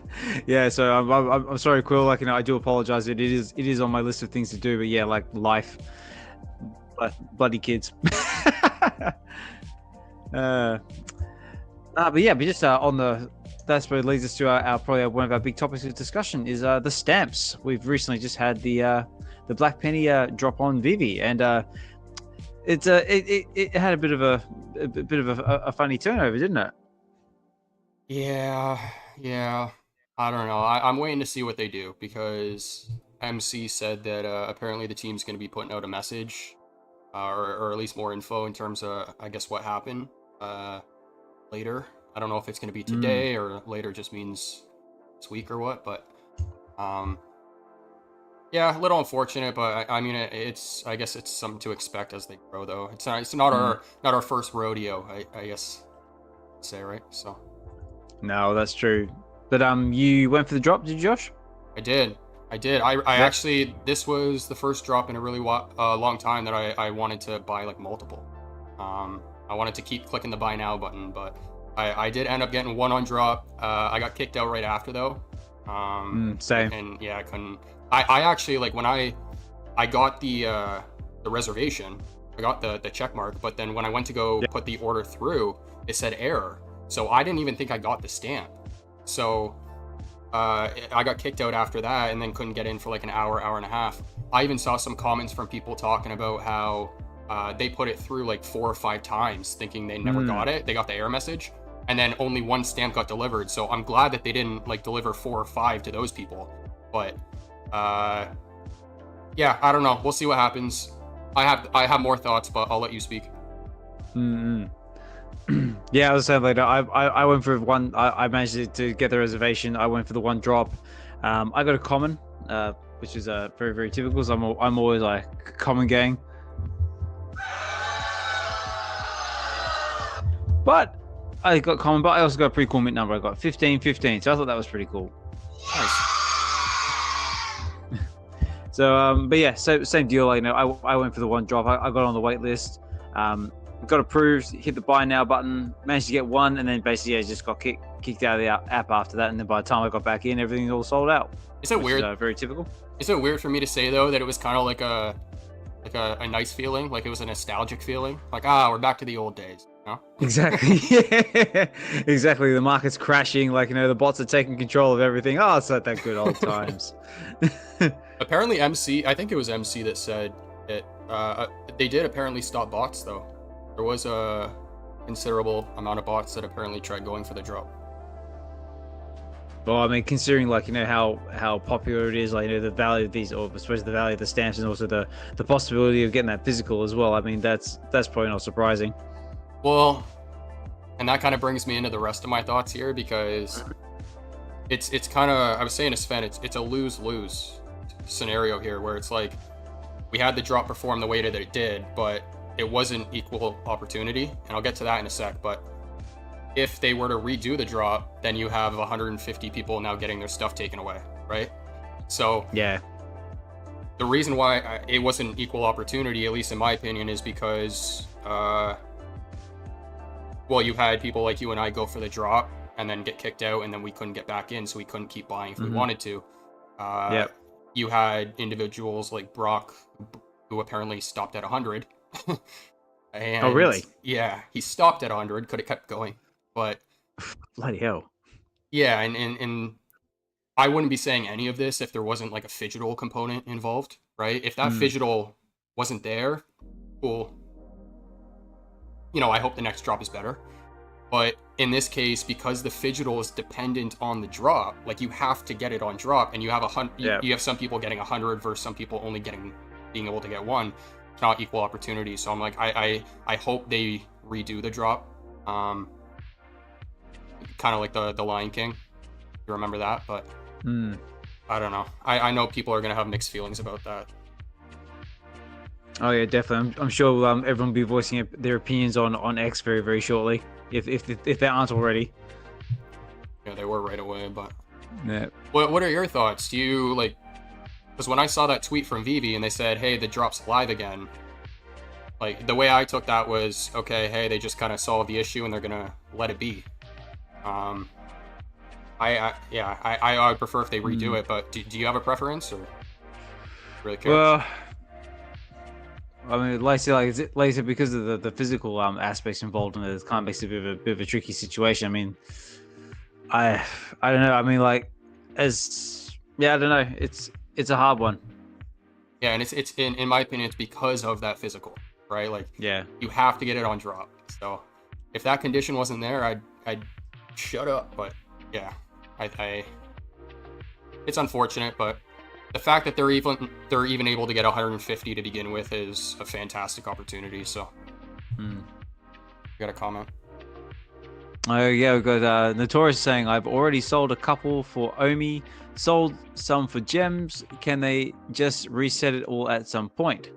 yeah. So I'm sorry, Quill. Like, I do apologize. It is on my list of things to do. But yeah, like life, bloody kids. But yeah, but just on the. That's what leads us to our probably one of our big topics of discussion is the stamps. We've recently just had the Black Penny drop on VeVe, and it had a bit of a funny turnover, didn't it? Yeah. I don't know. I'm waiting to see what they do because MC said that apparently the team's going to be putting out a message, or at least more info in terms of I guess what happened later. I don't know if it's going to be today or later just means this week or what, but yeah, a little unfortunate, but I mean it's I guess it's something to expect as they grow though. It's not our first rodeo, I guess say, right? So no, that's true. But you went for the drop, did you, Josh? I did. I actually, this was the first drop in a really long time that I wanted to buy like multiple. I wanted to keep clicking the buy now button, but I did end up getting one on drop. I got kicked out right after though. Same. And yeah, I couldn't. I actually, like, when I got the reservation, I got the check mark, but then when I went to go put the order through, it said error. So I didn't even think I got the stamp. So I got kicked out after that and then couldn't get in for like an hour and a half. I even saw some comments from people talking about how they put it through like 4 or 5 times thinking they never got it. They got the error message and then only one stamp got delivered. So I'm glad that they didn't like deliver 4 or 5 to those people. But yeah, I don't know. We'll see what happens. I have more thoughts, but I'll let you speak. Yeah, I was saying later. I went for one. I managed to get the reservation. I went for the one drop. I got a common, which is very, very typical. So I'm always like common gang. But I got common, but I also got a pretty cool mint number. I got 1515. So I thought that was pretty cool. Nice. So, but yeah, so same deal. Like, I went for the one drop. I got on the wait list. Got approved, hit the buy now button, managed to get one, and then basically I just got kicked out of the app after that. And then by the time I got back in, everything all sold out. Is it weird? Very typical. Is it weird for me to say though that it was kind of like a nice feeling, like it was a nostalgic feeling, like we're back to the old days. You know? Exactly. Yeah. Exactly. The market's crashing. Like, the bots are taking control of everything. Oh, it's like that good old times. Apparently, I think it was MC that said that they did apparently stop bots though. There was a considerable amount of bots that apparently tried going for the drop. Well, I mean, considering like how popular it is, like the value of these, or I suppose the value of the stamps, and also the possibility of getting that physical as well. I mean, that's probably not surprising. Well, and that kind of brings me into the rest of my thoughts here, because it's kind of, I was saying to Sven, it's a lose-lose scenario here, where it's like we had the drop perform the way that it did, but it wasn't equal opportunity, and I'll get to that in a sec. But if they were to redo the drop, then you have 150 people now getting their stuff taken away, right? So Yeah. the reason why it wasn't equal opportunity, at least in my opinion, is because well, you had people like you and I go for the drop and then get kicked out, and then we couldn't get back in, so we couldn't keep buying if we wanted to. Yep. You had individuals like Brock, who apparently stopped at 100. And Oh, really? Yeah, he stopped at 100, could have kept going. But Bloody hell. yeah, and I wouldn't be saying any of this if there wasn't like a phygital component involved, right? If that phygital wasn't there, cool. I hope the next drop is better. But in this case, because the phygital is dependent on the drop, like you have to get it on drop, and you have you have some people getting 100 versus some people only being able to get one. It's not equal opportunity. So I'm like, I hope they redo the drop. Kind of like the Lion King. You remember that? But I don't know. I know people are gonna have mixed feelings about that. Oh yeah, definitely. I'm sure everyone will be voicing their opinions on X very, very shortly, if they aren't already. Yeah, they were right away. But Yeah. what are your thoughts? Do you like? Because when I saw that tweet from VeVe and they said, "Hey, the drop's live again," like the way I took that was, okay, hey, they just kind of solved the issue and they're gonna let it be. I would prefer if they redo it, but do you have a preference, or really care? Well, I mean, like I said, because of the physical aspects involved in it, it kind of makes it a bit of a tricky situation. I mean, I don't know. I mean, like, I don't know. It's a hard one. Yeah, and it's in my opinion, it's because of that physical, right? Like, Yeah. you have to get it on drop. So if that condition wasn't there, I'd shut up. But yeah, it's unfortunate, but the fact that they're even able to get 150 to begin with is a fantastic opportunity. So, you got a comment? Oh yeah, we've got Notorious saying, "I've already sold a couple for Omi, sold some for gems. Can they just reset it all at some point?"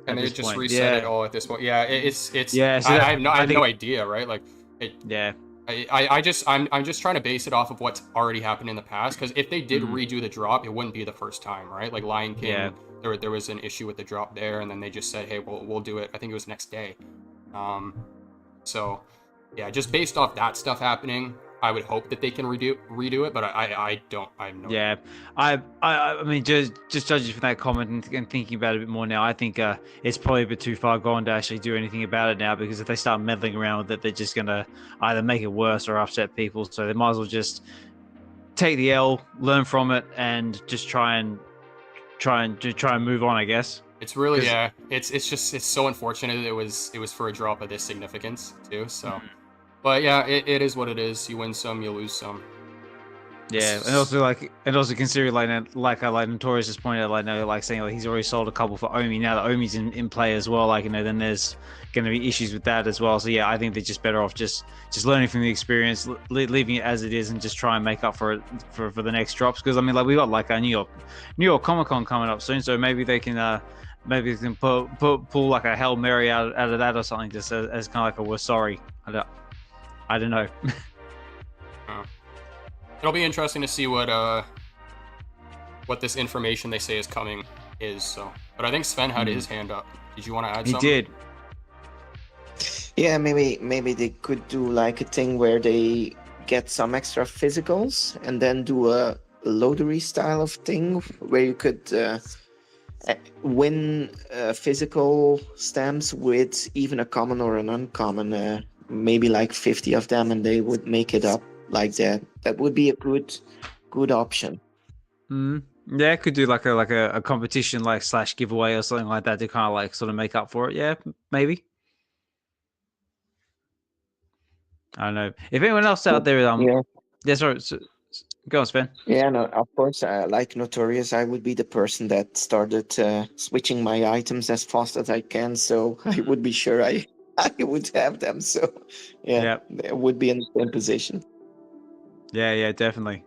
And they just reset it all at this point. Yeah, it's Yeah, so I have no idea, right? Like yeah. I'm just trying to base it off of what's already happened in the past, because if they did redo the drop, it wouldn't be the first time, right? Like Lion King, there was an issue with the drop there, and then they just said, hey, we'll do it. I think it was next day. So yeah, just based off that stuff happening, I would hope that they can redo it, but I don't. I have no idea. I mean, just judging from that comment and thinking about it a bit more now, I think it's probably a bit too far gone to actually do anything about it now, because if they start meddling around with it, they're just gonna either make it worse or upset people. So they might as well just take the L, learn from it, and just try and move on, I guess. It's really it's so unfortunate it was for a drop of this significance too. So. But yeah, it is what it is. You win some, you lose some. Yeah, and also considering like Notorious just pointed out, saying like he's already sold a couple for Omi. Now that Omi's in play as well, then there's going to be issues with that as well. So yeah, I think they're just better off just learning from the experience, leaving it as it is, and just try and make up for it for the next drops. Because I mean, like we got like a New York Comic Con coming up soon, so maybe they can pull like a Hail Mary out of that or something, just as kind of like a we're sorry. I don't know. It'll be interesting to see what this information they say is coming is. So, but I think Sven had his hand up. Did you want to add something? He did. Yeah, maybe they could do like a thing where they get some extra physicals and then do a loadery style of thing where you could win physical stamps with even a common or an uncommon. Maybe like 50 of them, and they would make it up like that. That would be a good option. Yeah, could do like a competition / giveaway or something like that to kind of like sort of make up for it. Yeah, maybe. I don't know if anyone else out there. Yeah. Yeah, sorry. Go on, Sven. Yeah, no, of course, like Notorious, I would be the person that started switching my items as fast as I can, so I would be sure I would have them. So, yeah, Yeah. I would be in the same position. Yeah, definitely.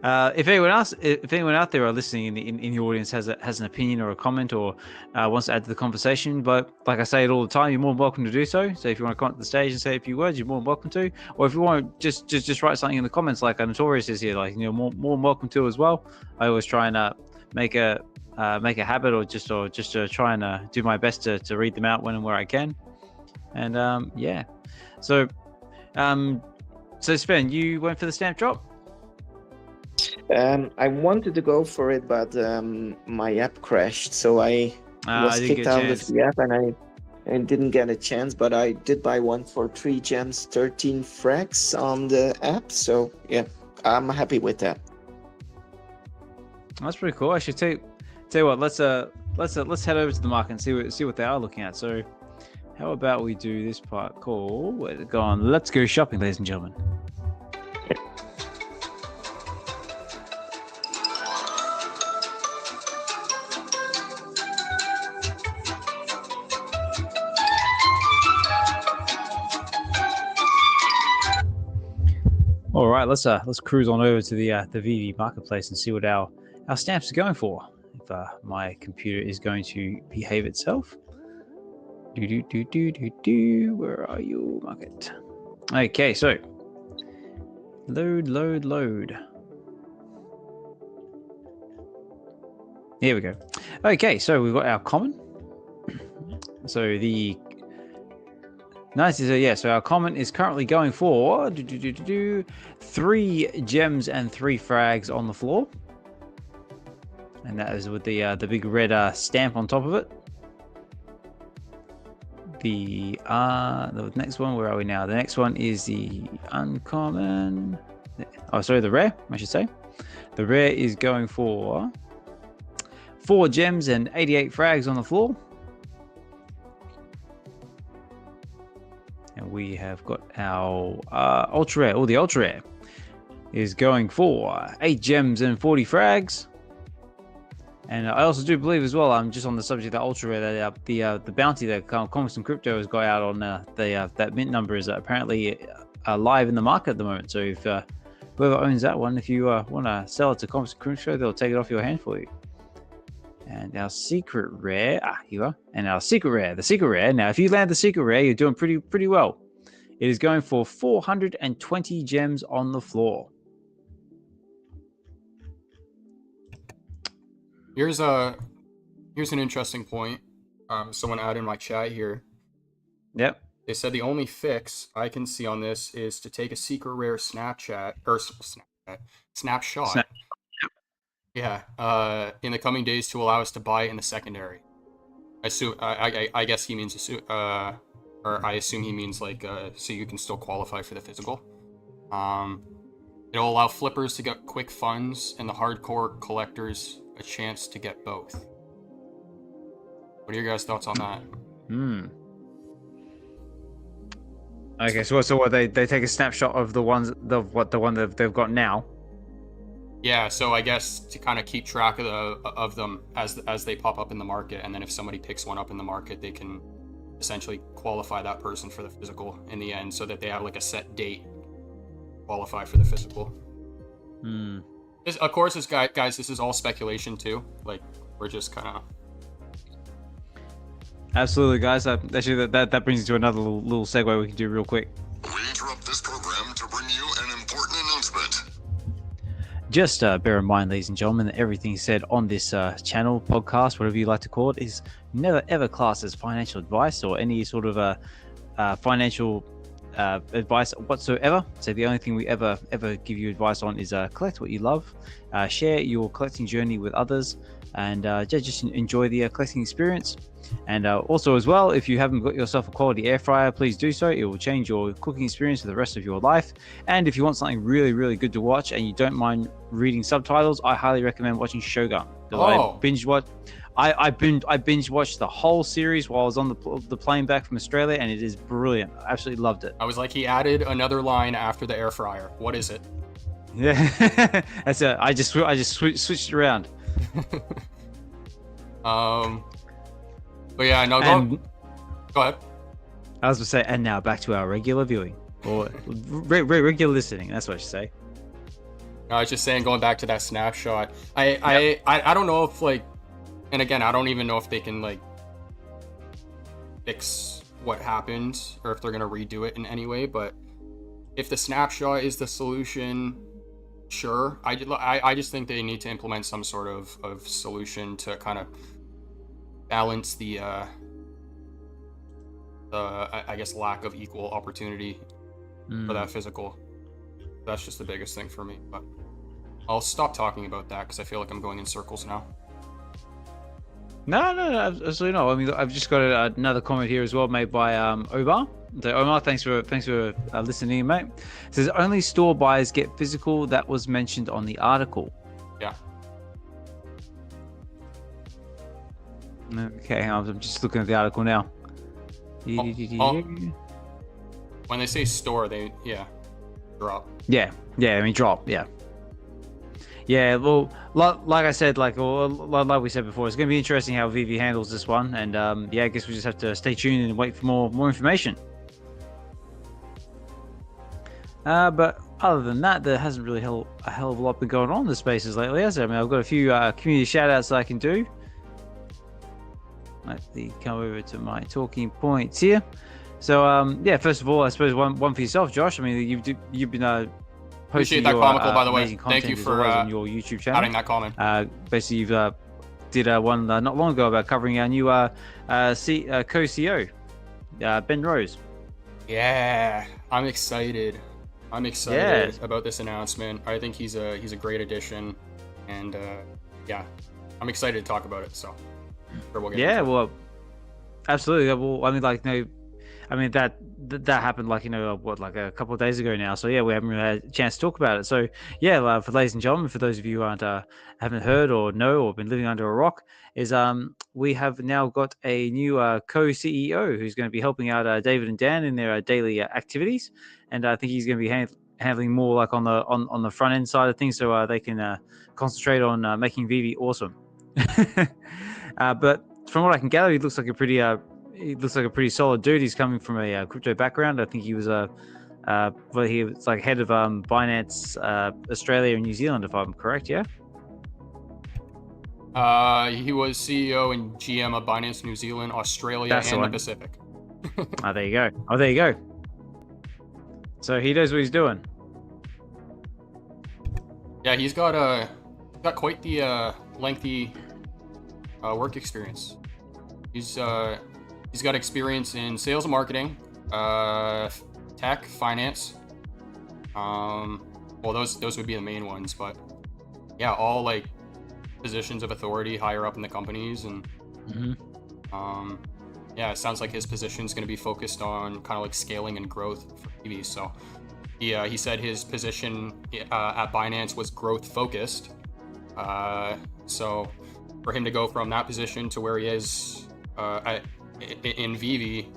If anyone else, if anyone out there are listening in the audience has an opinion or a comment or wants to add to the conversation, but like I say it all the time, you're more than welcome to do so. So if you want to come up to the stage and say a few words, you're more than welcome to. Or if you want to just write something in the comments, like Notorious is here, like more than welcome to as well. I always try and make a habit or just to try and do my best to read them out when and where I can. And yeah, so Sven, you went for the stamp drop. I wanted to go for it, but my app crashed, so I was kicked out of the app, and I didn't get a chance. But I did buy one for 3 gems, 13 frags on the app. So yeah, I'm happy with that. That's pretty cool. I should tell you what. Let's head over to the market and see what they are looking at. So, how about we do this part called? Where's it gone? Let's go shopping, ladies and gentlemen. All right, let's cruise on over to the VeVe marketplace and see what our stamps are going for. If my computer is going to behave itself. Where are you, market? Okay, so load. Here we go. Okay, so we've got our common. So the nice. So our common is currently going for 3 gems and 3 frags on the floor, and that is with the big red stamp on top of it. The next one, where are we now? The next one is the uncommon. Oh, sorry, the rare, I should say. The rare is going for 4 gems and 88 frags on the floor. And we have got our ultra rare. The ultra rare is going for 8 gems and 40 frags. And I also do believe as well, I'm just on the subject of ultra rare, that the bounty that Comics and Crypto has got out on that mint number is apparently live in the market at the moment. So if whoever owns that one, if you want to sell it to Comics and Crypto, they'll take it off your hand for you. And our secret rare, here you are. And our secret rare, the secret rare. Now, if you land the secret rare, you're doing pretty well. It is going for 420 gems on the floor. Here's an interesting point. Someone added in my chat here. Yep. They said the only fix I can see on this is to take a secret rare snapshot. Yeah. In the coming days to allow us to buy in the secondary. I guess he means or I assume he means like so you can still qualify for the physical. It'll allow flippers to get quick funds and the hardcore collectors a chance to get both. What are your guys' thoughts on that? Okay, so what they take a snapshot of the one that they've got now. Yeah, so I guess to kind of keep track of them as they pop up in the market, and then if somebody picks one up in the market, they can essentially qualify that person for the physical in the end, so that they have like a set date to qualify for the physical. Of course, guys, this is all speculation too. Like, we're just kind of... Absolutely, guys. Actually, that brings us to another little segue we can do real quick. We interrupt this program to bring you an important announcement. Just bear in mind, ladies and gentlemen, that everything said on this channel, podcast, whatever you like to call it, is never ever classed as financial advice or any sort of financial advice whatsoever. So the only thing we ever give you advice on is collect what you love, share your collecting journey with others, and just enjoy the collecting experience. And also as well, if you haven't got yourself a quality air fryer, please do so. It will change your cooking experience for the rest of your life. And if you want something really good to watch and you don't mind reading subtitles, I highly recommend watching Shogun. I binge watched the whole series while I was on the plane back from Australia, and it is brilliant. I absolutely loved it. I was like, he added another line after the air fryer. What is it? Yeah, that's it. I just switched it around. But yeah, no, go ahead. I was gonna say, and now back to our regular viewing or regular listening. That's what I should say. No, I was just saying, going back to that snapshot. I don't know if like, and again, I don't even know if they can like fix what happened or if they're gonna redo it in any way. But if the snapshot is the solution, sure. I just think they need to implement some sort of solution to kind of balance the I guess lack of equal opportunity for that physical. That's just the biggest thing for me. But I'll stop talking about that because I feel like I'm going in circles now. No, absolutely not. I mean, I've just got another comment here as well, made by Omar. So Omar, thanks for listening, mate. It says only store buyers get physical. That was mentioned on the article. Yeah. Okay, I'm just looking at the article now. When they say store, they drop. Yeah. I mean drop. Yeah. Well, like I said, like we said before, it's going to be interesting how VeVe handles this one, and I guess we just have to stay tuned and wait for more information. But other than that, there hasn't really a hell of a lot been going on in the spaces lately, has there? I mean, I've got a few community shout-outs that I can do. Let me come over to my talking points here. So, first of all, I suppose one for yourself, Josh. I mean, you've been appreciate posting that your, comical, by the way. amazing Thank you content for on your YouTube channel. adding that comment. Basically, you've did one not long ago about covering our new co-CEO, Ben Rose. Yeah, I'm excited. About this announcement. I think he's a great addition, and I'm excited to talk about it. So, sure we'll get well, absolutely. Well, I mean, like, that happened like like a couple of days ago now. So we haven't really had a chance to talk about it. So for ladies and gentlemen, for those of you who haven't heard or know or been living under a rock, is we have now got a new co-CEO who's going to be helping out David and Dan in their daily activities, and I think he's going to be handling more like on the front end side of things, so they can concentrate on making VeVe awesome. But from what I can gather, he looks like a pretty solid dude. He's coming from a crypto background. I think he was he was like head of Binance Australia and New Zealand, if I'm correct. Yeah. He was CEO and GM of Binance New Zealand, Australia, and the Pacific. There you go. So he knows what he's doing. Yeah, he's got quite the lengthy work experience. He's got experience in sales and marketing, tech, finance. Well, those would be the main ones, but all like positions of authority higher up in the companies, and it sounds like his position is going to be focused on kind of like scaling and growth for VeVe. So he said his position at Binance was growth focused. So for him to go from that position to where he is in VeVe,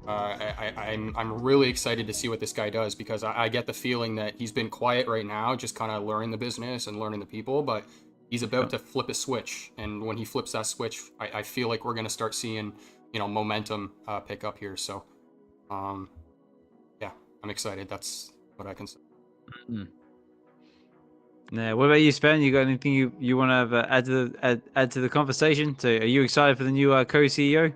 I'm really excited to see what this guy does, because I get the feeling that he's been quiet right now, just kind of learning the business and learning the people, but he's about to flip a switch, and when he flips that switch, I feel like we're going to start seeing momentum pick up here. So I'm excited. That's what I can say. Now, what about you, Sven? You got anything you want to add to the conversation? So, are you excited for the new co-CEO?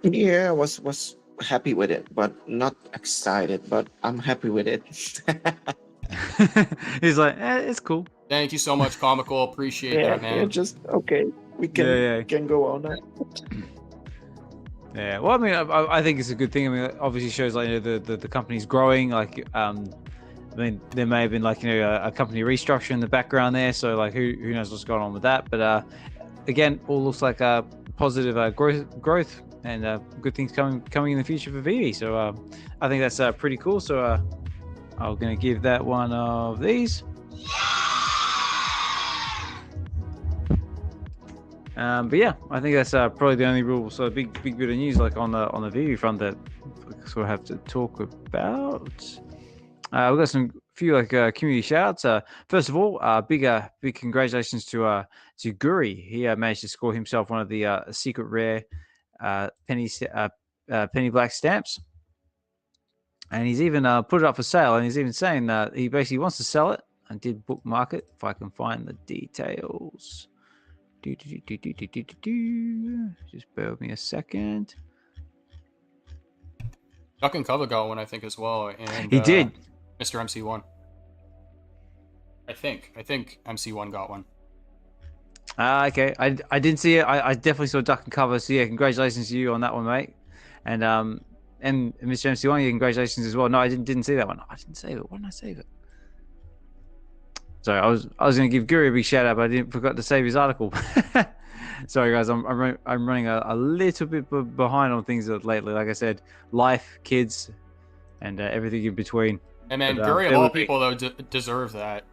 Yeah, I was happy with it, but not excited. But I'm happy with it. He's like, it's cool. Thank you so much, Comical. Appreciate that, man. Yeah, just okay. We can go on now. Yeah, well, I mean, I think it's a good thing. I mean, it obviously shows like the company's growing. Like, I mean, there may have been like a company restructure in the background there, so like who knows what's going on with that. But again, all looks like positive growth and good things coming in the future for VeVe. So I think that's pretty cool. So I'm gonna give that one of these. But I think that's probably the only real sort of big bit of news like on the VeVe front that we sort of have to talk about. We've got some few community shoutouts. First of all, big congratulations to Guri. He managed to score himself one of the secret rare penny black stamps, and he's even put it up for sale. And he's even saying that he basically wants to sell it. I did bookmark it if I can find the details. Just bear with me a second. Duck and Cover got one, I think, as well, and He did. Mr. MC1. I think MC1 got one. Okay. I didn't see it. I definitely saw Duck and Cover. So yeah, congratulations to you on that one, mate. And Mr. MC1, yeah, congratulations as well. No, I didn't see that one. I didn't save it. Why didn't I save it? Sorry, I was going to give Guri a big shout out, but I forgot to save his article. Sorry, guys, I'm running a little bit behind on things lately. Like I said, life, kids, and everything in between. And man, Guri of all people though deserves that.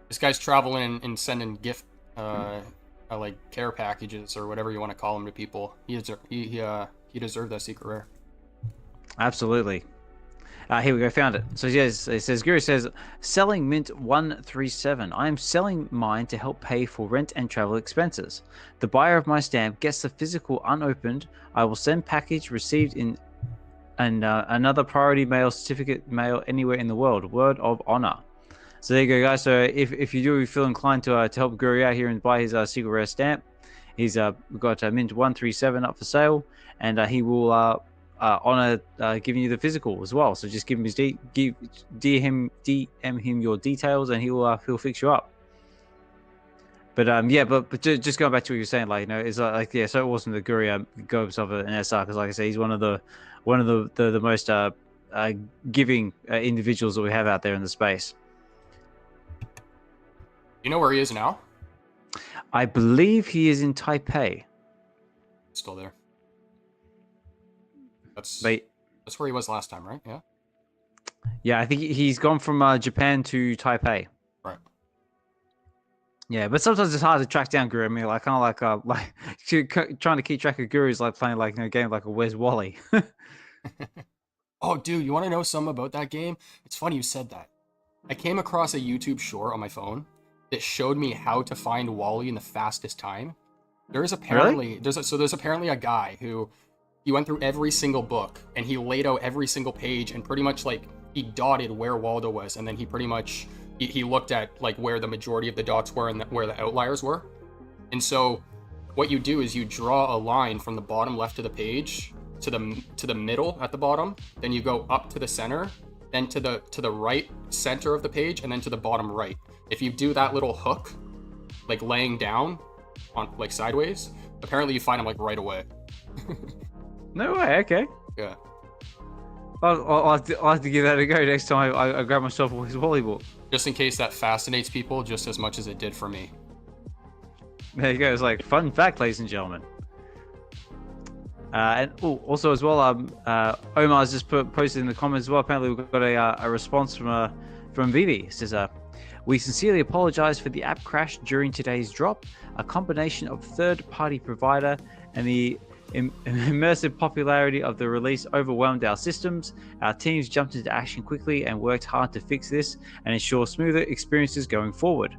This guy's traveling and sending gift, like care packages or whatever you want to call them to people. He deserved that secret rare. Absolutely. Here we go, found it. So yes, it says, Guru says, selling mint 137. I am selling mine to help pay for rent and travel expenses. The buyer of my stamp gets the physical unopened. I will send package received in another priority mail certificate mail anywhere in the world. Word of honor. So there you go, guys. So if you do feel inclined to help Guru out here and buy his secret rare stamp, he's got mint 137 up for sale, and he will honor giving you the physical as well. So just give him his DM him your details, and he'll fix you up. But but just going back to what you were saying, like, you know, it's like yeah, so awesome that Guri got himself an SR, because like I say, he's one of the most giving individuals that we have out there in the space. You know where he is now? I believe he is in Taipei. Still there. That's where he was last time, right? Yeah. Yeah, I think he's gone from Japan to Taipei. Right. Yeah, but sometimes it's hard to track down Guru. I mean, like kind of like trying to keep track of Guru is like playing like a game like a Where's Wally. Oh, dude, you want to know something about that game? It's funny you said that. I came across a YouTube short on my phone that showed me how to find Wally in the fastest time. There's apparently there's apparently a guy who he went through every single book and he laid out every single page and pretty much like he dotted where Waldo was, and then he pretty much he looked at like where the majority of the dots were and where the outliers were. And so what you do is you draw a line from the bottom left of the page to the middle at the bottom, then you go up to the center, then to the right center of the page, and then to the bottom right. If you do that little hook, like laying down on like sideways, apparently you find him like right away. No way. Okay. Yeah. I'll have to give that a go next time I grab myself his volleyball. Just in case that fascinates people just as much as it did for me. There you go. It's like fun fact, ladies and gentlemen. And also as well, Omar's just posted in the comments as well. Apparently, we've got a response from VeVe. It says, "We sincerely apologize for the app crash during today's drop. A combination of third-party provider and the immersive popularity of the release overwhelmed our systems. Our teams jumped into action quickly and worked hard to fix this and ensure smoother experiences going forward.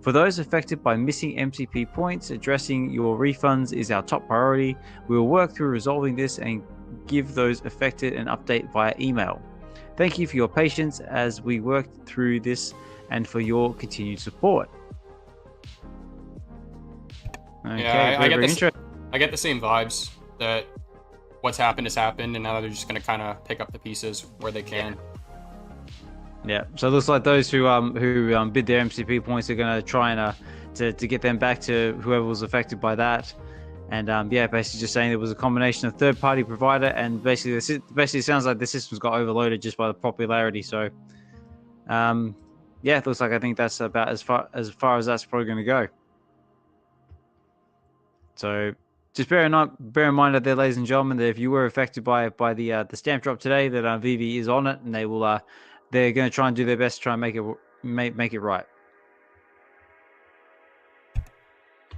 For those affected by missing MCP points, addressing your refunds is our top priority. We will work through resolving this and give those affected an update via email. Thank you for your patience as we work through this and for your continued support." Okay, yeah, I get the same vibes that what's happened has happened, and now they're just going to kind of pick up the pieces where they can. Yeah, so it looks like those who bid their MCP points are going to try and to get them back to whoever was affected by that. And basically just saying it was a combination of third-party provider, and basically it sounds like the systems got overloaded just by the popularity. So it looks like I think that's about as far as that's probably going to go. So just bear in mind out there, ladies and gentlemen, that if you were affected by the stamp drop today, that VeVe is on it, and they're going to try and do their best to try and make it right.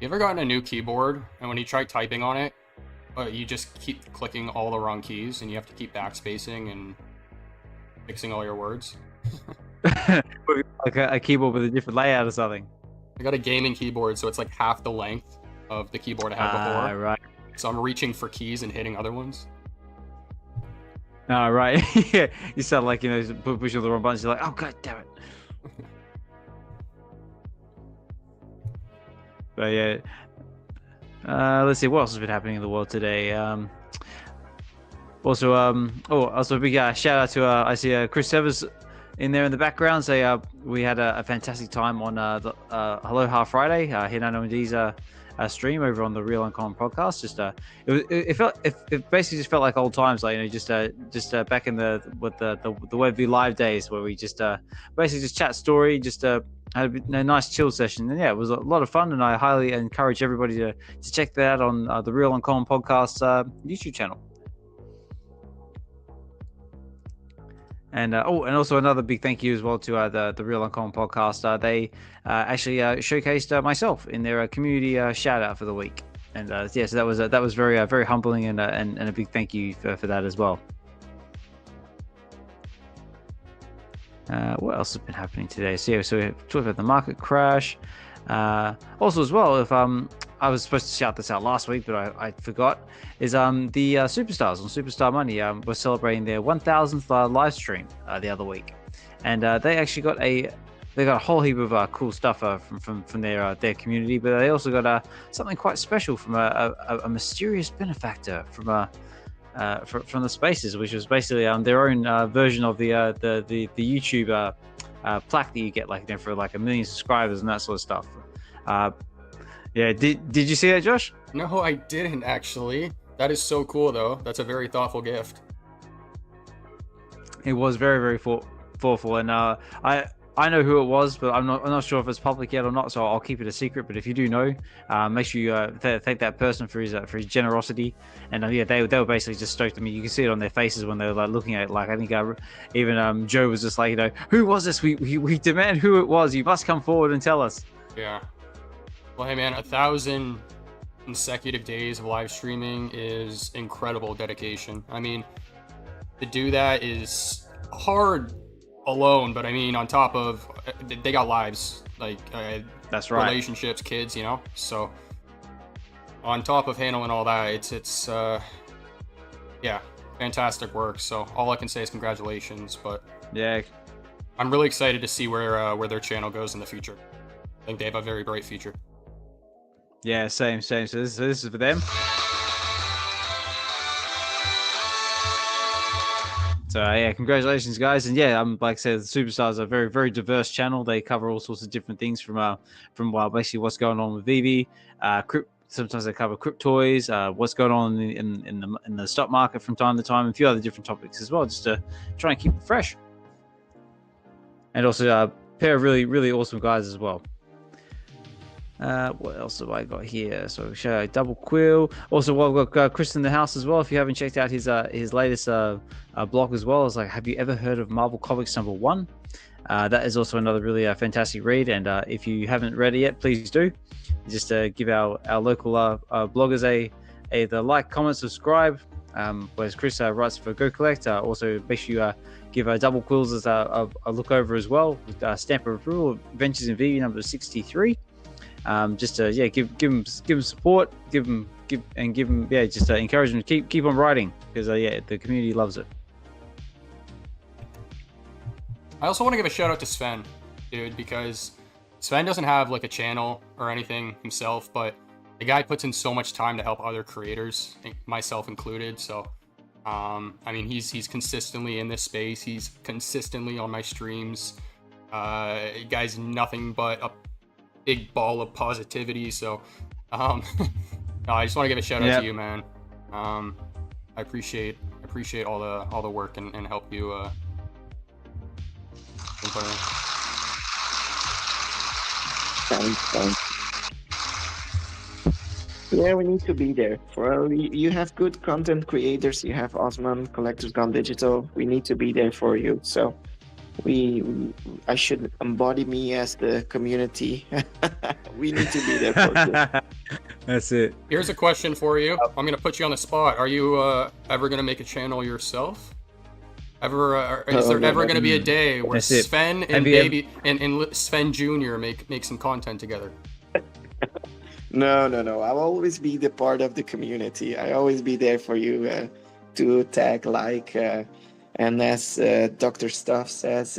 You ever gotten a new keyboard and when you try typing on it, you just keep clicking all the wrong keys and you have to keep backspacing and fixing all your words? With, like a keyboard with a different layout or something. I got a gaming keyboard, so it's like half the length of the keyboard I had before. Right. So I'm reaching for keys and hitting other ones. Oh, right. Yeah, you sound like, pushing the wrong buttons. You're like, oh, god damn it. But yeah. Let's see, what else has been happening in the world today? Also a big shout out to, I see Chris Severs in there in the background. So we had a fantastic time on the Aloha Friday, Hinano and D's stream over on the Real Uncommon podcast. Just it basically just felt like old times, like just back in the VeVe live days where we just basically just chat story, just had a nice chill session, and yeah, it was a lot of fun, and I highly encourage everybody to check that out on the Real Uncommon podcast YouTube channel. And and also another big thank you as well to the Real Uncommon podcast. They actually showcased myself in their community shout out for the week, and yeah, so that was very very humbling, and a big thank you for that as well. What else has been happening today? So yeah, so we talked about the market crash. Also as well, if I was supposed to shout this out last week, but I forgot, is the Superstars on Superstar Money were celebrating their 1000th live stream the other week, and they actually got a whole heap of cool stuff from their community, but they also got something quite special from a mysterious benefactor from the Spaces, which was basically their own version of the YouTube plaque that you get, like for like 1 million subscribers and that sort of stuff. Yeah, did you see that, Josh? No, I didn't actually. That is so cool, though. That's a very thoughtful gift. It was very, very thoughtful, and I know who it was, but I'm not sure if it's public yet or not, so I'll keep it a secret. But if you do know, make sure you thank that person for his generosity. And yeah, they were basically just stoked. I mean, you can see it on their faces when they were like looking at it. Like I think even Joe was just like, who was this? We demand who it was. You must come forward and tell us. Yeah. Well, hey man, 1,000 consecutive days of live streaming is incredible dedication. I mean, to do that is hard alone, but I mean, on top of, they got lives, like that's right, relationships, kids, so on top of handling all that, it's yeah, fantastic work. So all I can say is congratulations, but yeah, I'm really excited to see where their channel goes in the future. I think they have a very bright future. Yeah, same. So this is for them. So yeah, congratulations, guys, and yeah, like I said, the Superstars are a very, very diverse channel. They cover all sorts of different things from basically what's going on with VeVe, sometimes they cover cryptoys, what's going on in the stock market from time to time, and a few other different topics as well, just to try and keep it fresh. And also a pair of really, really awesome guys as well. What else have I got here? So show Double Quill. Also, we've got Chris in the house as well. If you haven't checked out his latest blog as well, it's like, have you ever heard of Marvel Comics #1? That is also another really fantastic read. And if you haven't read it yet, please do. Just give our local bloggers the like, comment, subscribe. Whereas Chris writes for Go Collect. Also, make sure you give Double Quills a look over as well. With stamp of approval, Adventures in VeVe number 63. Just to give him support, give him just encourage him to keep on writing, because the community loves it. I also want to give a shout out to Sven, dude, because Sven doesn't have like a channel or anything himself, but the guy puts in so much time to help other creators, myself included. So I mean, he's consistently in this space, he's consistently on my streams. Guy's nothing but a big ball of positivity. So no, I just want to give a shout out to you, man. I appreciate all the work and help you Thanks. Yeah, we need to be there. You have good content creators, you have Osman, Collectors Gone Digital. We need to be there for you. So I should embody me as the community. We need to be there for you. That's it. Here's a question for you. I'm gonna put you on the spot. Are you ever gonna make a channel yourself? Is there no, ever no. going to be a day where That's it. Sven Have and you ever- baby and Sven Jr. make some content together? No, no, no. I'll always be the part of the community. I always be there for you to tag, like, and as Dr. Stuff says,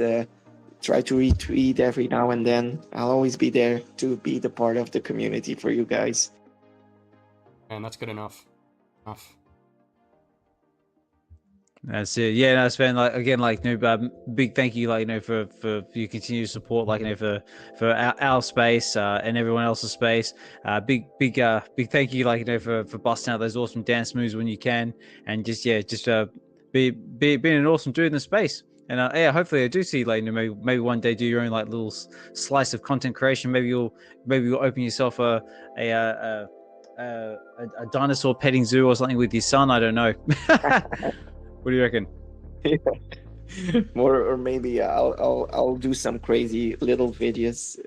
try to retweet every now and then. I'll always be there to be the part of the community for you guys. Man, that's good enough. Enough. That's it. Yeah, no, Sven. Like again, like big thank you, like for your continued support, like for our space and everyone else's space. Big thank you, like for busting out those awesome dance moves when you can, and just being an awesome dude in the space. And yeah, hopefully I do see like maybe one day do your own like little slice of content creation. Maybe you'll open yourself a dinosaur petting zoo or something with your son. I don't know. What do you reckon? Or maybe I'll do some crazy little videos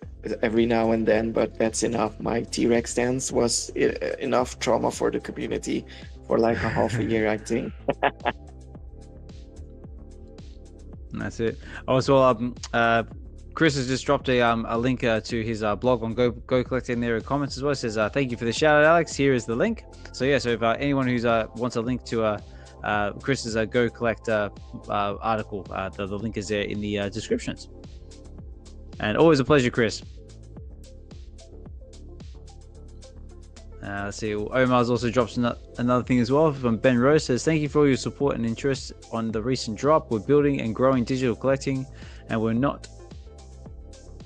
every now and then, but that's enough. My T-Rex dance was enough trauma for the community for like a half a year, I think. That's it. Also, Chris has just dropped a link to his blog on Go Collect in there in comments as well. It says thank you for the shout out, Alex. Here is the link. So yeah, so if anyone who's wants a link to Chris's Go Collect article, the link is there in the descriptions. And always a pleasure, Chris. Let's see. Omar's also drops another thing as well from Ben Rose. Says thank you for all your support and interest on the recent drop. We're building and growing digital collecting, and we're not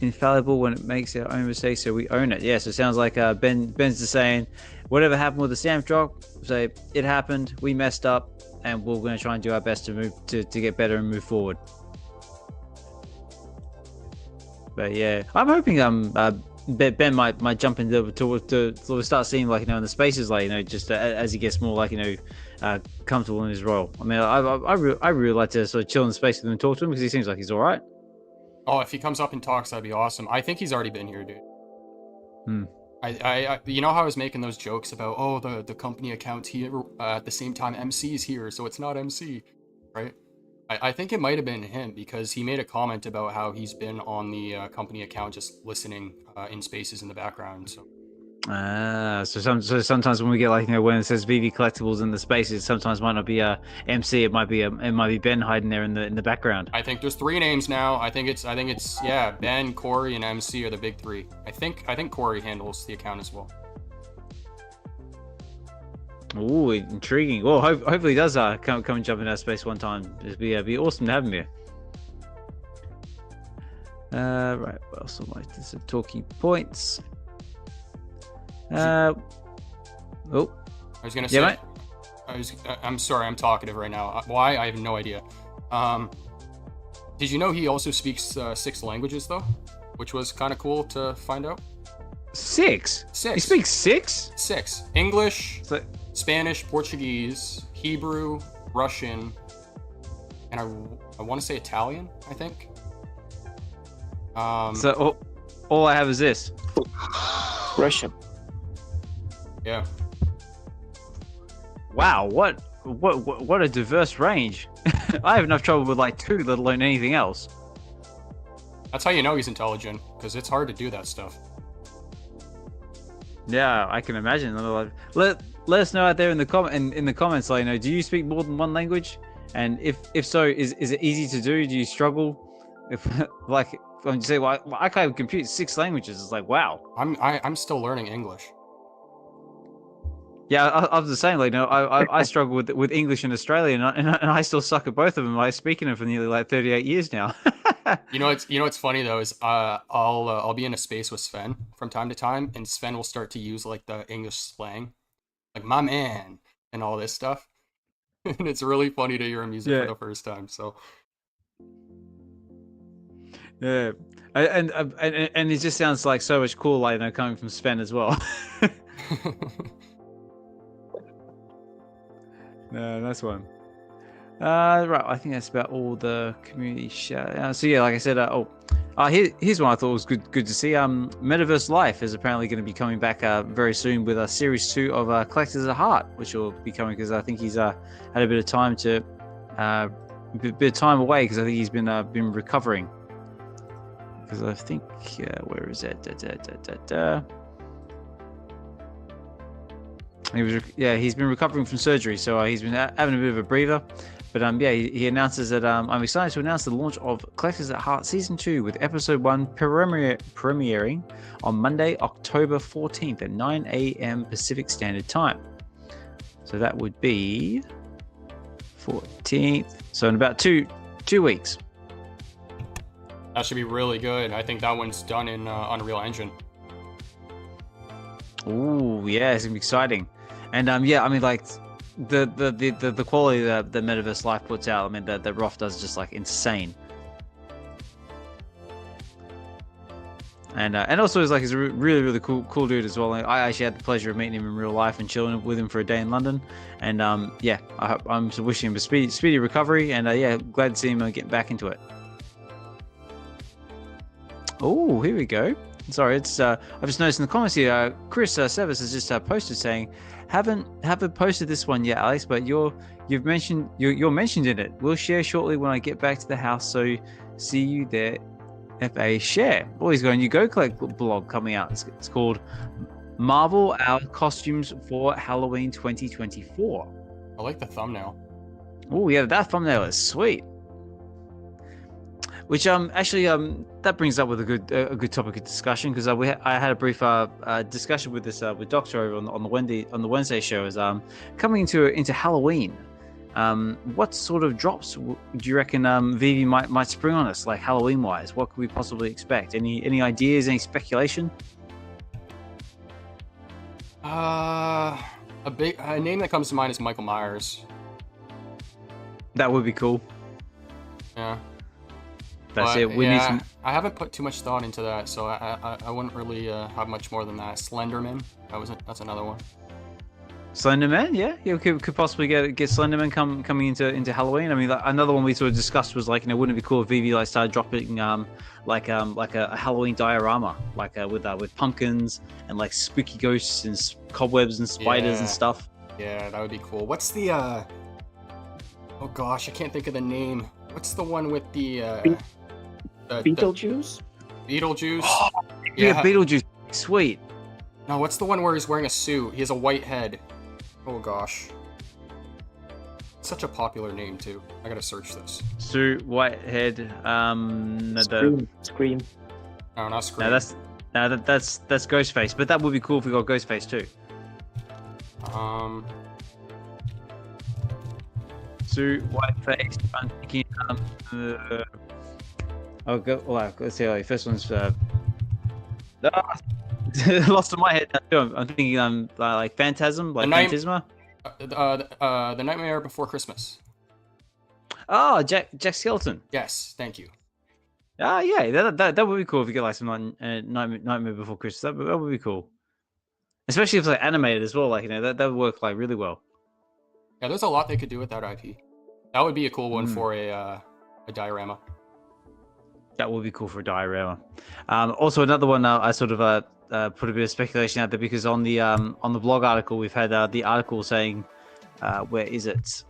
infallible when it makes our own mistakes, so we own it. Yeah, so it sounds like Ben's just saying whatever happened with the stamp drop, say it happened, we messed up, and we're going to try and do our best to move to get better and move forward. But yeah, I'm hoping Ben might jump into to start seeing like in the spaces, like just as he gets more like comfortable in his role. I mean, I really like to sort of chill in the space with him and talk to him because he seems like he's all right. Oh, if he comes up and talks, that'd be awesome. I think he's already been here, dude. I you know how I was making those jokes about the company account's here at the same time MC's here, so it's not MC, right? I think it might have been him because he made a comment about how he's been on the company account just listening in spaces in the background. So so sometimes when we get like when it says VeVe collectibles in the spaces, sometimes might not be MC. It might be Ben hiding there in the background. I think there's 3 names now. I think it's yeah, Ben, Corey, and MC are the big 3. I think Corey handles the account as well. Ooh, intriguing. Well, hopefully he does come and jump in our space one time. It'd be awesome to have him here. Right. What else am I? Some talking points. I was gonna say. Yeah, mate? I'm sorry. I'm talkative right now. Why? I have no idea. Did you know he also speaks 6 languages though, which was kind of cool to find out. 6. 6. He speaks 6. 6. English, So, Spanish, Portuguese, Hebrew, Russian, and I want to say Italian. I think. so all I have is this. Russian. Yeah. Wow, what a diverse range. I have enough trouble with like 2, let alone anything else. That's how you know he's intelligent, because it's hard to do that stuff. Yeah, I can imagine. Let us know out there in the comments. Like, do you speak more than 1 language? And if so, is it easy to do? Do you struggle? If like when you say, well, I can't compute 6 languages. It's like, wow. I'm still learning English. Yeah, I was the same. Like, I struggle with English and Australian, and I still suck at both of them. Like speaking them for nearly like 38 years now. What's funny though is I'll be in a space with Sven from time to time, and Sven will start to use like the English slang, like my man and all this stuff, and it's really funny to hear him use it for the first time. So yeah, and it just sounds like so much cool, like coming from Sven as well. No, nice one. Right, I think that's about all the community shout. So yeah, like I said, here's one I thought was good to see. Metaverse Life is apparently going to be coming back very soon with series 2 of Collectors at Heart, which will be coming because I think he's had a bit of time to bit of time away because I think he's been recovering. Because I think where is it? He's been recovering from surgery, so he's been having a bit of a breather. But he announces that I'm excited to announce the launch of Collectors at Heart Season 2 with Episode 1 premiering on Monday, October 14th at 9 a.m. Pacific Standard Time. So that would be 14th. So in about two weeks. That should be really good. I think that one's done in Unreal Engine. Ooh, yeah, it's gonna be exciting. And like the quality that the Metaverse Life puts out, I mean that Roth does just like insane. And also he's a really cool dude as well. I actually had the pleasure of meeting him in real life and chilling with him for a day in London. And I'm wishing him a speedy recovery. And glad to see him getting back into it. Oh, here we go. Sorry, it's I've just noticed in the comments here, Chris Sevis has just posted saying, haven't posted this one yet, Alex, but you're mentioned in it. We'll share shortly when I get back to the house. So see you there. FA share. Oh, he's got a new Go Collect blog coming out. It's called Marvel Our Costumes for Halloween 2024. I like the thumbnail. Oh yeah, that thumbnail is sweet. Which that brings up with a good topic of discussion, because I had a brief discussion with this with Doctor over on the Wednesday show as coming into Halloween. What sort of drops do you reckon VeVe might spring on us, like Halloween wise? What could we possibly expect? Any ideas? Any speculation? A name that comes to mind is Michael Myers. That would be cool. Yeah. That's it. We need some. I haven't put too much thought into that, so I wouldn't really have much more than that. Slenderman, that's another one. Slenderman, yeah, could possibly get Slenderman coming into Halloween. I mean, like, another one we sort of discussed was like, wouldn't it be cool if VeVe started dropping like a Halloween diorama, like with pumpkins and like spooky ghosts and cobwebs and spiders and stuff. Yeah, that would be cool. What's the oh gosh, I can't think of the name. What's the one with the Beetlejuice? Beetlejuice. Oh, yeah, Beetlejuice. Sweet. No, what's the one where he's wearing a suit? He has a white head. Oh gosh. Such a popular name too. I gotta search this. Suit, white head. Scream. No, not Scream. No, that's Ghostface. But that would be cool if we got Ghostface too. Suit, white face. I'm thinking. I'll go. Well, let's see. Like, first one's. Lost in my head now too. I'm thinking like Phantasm, like Phantasma. The Nightmare Before Christmas. Oh, Jack Skeleton. Yes, thank you. Yeah, that would be cool if you get like some Nightmare Before Christmas. That would be cool. Especially if it's like animated as well. Like that would work like really well. Yeah, there's a lot they could do with that IP. That would be a cool one for a diorama. That would be cool for a diorama. Also, another one I sort of put a bit of speculation out there, because on the blog article we've had the article saying, where is it?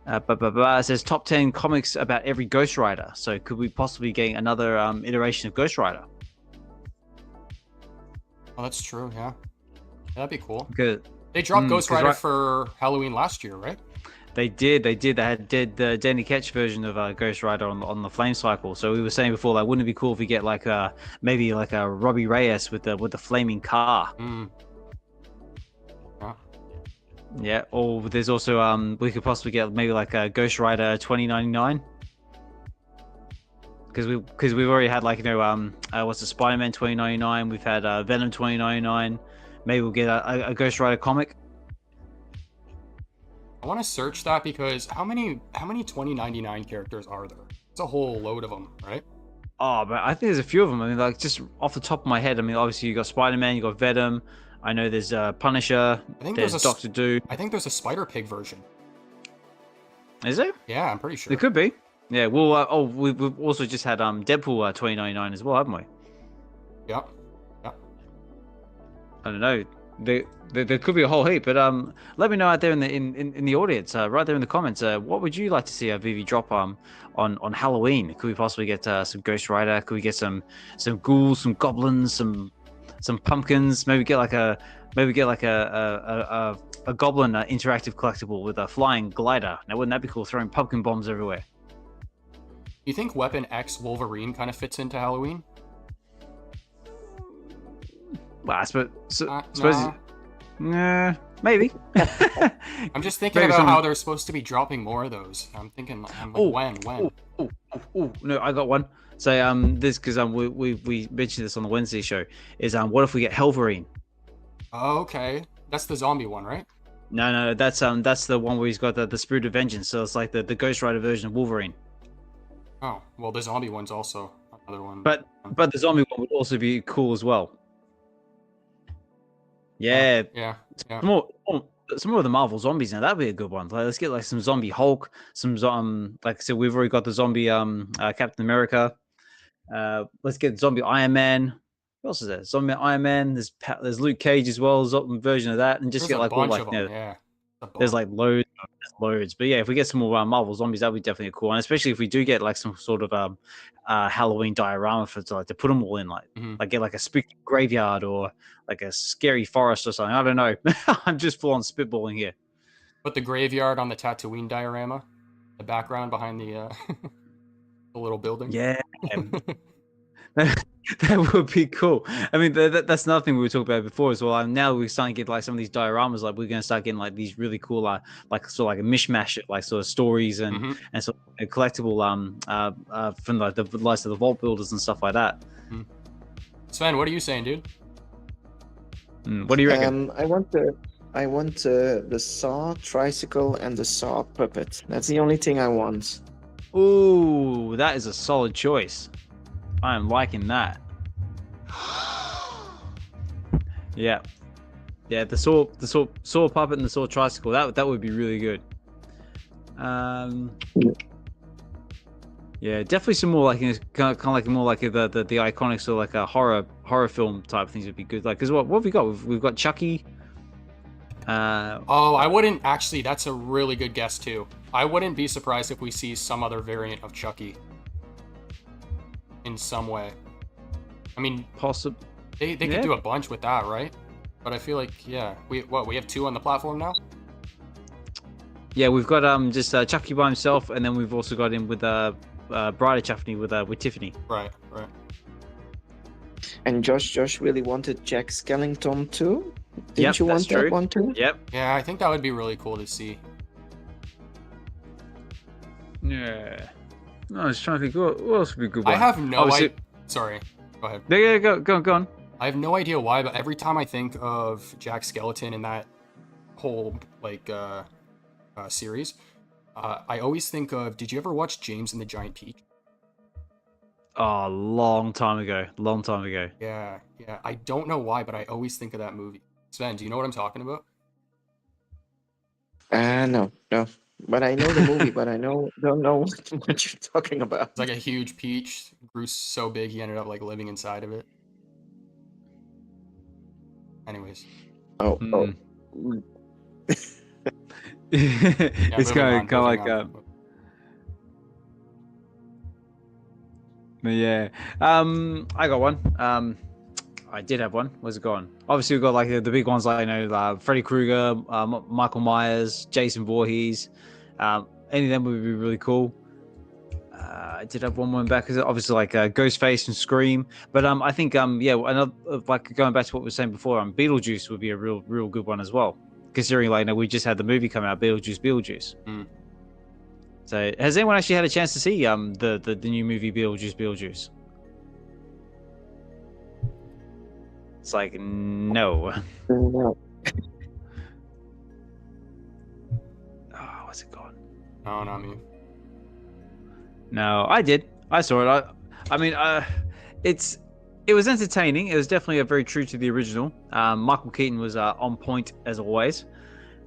It says top 10 comics about every Ghost Rider. So could we possibly get another iteration of Ghost Rider? Oh, that's true. Yeah, that'd be cool. Good. They dropped Ghost Rider for Halloween last year, right? They did. They had the Danny Ketch version of Ghost Rider on the Flame Cycle. So we were saying before, like, wouldn't it be cool if we get like maybe like a Robbie Reyes with the flaming car? Yeah. Or there's also we could possibly get maybe like a Ghost Rider 2099. Because we've already had like what's the Spider-Man 2099? We've had Venom 2099. Maybe we'll get a Ghost Rider comic. I want to search that, because how many 2099 characters are there? It's a whole load of them, right? Oh, but I think there's a few of them. I mean, like, just off the top of my head, I mean, obviously you got Spider-Man, you got Venom. I know there's Punisher. I think there's Doctor Doom. I think there's a Spider-Pig version. Is there? Yeah, I'm pretty sure. There could be. Yeah. Well, we've also just had Deadpool 2099 as well, haven't we? Yeah. I don't know. there could be a whole heap, but let me know out there in the audience, right there in the comments, what would you like to see a VeVe drop on Halloween? Could we possibly get some Ghost Rider? Could we get some ghouls, some goblins, some pumpkins? Maybe get like a goblin interactive collectible with a flying glider. Now, wouldn't that be cool? Throwing pumpkin bombs everywhere. You think Weapon X Wolverine kind of fits into Halloween? Well, I suppose Nah. maybe. I'm just thinking Maybe about someone- how they're supposed to be dropping more of those. I'm thinking, when? Oh, no, I got one. So this because we mentioned this on the Wednesday show is what if we get Helverine? Oh, okay, that's the zombie one, right? No, that's the one where he's got the spirit of vengeance. So it's like the Ghost Rider version of Wolverine. Oh, well, the zombie one's also another one. But the zombie one would also be cool as well. Yeah, yeah. some more of the Marvel zombies now. That'd be a good one. Like, let's get like some zombie Hulk, some like I said, we've already got the zombie Captain America. Let's get zombie Iron Man. What else is there? Zombie Iron Man. There's Luke Cage as well, zombie version of that, and just There's get a like all bunch like of them, yeah. there's like loads. But yeah, if we get some more Marvel zombies, that'd be definitely cool. And especially if we do get like some sort of Halloween diorama to put them all in, like get like a spooky graveyard or like a scary forest or something. I don't know. I'm just full on spitballing here. Put the graveyard on the Tatooine diorama, the background behind the the little building. Yeah. That would be cool. I mean, that's another thing we were talking about before as well. Now we're starting to get like some of these dioramas. Like we're going to start getting like these really cool, like sort of like a mishmash of like sort of stories and sort of a collectible from like the likes of the vault builders and stuff like that. Sven, what are you saying, dude? What do you reckon? I want the saw tricycle and the saw puppet. That's the only thing I want. Ooh, that is a solid choice. I am liking that. Yeah, the saw puppet and the saw tricycle. That would be really good. Yeah, definitely some more like kind of like more like the iconic sort of like a horror film type things would be good. Like, cause what have we got? We've got Chucky. Oh, I wouldn't actually. That's a really good guess too. I wouldn't be surprised if we see some other variant of Chucky. In some way. I mean, possible. They could do a bunch with that, right? But I feel like, yeah, we have 2 on the platform now. Yeah, we've got just Chucky by himself, and then we've also got him with Bride of Chucky with Tiffany. Right. And Josh really wanted Jack Skellington too. Yep, Didn't you want that's true. that one too? Yep. Yeah, I think that would be really cool to see. Yeah. No, I was trying to think what else would be a good one. I have no idea. Sorry, go ahead. Yeah, go on. I have no idea why, but every time I think of Jack Skellington in that whole like series, I always think of. Did you ever watch James and the Giant Peach? Oh, long time ago. Yeah. I don't know why, but I always think of that movie. Sven, do you know what I'm talking about? No. But I know the movie, but I don't know what you're talking about. It's like a huge peach, grew so big he ended up like living inside of it. Anyways. Oh. It's kind of like yeah. I got one. I did have one. Where's it gone? Obviously, we've got like the big ones, like Freddy Krueger, Michael Myers, Jason Voorhees. Any of them would be really cool. I did have one more back, obviously like Ghostface and Scream. But I think another like going back to what we were saying before, Beetlejuice would be a real good one as well. Considering like we just had the movie come out, Beetlejuice. So has anyone actually had a chance to see the new movie Beetlejuice? It's like no. No. Oh, what's it called? No, not me. No, I did. I saw it. I mean, it was entertaining. It was definitely very true to the original. Michael Keaton was on point as always.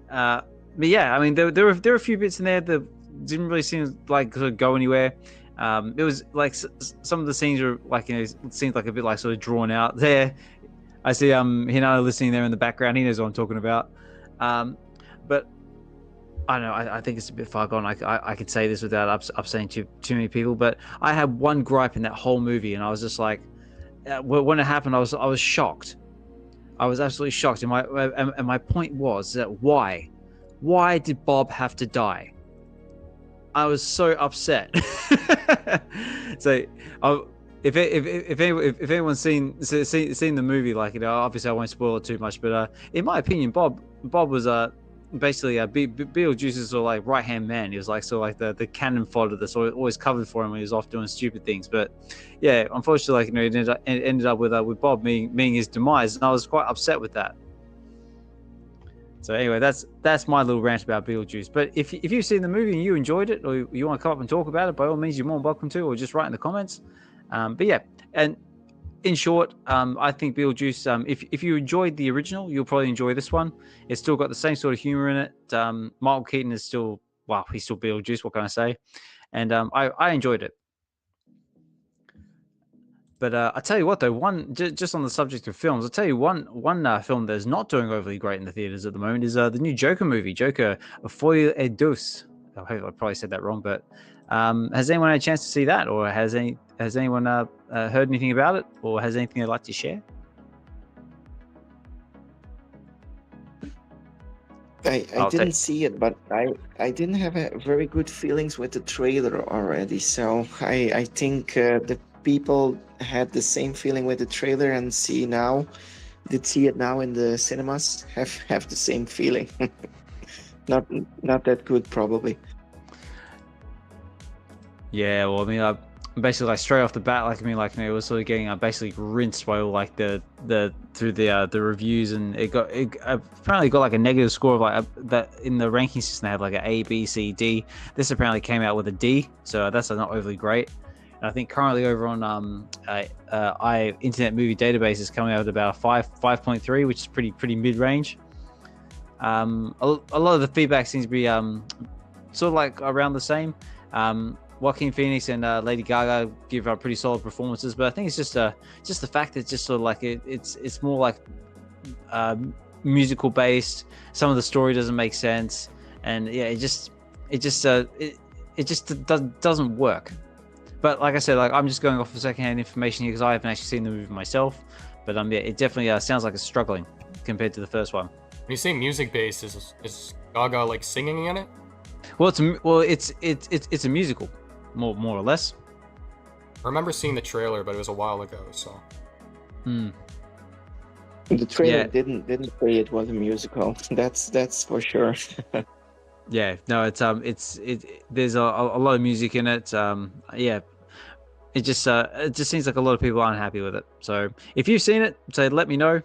But yeah, I mean, there were a few bits in there that didn't really seem like sort of go anywhere. It was like some of the scenes were like, it seemed like a bit like sort of drawn out there. I see Hinata listening there in the background. He knows what I'm talking about. But I don't know. I think it's a bit far gone. I could say this without upsetting too many people. But I had one gripe in that whole movie, and I was just like, when it happened, I was shocked. I was absolutely shocked. And my point was that why did Bob have to die? I was so upset. So, if anyone's seen the movie, like, obviously I won't spoil it too much, but in my opinion, Bob was basically Beetlejuice's sort of like right hand man. He was like sort of like the cannon fodder that's always covered for him when he was off doing stupid things. But yeah, unfortunately, like, it ended up with Bob being his demise, and I was quite upset with that. So anyway, that's my little rant about Beetlejuice. But if you've seen the movie and you enjoyed it, or you want to come up and talk about it, by all means, you're more than welcome to, or just write in the comments. But yeah, and in short, I think Beetlejuice, if you enjoyed the original, you'll probably enjoy this one. It's still got the same sort of humor in it. Michael Keaton is still, wow, he's still Beetlejuice. What can I say? And I enjoyed it. But I tell you what, though, just on the subject of films, I'll tell you one film that's not doing overly great in the theaters at the moment is the new Joker movie, Joker Folie et Douce. I hope I probably said that wrong, but has anyone had a chance to see that, or has anyone heard anything about it, or has anything they'd like to share? I didn't see it, but I didn't have very good feelings with the trailer already. So I think the people had the same feeling with the trailer and see it now in the cinemas have the same feeling. not that good, probably. Yeah, well, I mean, basically, like, straight off the bat, like, I mean, like, it was sort of getting basically rinsed by all, like, the reviews, and it apparently got like a negative score of like that in the ranking system. They have like an A, B, C, D. This apparently came out with a D, so that's not overly great. And I think currently over on Internet Movie Database is coming out at about 5.3, which is pretty mid range. A lot of the feedback seems to be sort of like around the same. Joaquin Phoenix and Lady Gaga give pretty solid performances, but I think it's just the fact that it's just sort of like it's more like musical based. Some of the story doesn't make sense, and yeah, it just doesn't work. But like I said, like, I'm just going off of secondhand information here because I haven't actually seen the movie myself. But yeah, it definitely sounds like it's struggling compared to the first one. When you say music based, is Gaga like singing in it? Well, it's a musical, more or less. I remember seeing the trailer, but it was a while ago. So. The trailer didn't say it was a musical. That's for sure. Yeah, no, there's a lot of music in it. Yeah, it just seems like a lot of people aren't happy with it. So if you've seen it, let me know.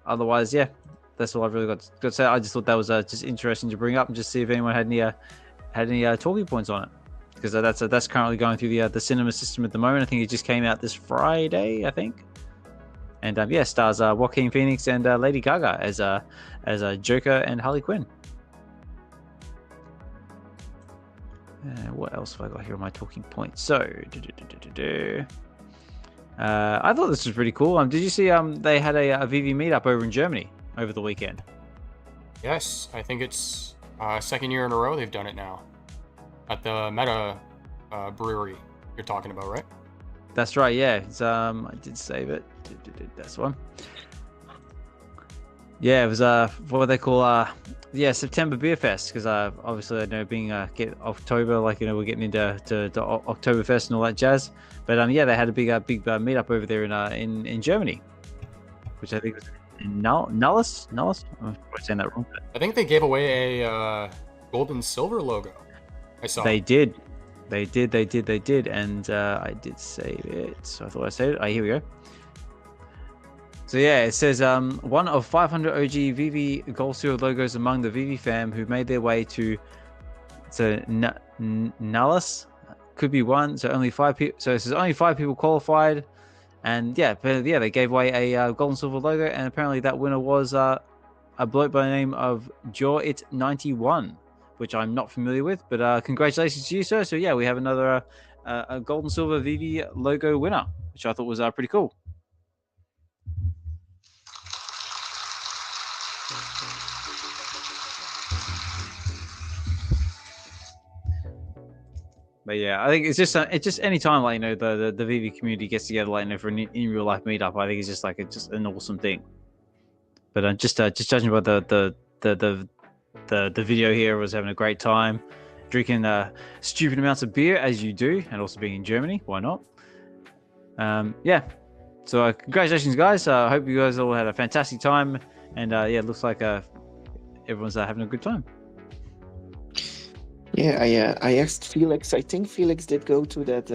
Otherwise, yeah, that's all I've really got to say. I just thought that was just interesting to bring up and just see if anyone had any talking points on it, because that's currently going through the cinema system at the moment. I think it just came out this Friday, I think. And yeah, stars Joaquin Phoenix and Lady Gaga as Joker and Harley Quinn. What else have I got here on my talking points? So, I thought this was pretty cool. Did you see they had a VeVe meetup over in Germany over the weekend? Yes, I think it's second year in a row they've done it now at the Meta brewery you're talking about, right? That's right. Yeah, it's, I did save it. That's one. Yeah, it was what they call September Beer Fest, because obviously I know being get October, like, we're getting into Oktoberfest and all that jazz. But yeah, they had a big meetup over there in Germany, which I think was in Nullis. I'm probably saying that wrong. I think they gave away a gold and silver logo. I saw. They did, and I did save it. So I thought I saved it. Here we go. So yeah, it says one of 500 OG VeVe gold silver logos among the VeVe fam who made their way to Nullis. Could be one. So only 5 people. So it says only 5 people qualified, and yeah, they gave away a gold and silver logo, and apparently that winner was a bloke by the name of Jawit91, which I'm not familiar with, but congratulations to you, sir. So yeah, we have another a gold and silver VeVe logo winner, which I thought was pretty cool. But yeah, I think it's just any time like the VeVe community gets together like for an in real life meetup. I think it's just just an awesome thing. But just judging by the video here, was having a great time, drinking stupid amounts of beer as you do, and also being in Germany. Why not? Yeah. So congratulations, guys. I hope you guys all had a fantastic time, and yeah, it looks like everyone's having a good time. Yeah, I asked Felix. I think Felix did go to that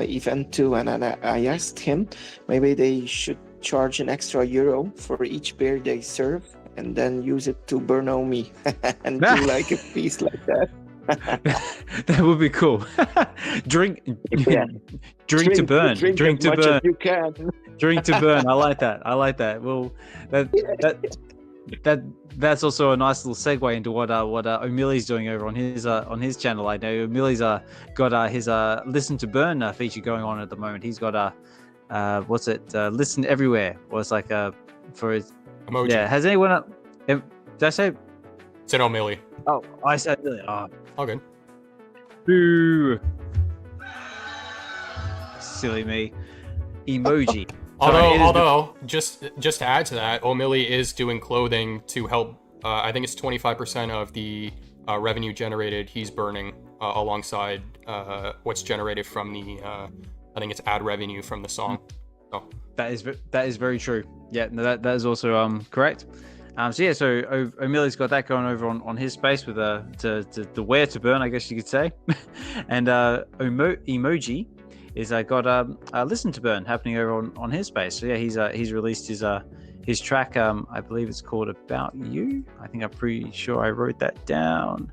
event too, and I asked him maybe they should charge an extra euro for each beer they serve, and then use it to burn Omi and do like a piece like that. That would be cool. drink to burn. Drink to burn. You can. Drink to burn. I like that. Well, that's also a nice little segue into what O'Milly's doing over on his channel. I know O'Milly's got his listen to burn feature going on at the moment. He's got what's it? Listen everywhere. Was like for his emoji. Yeah. Has anyone? Did I say? Said O'Milly. Oh, I said O'Milly. Oh, all good. Boo. Silly me. Emoji. Although, just to add to that, O'Milly is doing clothing to help. I think it's 25% of the revenue generated. He's burning alongside what's generated from the. I think it's ad revenue from the song. So that is very true. Yeah, no, that is also correct. So yeah, so O'Milly's got that going over on his space with the where to burn, I guess you could say, and Emoji is got a listen to burn happening over on his space. So yeah, he's released his track. I believe it's called About You. I think I'm pretty sure I wrote that down.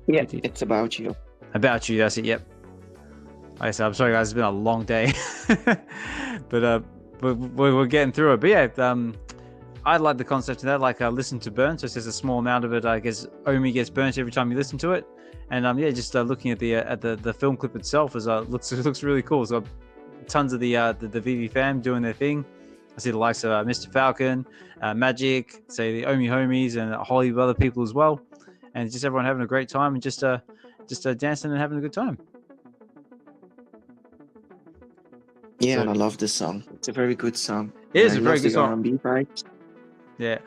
Yeah, it's About You. About You. That's it. Yep. Like I said, I'm sorry guys, it's been a long day, but we're getting through it. But yeah, I like the concept of that, like listen to burn. So it's just a small amount of it. I guess Omi gets burnt every time you listen to it. And yeah, just looking at the film clip itself, looks really cool. It's got tons of the VeVe fam doing their thing. I see the likes of Mr. Falcon, Magic, say the Omi homies, and a whole heap of other people as well. And just everyone having a great time and just dancing and having a good time. Yeah, So- and I love this song. It's a very good song. It is I a very love good the song. R&B vibes. Yeah,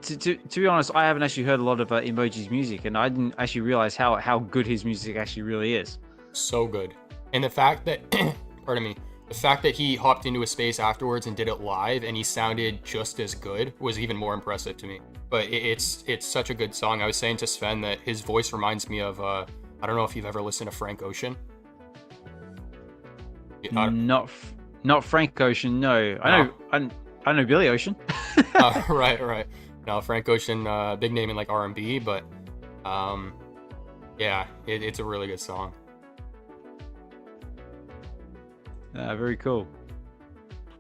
to be honest, I haven't actually heard a lot of Emoji's music, and I didn't actually realize how good his music actually really is. so good, and the fact that, pardon me, the fact that he hopped into a space afterwards and did it live, and he sounded just as good, was even more impressive to me. But it's such a good song. I was saying to Sven that his voice reminds me of I don't know if you've ever listened to Frank Ocean. Not Frank Ocean, no. I know Billy Ocean. Right. No, Frank Ocean, big name in like R&B, but yeah, it's a really good song. Very cool.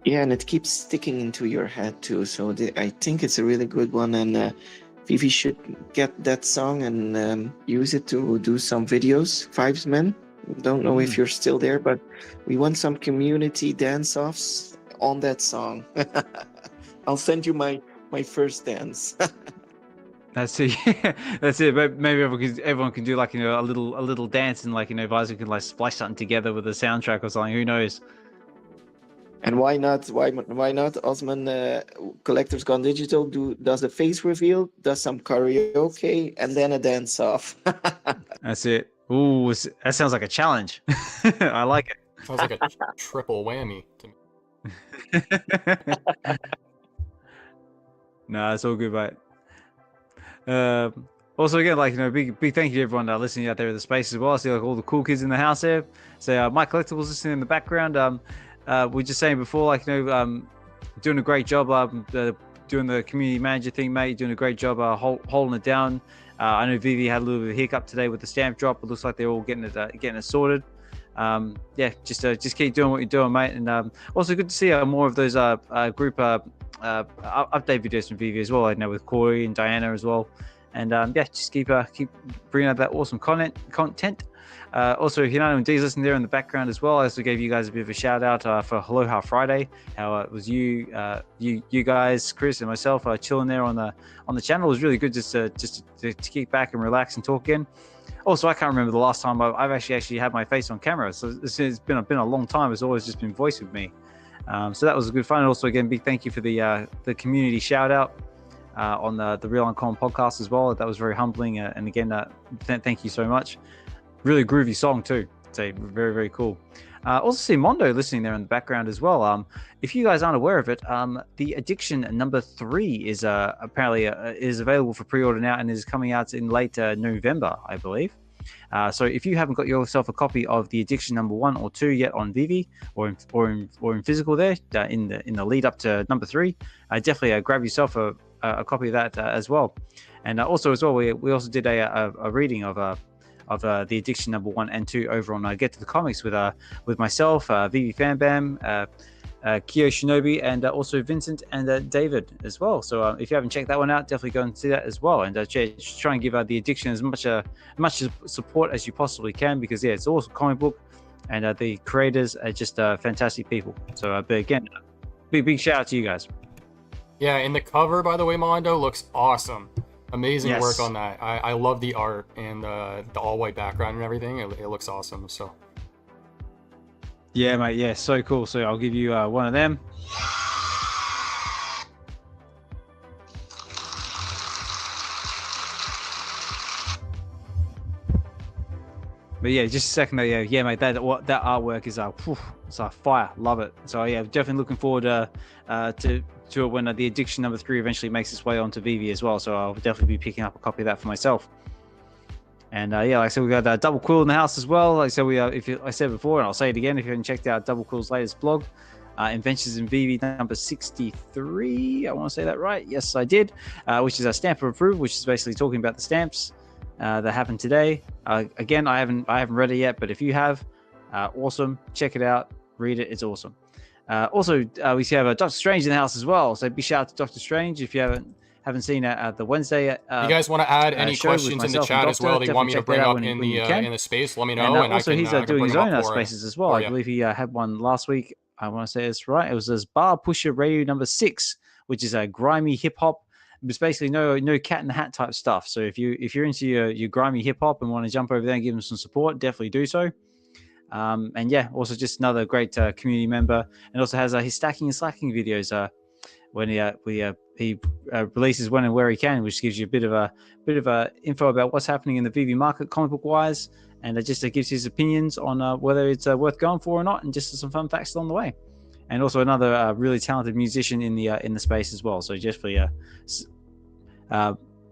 Yeah, and it keeps sticking into your head too. So I think it's a really good one, and VeVe should get that song and use it to do some videos. Vibes Man. Don't know if you're still there, but we want some community dance-offs on that song. I'll send you my first dance. That's it. That's it. But maybe everyone can do like a little dance, and like Visor can like splice something together with a soundtrack or something. Who knows? And why not? Why not? Osman Collector's Gone Digital does a face reveal, does some karaoke, and then a dance off. That's it. Ooh, that sounds like a challenge. I like it. Sounds like a triple whammy to me. No, it's all good, mate. Also, again, like big thank you to everyone listening out there in the space as well. I see like all the cool kids in the house there. So my collectibles listening in the background. We're just saying before, like doing a great job. Doing the community manager thing, mate. You're doing a great job holding it down. I know VeVe had a little bit of a hiccup today with the stamp drop. It looks like they're all getting it sorted. Yeah, just keep doing what you're doing, mate. And also good to see more of those group update videos from VeVe as well. I know with Corey and Diana as well. And yeah, just keep bringing out that awesome content. Also, Hinano and D's listening there in the background as well. I also gave you guys a bit of a shout out for Aloha Friday. How it was you guys, Chris and myself chilling there on the channel. It was really good just to kick back and relax and talk in. Also, I can't remember the last time I've actually had my face on camera. So it's been a long time. It's always just been voice with me. So that was good fun. And also, again, big thank you for the community shout out on the Real Uncommon podcast as well. That was very humbling. And again, thank you so much. Really groovy song too. It's a very, very cool. Also see Mondo listening there in the background as well. If you guys aren't aware of it, the Addiction number 3 is apparently is available for pre-order now and is coming out in late November, I believe. So if you haven't got yourself a copy of the Addiction number 1 or 2 yet on VeVe or in physical there in the lead up to number 3, definitely grab yourself a copy of that as well. And also as well, we also did a reading of the Addiction number 1 and 2 over on Get to the Comics with myself, VeVe Fanbam, Kyo Shinobi, and also Vincent and David as well. So if you haven't checked that one out, definitely go and see that as well. And try and give the Addiction as much support as you possibly can, because it's also a comic book, and the creators are just fantastic people. So but again, big shout out to you guys. Yeah, and the cover, by the way, Mondo, looks awesome. Amazing Yes. work on that. I love the art and the all-white background and everything. It looks awesome. So Yeah, mate. Yeah, so cool. So I'll give you one of them. But yeah, just a second though. Yeah, mate. That artwork is it's fire. Love it. So yeah, definitely looking forward to it when the Addiction number 3 eventually makes its way onto VeVe as well. So I'll definitely be picking up a copy of that for myself. And yeah, like I said, we got Double Quill in the house as well. Like I said, I said before, and I'll say it again, if you haven't checked out Double Quill's latest blog, Adventures in VeVe number 63, I want to say that right. Yes, I did. Which is a stamp of approval, which is basically talking about the stamps that happened today. Again, I haven't read it yet, but if you have, awesome. Check it out. Read it. It's awesome. Also, we have Doctor Strange in the house as well. So big shout out to Doctor Strange if you haven't seen the Wednesday. you guys want to add any show with questions in the myself chat and as well? Doctor, They want me to definitely check bring that out up when in you can. the space. Let me know, And and also, I can, he's I can doing bring his them own up for spaces as well. I you. believe he had one last week. I want to say it's right. It was this Bar Pusher Radio number 6, which is a grimy hip hop. It's basically no cat in the hat type stuff. So if you're into your grimy hip hop and want to jump over there and give him some support, definitely do so. And yeah, also just another great community member, and also has his stacking and slacking videos when he releases when and where he can, which gives you a bit of info about what's happening in the VeVe market comic book wise, and it just gives his opinions on whether it's worth going for or not, and just some fun facts along the way. And also another really talented musician in the space as well. So definitely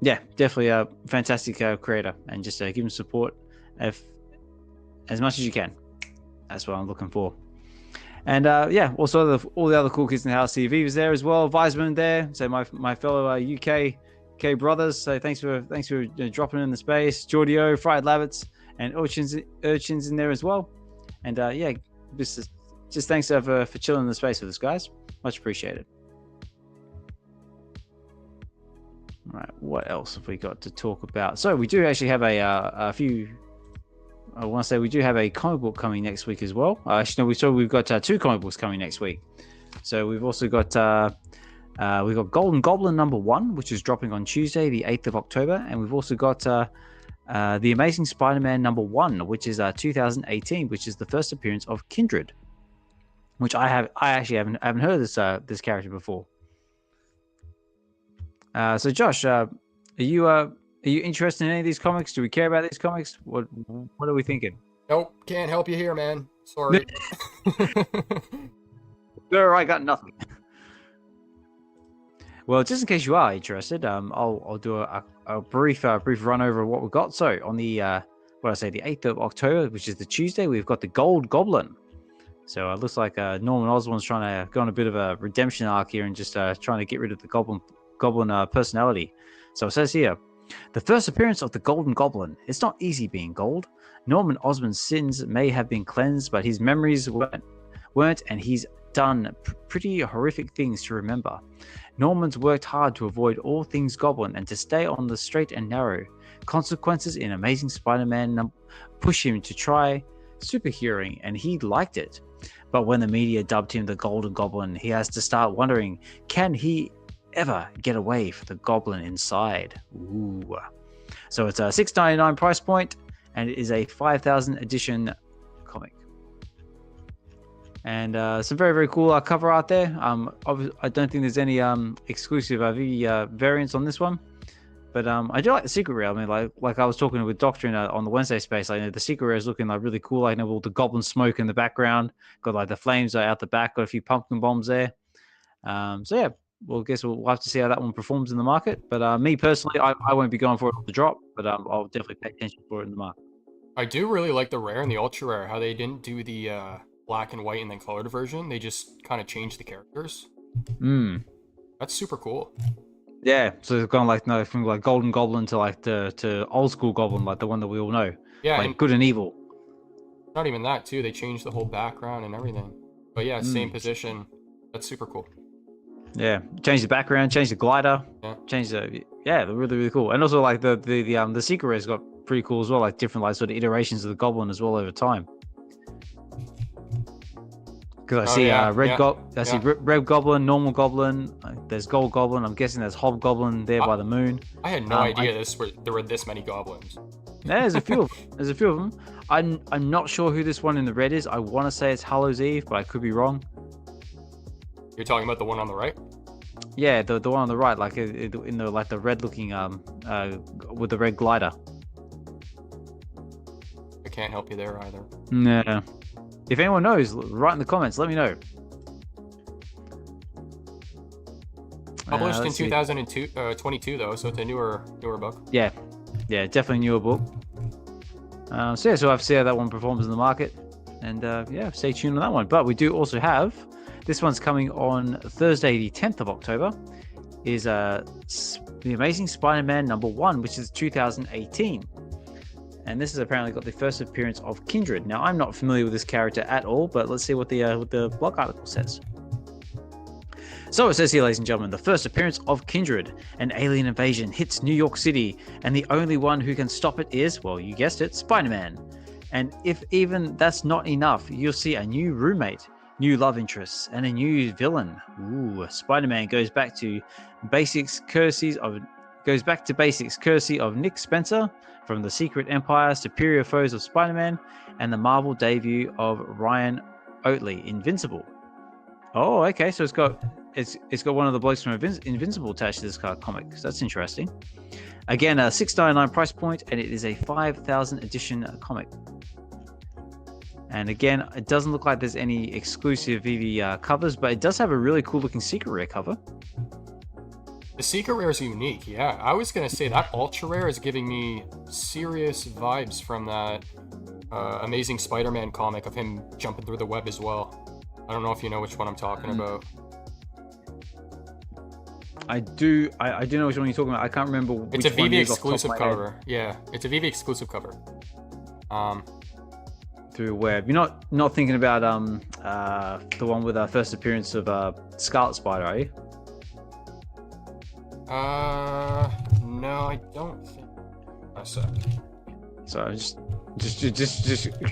definitely a fantastic creator, and just give him support as much as you can. That's what I'm looking for. And also all the other cool kids in the house. See, VeVe's there as well. Weisman there. So my fellow UK brothers. So thanks for dropping in the space. Jordio, Fried Labbits, and Urchins in there as well. And just thanks for chilling in the space with us, guys. Much appreciated. All right, what else have we got to talk about? So we do actually have a few. I want to say we do have a comic book coming next week as well. Actually, no, we've got 2 comic books coming next week. So we've also got we've got Golden Goblin number 1, which is dropping on Tuesday, the 8th of October, and we've also got the Amazing Spider-Man number 1, which is 2018, which is the first appearance of Kindred, which I actually haven't heard of this character before. So Josh, are you interested in any of these comics? Do we care about these comics? What are we thinking? Nope, can't help you here, man. Sorry. Sure, I got nothing. Well, just in case you are interested, I'll do a brief run over of what we've got. So on the the 8th of October, which is the Tuesday, we've got the Gold Goblin. So it looks like Norman Osborn's trying to go on a bit of a redemption arc here and just trying to get rid of the Goblin personality. So it says here, the first appearance of the Golden Goblin. It's not easy being gold. Norman Osborn's sins may have been cleansed, but his memories weren't, and he's done pretty horrific things to remember. Norman's worked hard to avoid all things Goblin and to stay on the straight and narrow. Consequences in Amazing Spider-Man push him to try superheroing, and he liked it. But when the media dubbed him the Golden Goblin, he has to start wondering, can he ever get away from the goblin inside? Ooh. So it's a $6.99 price point, and it is a 5,000 edition comic. And some very, very cool cover art there. I don't think there's any exclusive VeVe variants on this one. But I do like the secret rare. I mean, like I was talking with Doctor on the Wednesday space. I know the secret rare is looking like really cool. I know all the goblin smoke in the background. Got like the flames out the back. Got a few pumpkin bombs there. So yeah, well, I guess we'll have to see how that one performs in the market. But me personally, I won't be going for it on the drop. But I'll definitely pay attention for it in the market. I do really like the rare and the ultra rare. How they didn't do the black and white and then colored version. They just kind of changed the characters. That's super cool. Yeah, so it's gone like from like Golden Goblin to like to old school Goblin, like the one that we all know. Yeah, like and good and evil. Not even that too. They changed the whole background and everything. But yeah, same position. That's super cool. Yeah, change the background, change the glider, change the they're really, really cool. And also like the secret rare's got pretty cool as well, like different like sort of iterations of the Goblin as well over time. Because I see Red Goblin, normal Goblin. There's Gold Goblin. I'm guessing there's Hobgoblin there by the moon. I had no idea there were this many goblins. Yeah, there's a few of them. There's a few of them. I'm not sure who this one in the red is. I want to say it's Hallows Eve, but I could be wrong. You're talking about the one on the right? Yeah, the one on the right, like in the like the red looking with the red glider. I can't help you there either. No. If anyone knows, write in the comments. Let me know. Published in 2022 though, so it's a newer book. Yeah, definitely newer book. So we'll have to see how that one performs in the market, and stay tuned on that one. But we do also have this one's coming on Thursday, the 10th of October. Is the Amazing Spider-Man #1, which is 2018. And this has apparently got the first appearance of Kindred. Now, I'm not familiar with this character at all, but let's see what the blog article says. So it says here, ladies and gentlemen, the first appearance of Kindred. An alien invasion hits New York City, and the only one who can stop it is, well, you guessed it, Spider-Man. And if even that's not enough, you'll see a new roommate, new love interests, and a new villain. Ooh, Spider-Man goes back to basics courtesy of Nick Spencer from The Secret Empire, Superior Foes of Spider-Man, and the Marvel debut of Ryan Oatley, Invincible. Oh, okay, so it's got one of the blokes from Invincible attached to this comic. So that's interesting. Again, a $6.99 price point, and it is a 5,000 edition comic. And again, it doesn't look like there's any exclusive VeVe covers, but it does have a really cool looking secret rare cover. The secret rare is unique, yeah. I was gonna say that ultra rare is giving me serious vibes from that Amazing Spider-Man comic of him jumping through the web as well. I don't know if you know which one I'm talking about. I do know which one you're talking about. I can't remember which it's a one VeVe it is exclusive cover. Yeah, it's a VeVe exclusive cover. Through web. You're not thinking about the one with our first appearance of Scarlet Spider, are you? No, I don't think. A sec. So I'm just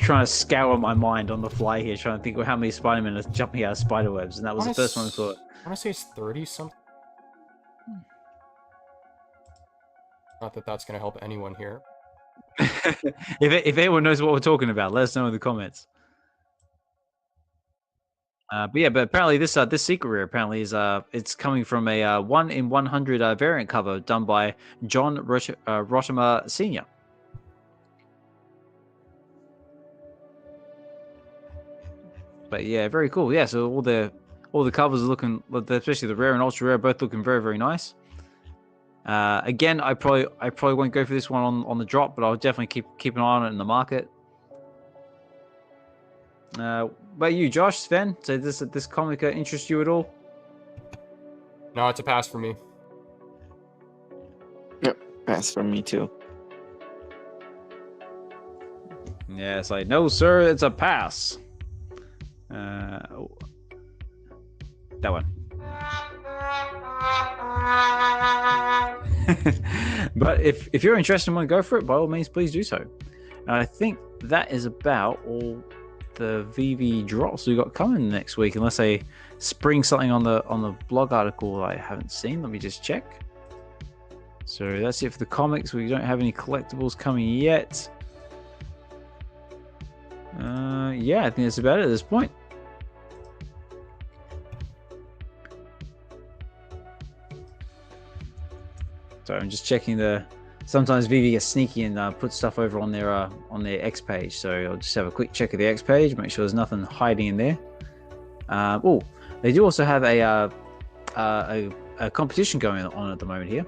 trying to scour my mind on the fly here, trying to think of how many Spider-Men are jumping out of spider webs, and that was the first one I thought. I want to say it's 30 something. Not that that's gonna help anyone here. If anyone knows what we're talking about, let us know in the comments. But apparently this secret rare apparently is it's coming from a 1 in 100 variant cover done by John Rottimer Sr. But yeah, very cool. Yeah, so all the covers are looking, especially the rare and ultra rare, both looking very, very nice. Again, I probably won't go for this one on the drop, but I'll definitely keep an eye on it in the market. But you, Josh, Sven, so this comic interest you at all? No, it's a pass for me. Yep, pass for me too. Yeah, it's like, no, sir, it's a pass. That one. But if you're interested and want to go for it, by all means, please do so. And I think that is about all the VeVe drops we got coming next week, unless they spring something on the blog article I haven't seen. Let me just check. So that's it for the comics. We don't have any collectibles coming yet. Yeah, I think that's about it at this point. So I'm just checking the. Sometimes VeVe gets sneaky and puts stuff over on their X page. So I'll just have a quick check of the X page, make sure there's nothing hiding in there. Oh, they do also have a competition going on at the moment here.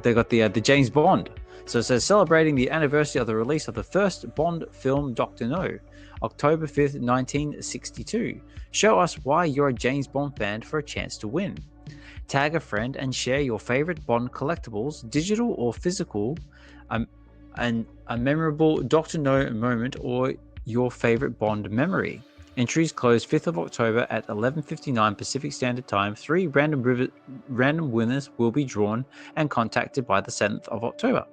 They got the James Bond. So it says celebrating the anniversary of the release of the first Bond film, Dr. No, October 5th, 1962. Show us why you're a James Bond fan for a chance to win. Tag a friend and share your favorite Bond collectibles, digital or physical, and a memorable Dr. No moment or your favorite Bond memory. Entries close 5th of October at 11:59 Pacific Standard Time. 3 random winners will be drawn and contacted by the 7th of October.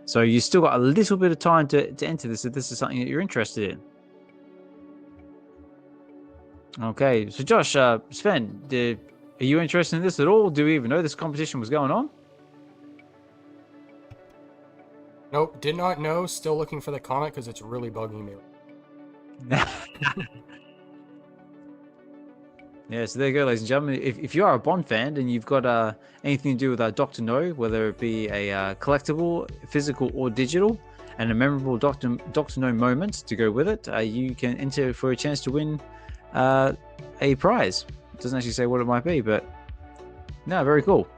So you still got a little bit of time to enter this if this is something that you're interested in. Okay, so Josh, Sven, are you interested in this at all? Do we even know this competition was going on? Nope, did not know. Still looking for the comment because it's really bugging me. Yeah, so there you go, ladies and gentlemen. If you are a Bond fan and you've got anything to do with Dr. No, whether it be a collectible, physical, or digital, and a memorable Dr. No moment to go with it, you can enter for a chance to win a prize. It doesn't actually say what it might be, but no, very cool.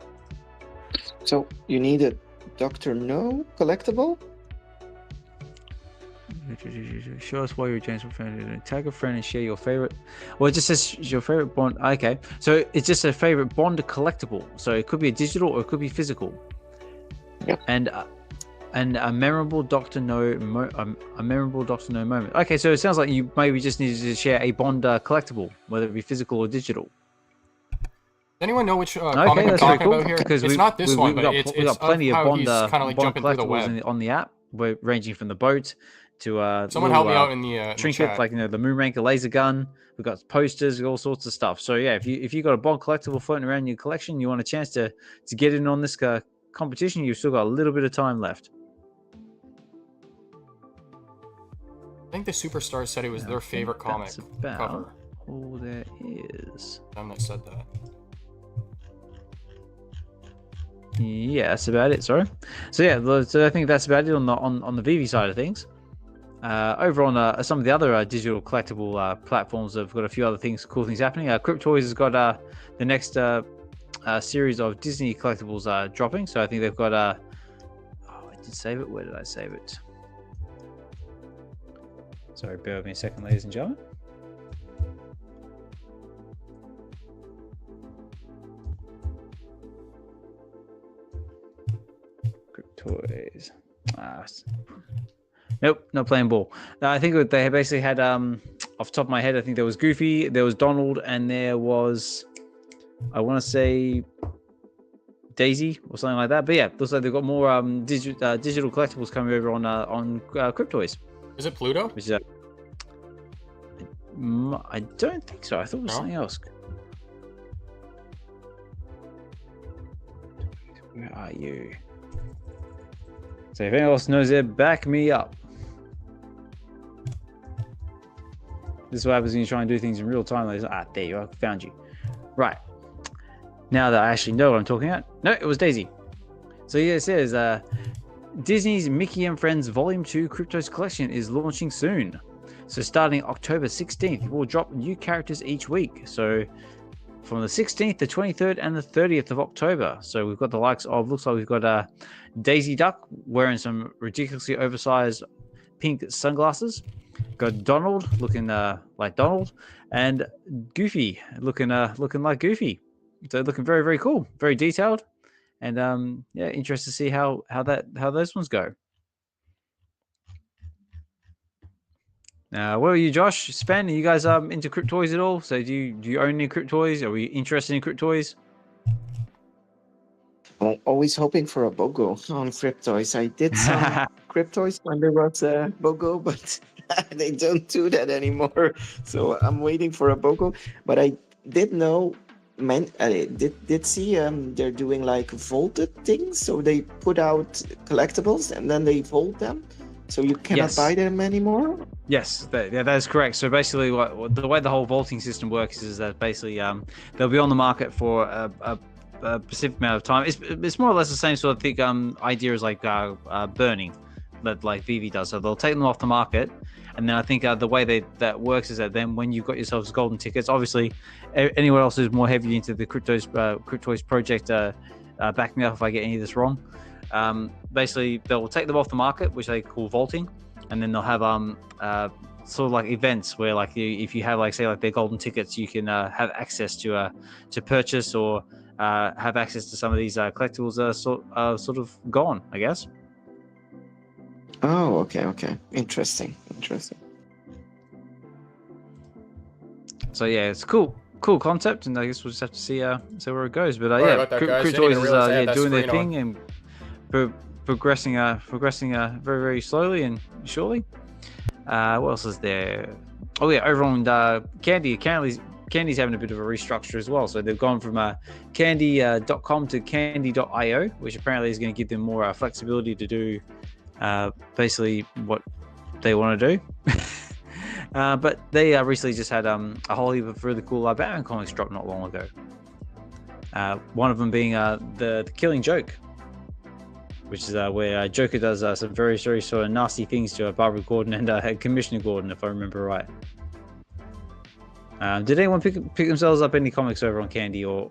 So you need a Dr. No collectible? Show us why you're a James Bond fan. Tag a friend and share your favorite. Well, it just says your favorite Bond. Okay, so it's just a favorite Bond collectible. So it could be a digital or it could be physical. Yep. And a memorable Dr. No a memorable Dr. No moment. Okay, so it sounds like you maybe just needed to share a Bond collectible, whether it be physical or digital. Does anyone know which comic Okay, I'm that's talking very cool. about here? Because It's not this one, but we it's got plenty of how Bond, he's kind of like Bond jumping through the collectibles web. on the app. We're ranging from the boat to Someone help me out in the trinkets, chat. like the Moonraker laser gun. We've got posters, all sorts of stuff. So yeah, if you got a Bond collectible floating around in your collection, you want a chance to get in on this competition, you've still got a little bit of time left. I think the Superstars said it was their favorite comic That's about cover. all there is. Them that said that. Yeah, that's about it. Sorry. So yeah, so I think that's about it on the VeVe side of things. Over on some of the other digital collectible platforms, have got a few other cool things happening. Cryptoys has got the next series of Disney collectibles dropping. So I think they've got I did save it. Where did I save it? Sorry, bear with me a second, ladies and gentlemen. Cryptoys. Nope, not playing ball. No, I think they basically had off the top of my head, I think there was Goofy, there was Donald, and there was, I want to say, Daisy or something like that. But yeah, looks like they've got more digital collectibles coming over on Cryptoys. Is it Pluto? Which is I don't think so. I thought it was something else. Where are you? So if anyone else knows it, back me up. This is what happens when you try and do things in real time. Like, there you are. Found you. Right. Now that I actually know what I'm talking about. No, it was Daisy. So yeah, it says Disney's Mickey and Friends Volume 2 Cryptos Collection is launching soon. So starting October 16th, we'll drop new characters each week. So from the 16th, the 23rd, and the 30th of October. So we've got the likes of, looks like we've got Daisy Duck wearing some ridiculously oversized pink sunglasses. Got Donald looking like Donald, and Goofy looking like Goofy. So looking very, very cool, very detailed, and yeah, interested to see how those ones go. Where are you, Josh? Sven, are you guys into Cryptoys at all? So do you own any Cryptoys? Are we interested in Cryptoys? I'm always hoping for a BOGO on Cryptoys. I did some Cryptoys when there was a BOGO, but they don't do that anymore. So I'm waiting for a BOGO. But I did know, did see they're doing like vaulted things. So they put out collectibles and then they vault them. So you cannot buy them anymore. Yes, that is correct. So basically, the way the whole vaulting system works is that basically they'll be on the market for a specific amount of time. It's more or less the same sort of thing. Idea as like burning, that like VeVe does. So they'll take them off the market, and then I think the way that works is that then when you've got yourselves golden tickets, obviously anyone else who's more heavy into the Cryptoys project, back me up if I get any of this wrong. Basically, they'll take them off the market, which they call vaulting. And then they'll have sort of like events where like if you have like say like their golden tickets, you can have access to purchase or have access to some of these collectibles sort of gone, I guess. Oh, okay. Interesting. So yeah, it's cool concept, and I guess we'll just have to see where it goes. But Sorry yeah, about that, guys. Cryptoys Didn't even realize I had is that doing their screen thing and progressing very, very slowly and surely. What else is there? Oh yeah, over on Candy's having a bit of a restructure as well. So they've gone from candy.com to candy.io, which apparently is going to give them more flexibility to do basically what they want to do. But they recently just had a whole heap of really cool Batman comics drop not long ago. One of them being the Killing Joke, which is where Joker does some very, very sort of nasty things to Barbara Gordon and Commissioner Gordon, if I remember right. Did anyone pick themselves up any comics over on Candy or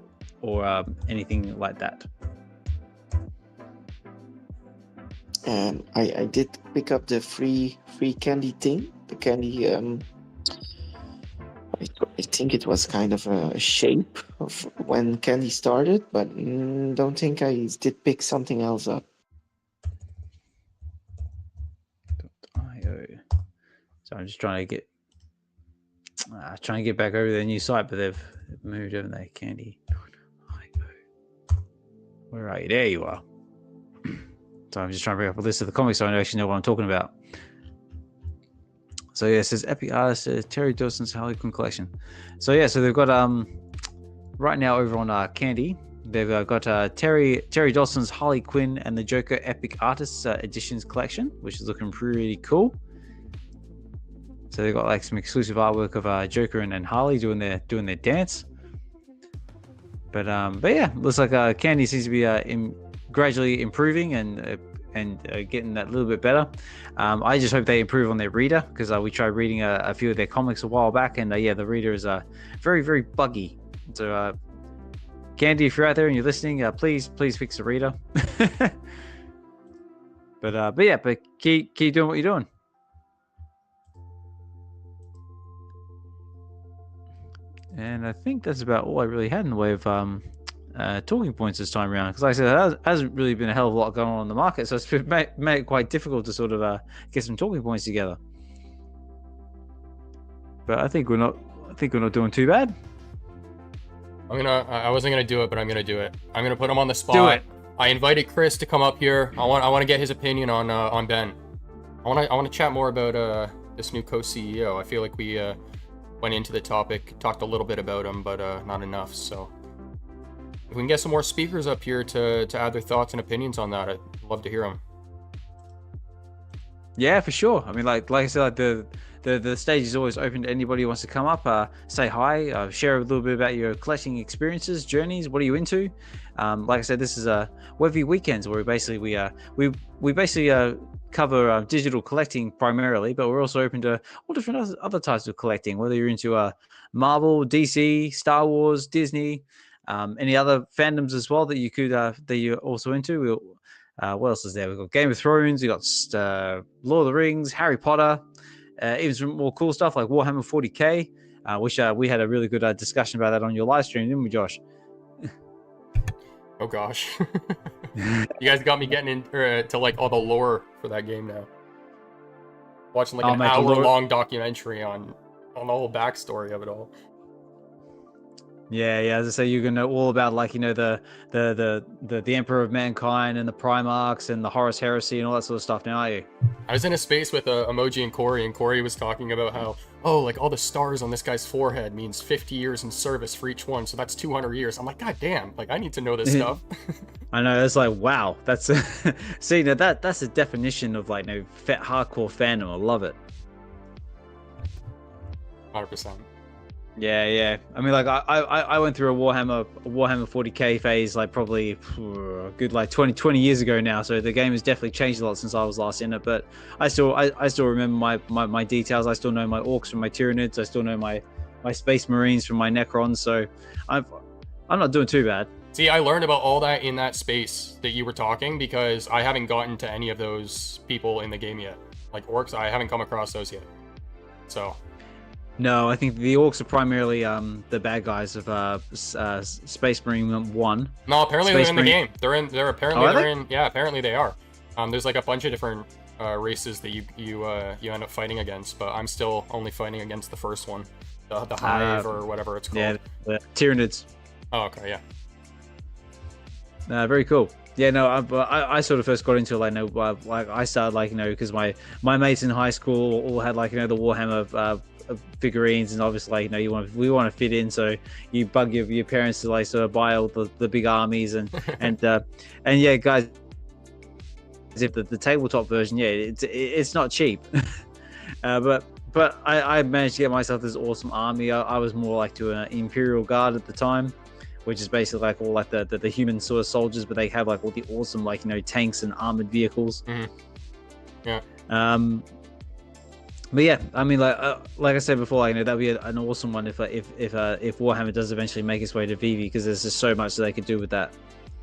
anything like that? I did pick up the free Candy thing. The Candy, I think it was kind of a shape of when Candy started, but don't think I did pick something else up. .io. So I'm just trying to get back over their new site, but they've moved, haven't they? Candy. Where are you? There you are. So I'm just trying to bring up a list of the comics so I actually know what I'm talking about. So yeah, it says Epic Artist Terry Dawson's Harley Quinn collection. So yeah, so they've got right now over on Candy, they've got Terry Dawson's Harley Quinn and the Joker Epic Artists Editions collection, which is looking pretty cool. So they've got like some exclusive artwork of Joker and Harley doing their dance. But yeah, looks like Candy seems to be gradually improving and getting that a little bit better. I just hope they improve on their reader, because we tried reading a few of their comics a while back, and yeah, the reader is very, very buggy. So Candy, if you're out there and you're listening, please fix the reader. But yeah, keep doing what you're doing. And I think that's about all I really had in the way of talking points this time around, because like I said, there hasn't really been a hell of a lot going on in the market, so it's made it quite difficult to sort of get some talking points together. But I think we're not doing too bad. I wasn't gonna do it, but I'm gonna do it. I'm gonna put him on the spot. Do it. I invited Chris to come up here. I want to get his opinion on Ben. I want to chat more about this new co-CEO. I feel like we went into the topic, talked a little bit about him, but not enough. So if we can get some more speakers up here to add their thoughts and opinions on that, I'd love to hear them. Yeah, for sure. I mean, like I said, like the stage is always open to anybody who wants to come up, say hi, share a little bit about your collecting experiences, journeys. What are you into? Like I said, this is VeVe Weekends, where we basically cover digital collecting primarily, but we're also open to all different other types of collecting, whether you're into Marvel, DC, Star Wars, Disney, any other fandoms as well that you could that you're also into. What else is there? We've got Game of Thrones, we've got Lord of the Rings, Harry Potter, even some more cool stuff like Warhammer 40k, which we had a really good discussion about that on your live stream, didn't we, Josh? Oh gosh. You guys got me getting into like all the lore for that game now. Watching like an hour-long documentary on the whole backstory of it all. Yeah. As I say, you're gonna know all about, like, you know, the Emperor of Mankind and the Primarchs and the Horus Heresy and all that sort of stuff now, are you? I was in a space with Emoji and Corey was talking about how, like all the stars on this guy's forehead means 50 years in service for each one, so that's 200 years. I'm like, God damn, like I need to know this stuff. I know, it's like, wow, that's see, now that's the definition of like hardcore fandom. I love it. 100%. Yeah. I mean, like I went through a Warhammer 40k phase, like probably a good like 20 years ago now. So the game has definitely changed a lot since I was last in it. But I still remember my details. I still know my orcs from my Tyranids. I still know my Space Marines from my Necrons. So I'm not doing too bad. See, I learned about all that in that space that you were talking because I haven't gotten to any of those people in the game yet. Like orcs, I haven't come across those yet. So. No, I think the orcs are primarily the bad guys of Space Marine 1. No, apparently Space they're in the Marine. game. They're apparently Oh, are they're they? in. Yeah, apparently they are. There's like a bunch of different races that you end up fighting against, but I'm still only fighting against the first one, the Hive or whatever it's called. Yeah, the Tyranids. Oh, okay, yeah. Very cool. Yeah, no, I sort of first got into it, like, like I started, like, because my mates in high school all had, like, the Warhammer figurines, and obviously, like, we want to fit in, so you bug your parents to, like, sort of buy all the big armies and yeah, guys, if the tabletop version, yeah, it's not cheap, but I managed to get myself this awesome army. I was more like to an Imperial Guard at the time, which is basically like all like the human sort of soldiers, but they have like all the awesome, like, tanks and armored vehicles. Mm-hmm. Yeah. But yeah, I mean, like I said before, like, that'd be an awesome one if Warhammer does eventually make its way to VeVe, because there's just so much that they could do with that.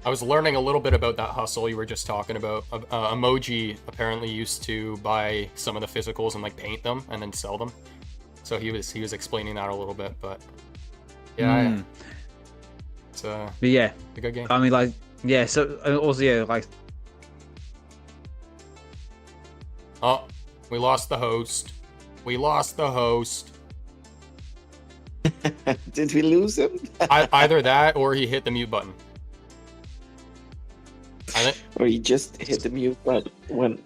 I was learning a little bit about that hustle you were just talking about. Emoji apparently used to buy some of the physicals and like paint them and then sell them. So he was explaining that a little bit, but yeah. But yeah, a good game. I mean, like, yeah. So also, yeah, like. Oh, we lost the host. Did we lose him? Either that or he hit the mute button. Or he just hit the mute button when.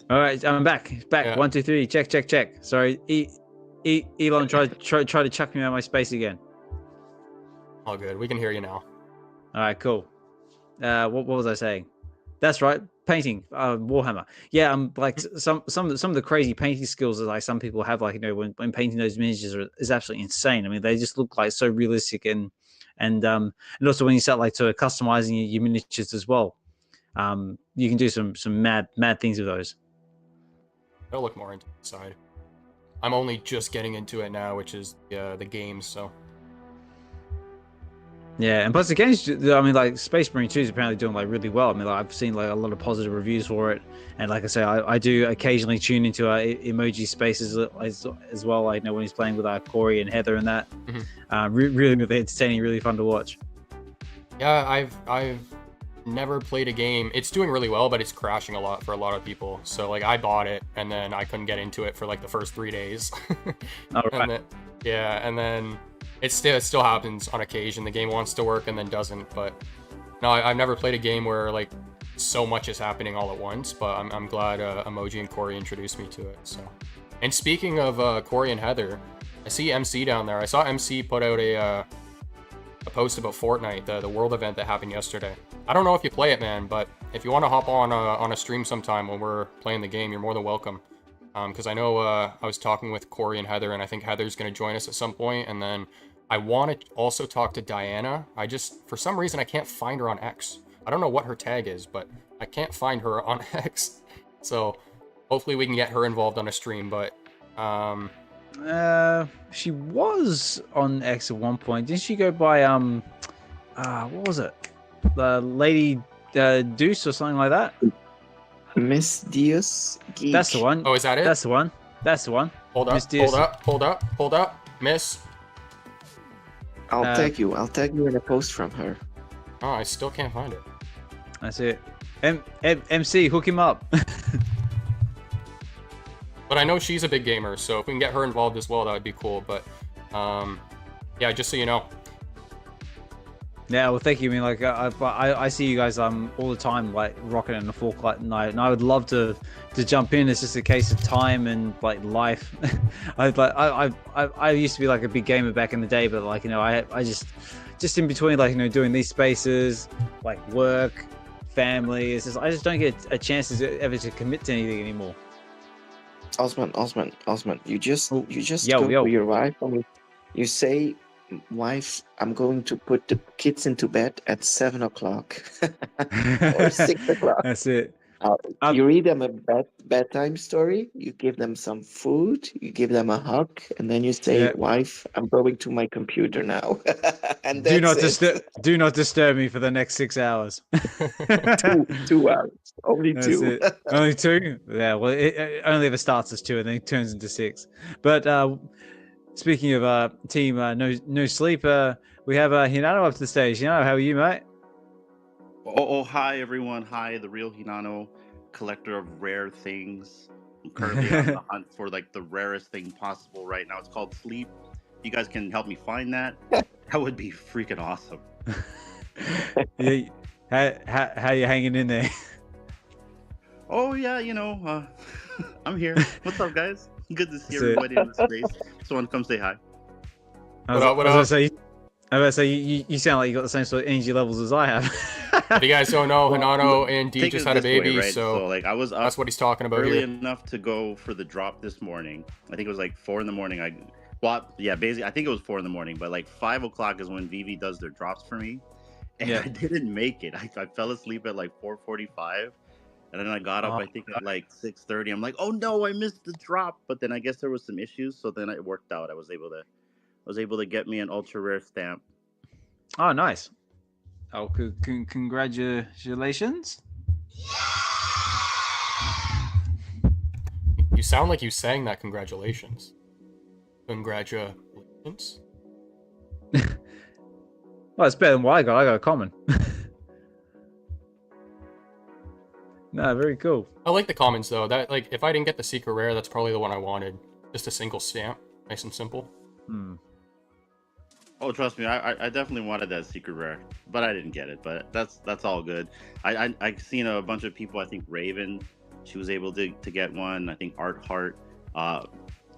All right, I'm back. Yeah. 1, 2, 3. Check. Sorry, Elon tried to chuck me out of my space again. All good. We can hear you now. All right, cool. What was I saying? That's right, painting. Warhammer. Yeah, like some of the crazy painting skills that like some people have, like, when painting those miniatures is absolutely insane. I mean, they just look like so realistic, and also when you start like to customizing your miniatures as well, you can do some mad things with those. I'll look more into the side. I'm only just getting into it now, which is the games, so. Yeah, and plus the games, I mean, like Space Marine 2 is apparently doing like really well. I mean, like, I've seen like a lot of positive reviews for it, and like I say, I do occasionally tune into emoji spaces as well. Like, when he's playing with Corey and Heather and that. Mm-hmm. Really entertaining, really fun to watch. Yeah, I've never played a game. It's doing really well, but it's crashing a lot for a lot of people. So like, I bought it and then I couldn't get into it for like the first 3 days. All right. And then it still happens on occasion. The game wants to work and then doesn't. But no, I've never played a game where like so much is happening all at once. But I'm glad Emoji and Corey introduced me to it. So, and speaking of Corey and Heather, I see MC down there. I saw MC put out a post about Fortnite, the world event that happened yesterday. I don't know if you play it, man, but if you want to hop on a stream sometime when we're playing the game, you're more than welcome. Because I know I was talking with Corey and Heather, and I think Heather's going to join us at some point, and then I want to also talk to Diana. For some reason, I can't find her on X. I don't know what her tag is, but I can't find her on X. So hopefully we can get her involved on a stream, but... she was on X at one point. Didn't she go by what was it? The Lady Deuce or something like that? Miss Diaz Geek. That's the one. Oh, is that it? That's the one. Hold up. Miss. I'll tag you in a post from her. Oh, I still can't find it. That's it. MC, hook him up. But I know she's a big gamer, so if we can get her involved as well, that would be cool. But yeah, just so you know. Yeah, well, thank you. I mean, like, I see you guys all the time, like, rocking it in the Forklight night, and I would love to jump in. It's just a case of time and like life. I used to be like a big gamer back in the day, but like, I just in between, like, doing these spaces, like work, family. It's just I just don't get a chance to ever to commit to anything anymore. Osman. You just Oh, go yo. to your wife and you say, "Wife, I'm going to put the kids into bed at 7 o'clock or 6 o'clock." That's it. Uh, Um, you read them a bedtime story. You give them some food. You give them a hug, and then you say, yeah. "Wife, I'm going to my computer now," and Do that's not it. disturb. Do not disturb me for the next 6 hours. Two hours, only That's two. it. Only two? Yeah. Well, it only ever starts as two and then it turns into six. But speaking of team no sleep, we have Hinano up to the stage. Hinano, how are you, mate? Hi everyone. Hi, the real Hinano, collector of rare things. I'm currently on the hunt for like the rarest thing possible right now. It's called sleep. If you guys can help me find that, that would be freaking awesome. Yeah. How you hanging in there? Oh yeah, I'm here. What's up, guys? Good to see That's it. everybody in the space. Someone come say hi. What up, what I was up? gonna say you sound like you got the same sort of energy levels as I have. If you guys don't know, Hinano and D Take just it had a this way, baby, right? so like I was up that's what he's talking about early here. enough to go for the drop this morning. I think it was like 4 in the morning. Basically, I think it was 4 in the morning, but like 5 o'clock is when VeVe does their drops for me, and Yeah. I didn't make it. I fell asleep at like 4:45, and then I got up. I think at like 6:30. I'm like, oh no, I missed the drop. But then I guess there was some issues, so then it worked out. I was able to get me an ultra rare stamp. Oh, nice. Oh, congratulations. You sound like you sang that congratulations. Congratulations? Well, it's better than what I got. I got a common. No, very cool. I like the commons though. That like if I didn't get the secret rare, that's probably the one I wanted. Just a single stamp, nice and simple. Oh, trust me, I definitely wanted that secret rare, but I didn't get it. But that's all good. I seen a bunch of people. I think Raven, she was able to get one. I think Art Heart,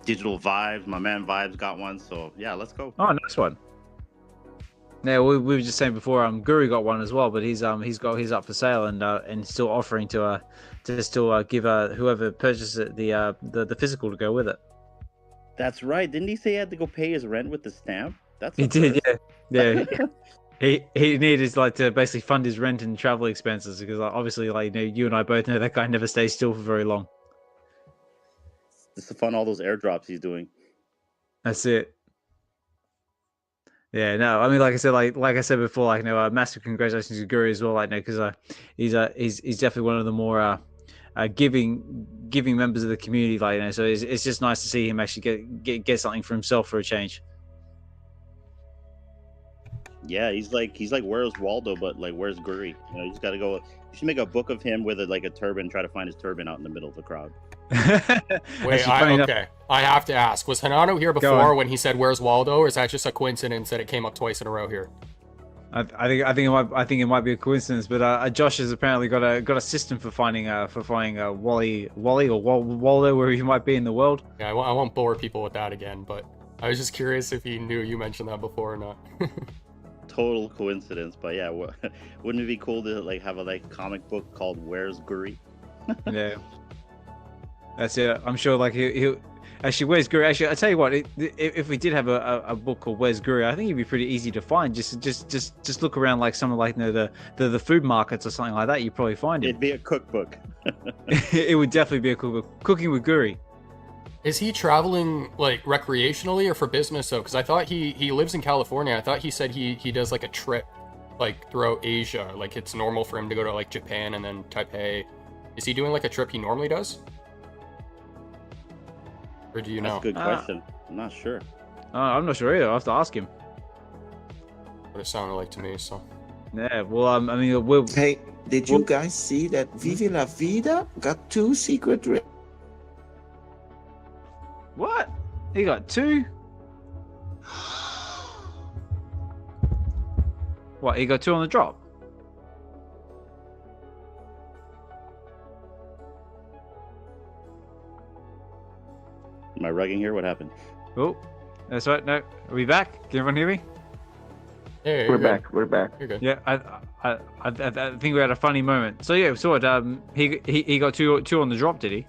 Digital Vibes, my man Vibes got one. So yeah, let's go. Oh, nice one. Yeah, we were just saying before. Guru got one as well, but he's got his up for sale and still offering to still give whoever purchases it the physical to go with it. That's right. Didn't he say he had to go pay his rent with the stamp? He did, yeah. he needed to basically fund his rent and travel expenses because obviously, you and I both know that guy never stays still for very long. Just to fund all those airdrops he's doing. That's it. Yeah, no, I mean, like I said before, massive congratulations to Guru as well, because he's definitely one of the more giving members of the community, so it's just nice to see him actually get something for himself for a change. Yeah, he's like where's Waldo, but like where's Guri? You just gotta go. You should make a book of him with a turban, try to find his turban out in the middle of the crowd. Wait, okay. I have to ask, was Hinano here before when he said where's Waldo, or is that just a coincidence that it came up twice in a row here? I think it might be a coincidence, but Josh has apparently got a system for finding Wally or Waldo, wherever he might be in the world. Yeah, I won't bore people with that again, but I was just curious if he knew you mentioned that before or not. Total coincidence, but yeah, wouldn't it be cool to have a comic book called Where's Guri? Yeah, that's it. I'm sure he'll actually, Where's Guri? Actually, I tell you what, if we did have a book called Where's Guri, I think it'd be pretty easy to find. Just look around some of the food markets or something like that. You probably find it. It'd be a cookbook. It would definitely be a cookbook. Cooking with Guri. Is he traveling recreationally or for business though? Because I thought he lives in California. I thought he said he does a trip throughout Asia. It's normal for him to go to Japan and then Taipei. Is he doing a trip he normally does? Or do you know? That's a good question. I'm not sure. I'm not sure either. I'll have to ask him. What it sounded like to me. So. Yeah. Well, I mean, Hey, did you guys see that VeVe La Vida got 2 secret rares? What? He got 2? What? He got 2 on the drop? Am I rugging here? What happened? Oh, that's right. No, are we back? Can everyone hear me? Yeah, We're back. We're back. You're good. Yeah, I think we had a funny moment. So yeah, so what? He got two on the drop, did he?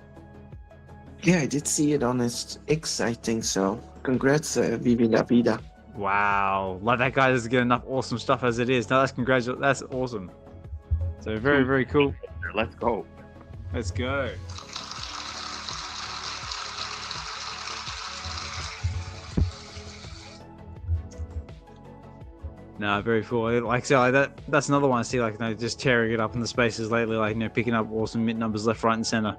Yeah, I did see it on his X, I think so. Congrats, VeVe La Vida. Wow, like that guy doesn't get enough awesome stuff as it is. No, that's awesome. So very, very cool. Let's go. Let's go. No, very cool. Like I said, like that's another one I see, like, you know, just tearing it up in the spaces lately, like, you know, picking up awesome mint numbers left, right, and center.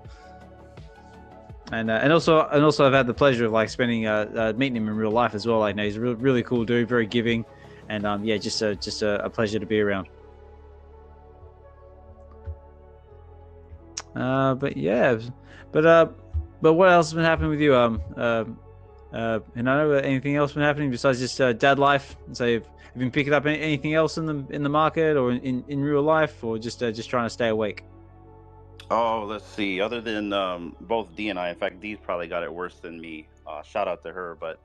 And also I've had the pleasure of like spending meeting him in real life as well. Like, you know, he's a really cool dude, very giving, and yeah, just a pleasure to be around. But yeah, but what else has been happening with you? And I know anything else been happening besides just dad life? So have you been picking up anything else in the market or in real life, or just trying to stay awake? Oh, let's see. Other than both D and I, in fact, D's probably got it worse than me. Shout out to her. But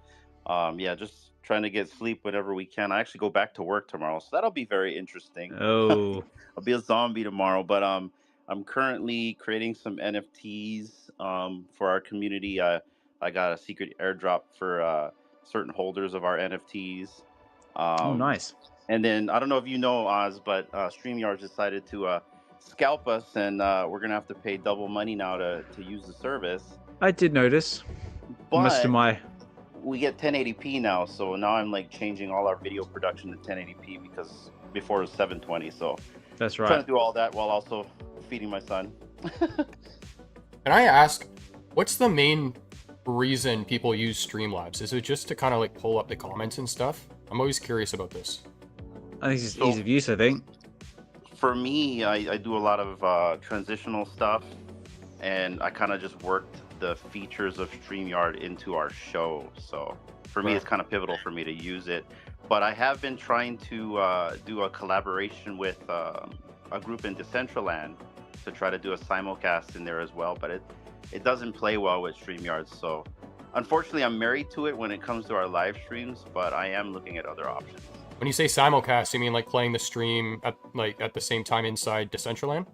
yeah, just trying to get sleep whenever we can. I actually go back to work tomorrow, so that'll be very interesting. Oh, I'll be a zombie tomorrow. But I'm currently creating some NFTs for our community. I got a secret airdrop for certain holders of our NFTs. oh, nice. And then I don't know if you know, Oz, but StreamYard decided to scalp us, and we're gonna have to pay double money now to use the service. I did notice. Much to But my we get 1080p now, so now I'm like changing all our video production to 1080p because before it was 720. So that's trying right. to do all that while also feeding my son. Can I ask, what's the main reason people use Streamlabs? Is it just to kind of like pull up the comments and stuff? I'm always curious about this. I think it's just So- ease of use. I think. For me, I do a lot of transitional stuff, and I kind of just worked the features of StreamYard into our show. So for me, Right. it's kind of pivotal for me to use it. But I have been trying to do a collaboration with a group in Decentraland to try to do a simulcast in there as well. But it doesn't play well with StreamYard. So unfortunately, I'm married to it when it comes to our live streams, but I am looking at other options. When you say simulcast, you mean like playing the stream at the same time inside Decentraland?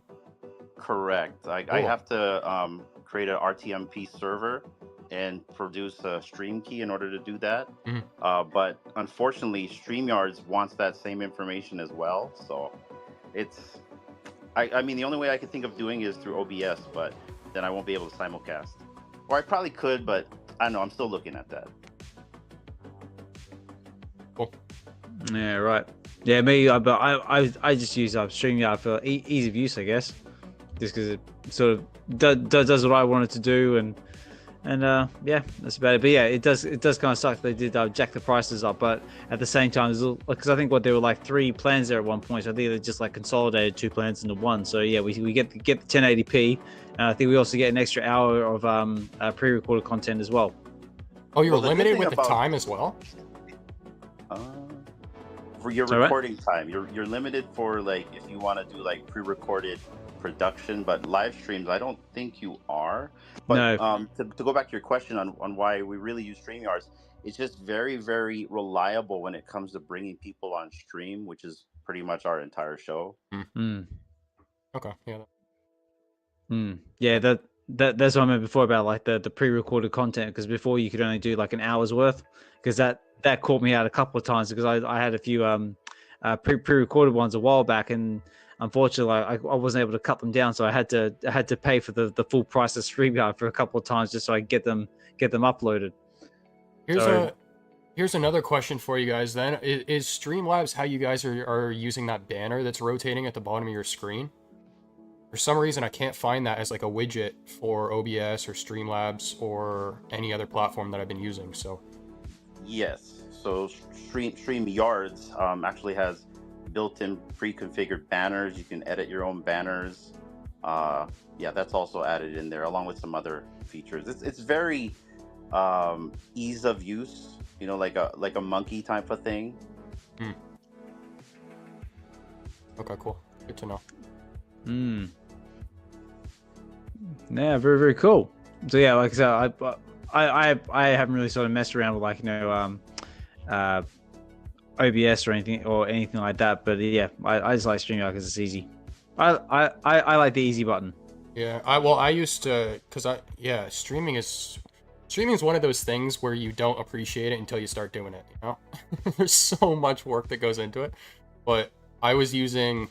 Correct. I Cool. have to create an RTMP server and produce a stream key in order to do that. Mhm. But unfortunately, StreamYards wants that same information as well. So it's, I mean, the only way I could think of doing is through OBS, but then I won't be able to simulcast. Or I probably could, but I don't know. I'm still looking at that. Cool. Yeah, right. Yeah, me. But I just use StreamYard for ease of use, I guess, just because it sort of does what I want it to do, and yeah, that's about it. But yeah, it does kind of suck they did jack the prices up, but at the same time, because I think there were like 3 plans there at one point, so I think they just like consolidated 2 plans into one. So yeah, we get the 1080p, and I think we also get an extra hour of pre-recorded content as well. Oh, you're Well, the good limited thing with the about- time as well? For your Sorry, what? recording time, you're limited for like if you want to do like pre-recorded production, but live streams, I don't think you are. But No. To go back to your question on why we really use StreamYards, it's just very, very reliable when it comes to bringing people on stream, which is pretty much our entire show. Mm. Okay, yeah. Yeah, that's what I meant before about like the pre-recorded content, because before you could only do like an hour's worth, because that caught me out a couple of times, because I had a few pre-recorded ones a while back, and unfortunately I wasn't able to cut them down, so I had to pay for the full price of StreamYard for a couple of times just so I could get them uploaded. Here's another question for you guys then. Is Streamlabs how you guys are using that banner that's rotating at the bottom of your screen? For some reason, I can't find that as like a widget for OBS or Streamlabs or any other platform that I've been using. So Yes. So StreamYards actually has built-in pre-configured banners. You can edit your own banners. Yeah, that's also added in there along with some other features. It's very ease of use. You know, like a monkey type of thing. okay, cool. Good to know. Yeah, very, very cool. So yeah, like I said, I haven't really sort of messed around with like OBS or anything like that. But yeah, I just like StreamYard because it's easy. I like the easy button. Yeah, I used to, cause streaming is one of those things where you don't appreciate it until you start doing it. You know, there's so much work that goes into it. But I was using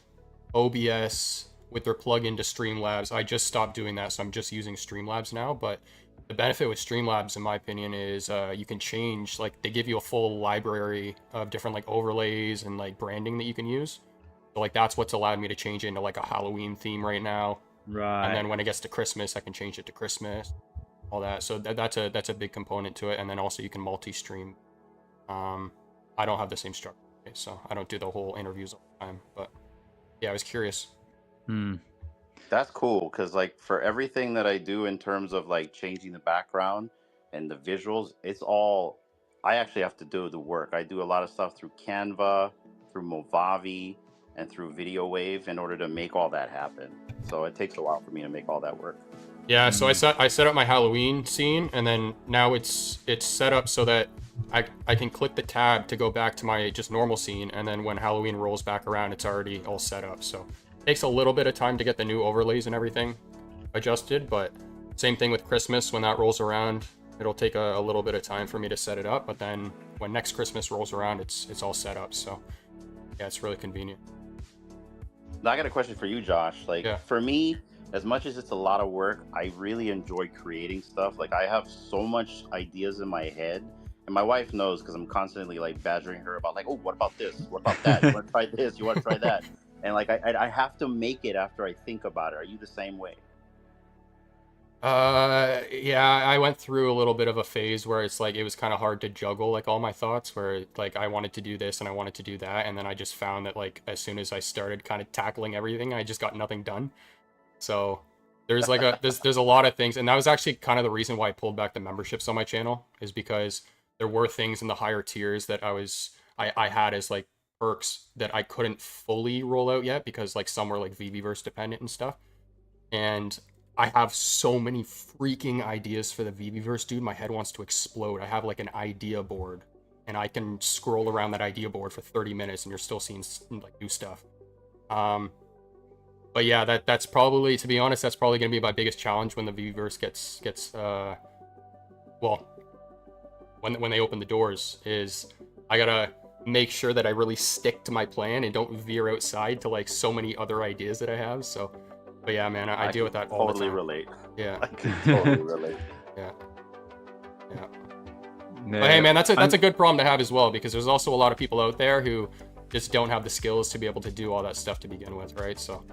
OBS with their plugin to Streamlabs. I just stopped doing that, so I'm just using Streamlabs now. But the benefit with Streamlabs, in my opinion, is you can change, like, they give you a full library of different like overlays and like branding that you can use. So like that's what's allowed me to change it into like a Halloween theme right now. Right. And then when it gets to Christmas, I can change it to Christmas, all that. So that's a big component to it. And then also you can multi-stream. I don't have the same structure, so I don't do the whole interviews all the time. But yeah, I was curious. That's cool, because like for everything that I do in terms of like changing the background and the visuals, it's all I actually have to do the work. I do a lot of stuff through Canva, through Movavi, and through Video Wave in order to make all that happen. So it takes a while for me to make all that work. Yeah, so I set up my Halloween scene, and then now it's set up so that I can click the tab to go back to my just normal scene, and then when Halloween rolls back around, it's already all set up. So it takes a little bit of time to get the new overlays and everything adjusted, but same thing with Christmas. When that rolls around, it'll take a little bit of time for me to set it up, but then when next Christmas rolls around, it's all set up. So yeah, it's really convenient. Now I got a question for you, Josh. Like for me, as much as it's a lot of work, I really enjoy creating stuff. Like I have so much ideas in my head, and my wife knows because I'm constantly like badgering her about like, oh, what about this? What about that? You want to try this? You want to try that? And like I have to make it after I think about it. Are you the same way? Yeah, I went through a little bit of a phase where it's like it was kind of hard to juggle like all my thoughts, where like I wanted to do this and I wanted to do that, and then I just found that like as soon as I started kind of tackling everything, I just got nothing done. So there's like there's a lot of things, and that was actually kind of the reason why I pulled back the memberships on my channel, is because there were things in the higher tiers that I had as like perks that I couldn't fully roll out yet, because like some were like VeVeverse dependent and stuff. And I have so many freaking ideas for the VeVeverse, dude. My head wants to explode. I have like an idea board, and I can scroll around that idea board for 30 minutes, and you're still seeing like new stuff. But yeah, that's probably, to be honest, that's probably gonna be my biggest challenge when the VeVeverse gets well, when they open the doors, is I gotta make sure that I really stick to my plan and don't veer outside to like so many other ideas that I have. So. But yeah, man, I deal with that all the time. Totally relate. Yeah. I can totally relate. Yeah. But hey, man, that's a good problem to have as well, because there's also a lot of people out there who just don't have the skills to be able to do all that stuff to begin with, right? So.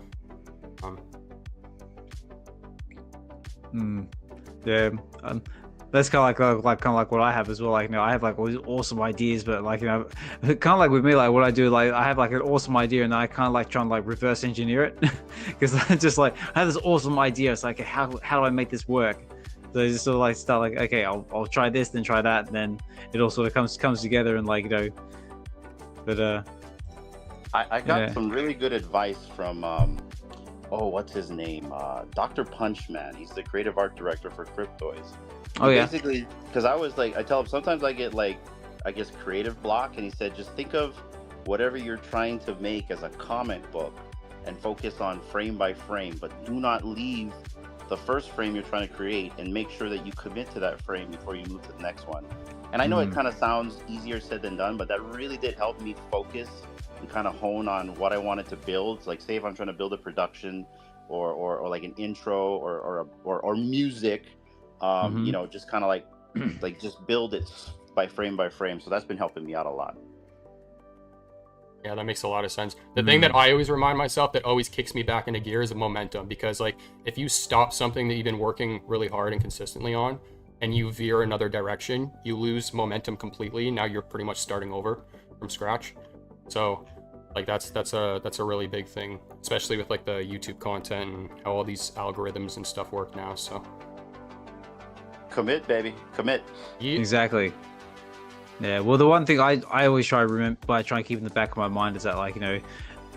Yeah. That's kind of like what I have as well. Like, I have like all these awesome ideas, but like, kind of like with me, like what I do, like I have like an awesome idea, and I kind of like try and like reverse engineer it, because I just like I have this awesome idea. It's like, how do I make this work? So I just sort of like start like, okay, I'll try this, then try that, and then it all sort of comes together, and like But I got some really good advice from what's his name? Dr. Punchman. He's the creative art director for Cryptoids. Basically, because I tell him sometimes I get like, I guess, creative block, and he said just think of whatever you're trying to make as a comic book and focus on frame by frame, but do not leave the first frame you're trying to create, and make sure that you commit to that frame before you move to the next one. And I know it kind of sounds easier said than done, but that really did help me focus and kind of hone on what I wanted to build. Like say if I'm trying to build a production or like an intro or music, you know, just kind of like like just build it by frame. So that's been helping me out a lot. Yeah, that makes a lot of sense. The thing that I always remind myself that always kicks me back into gear is momentum, because like if you stop something that you've been working really hard and consistently on, and you veer another direction, you lose momentum completely. Now you're pretty much starting over from scratch. So like that's a really big thing, especially with like the YouTube content and how all these algorithms and stuff work now. So commit, baby, commit. Yeah. Exactly. Yeah. Well, the one thing I always try and keep in the back of my mind is that, like,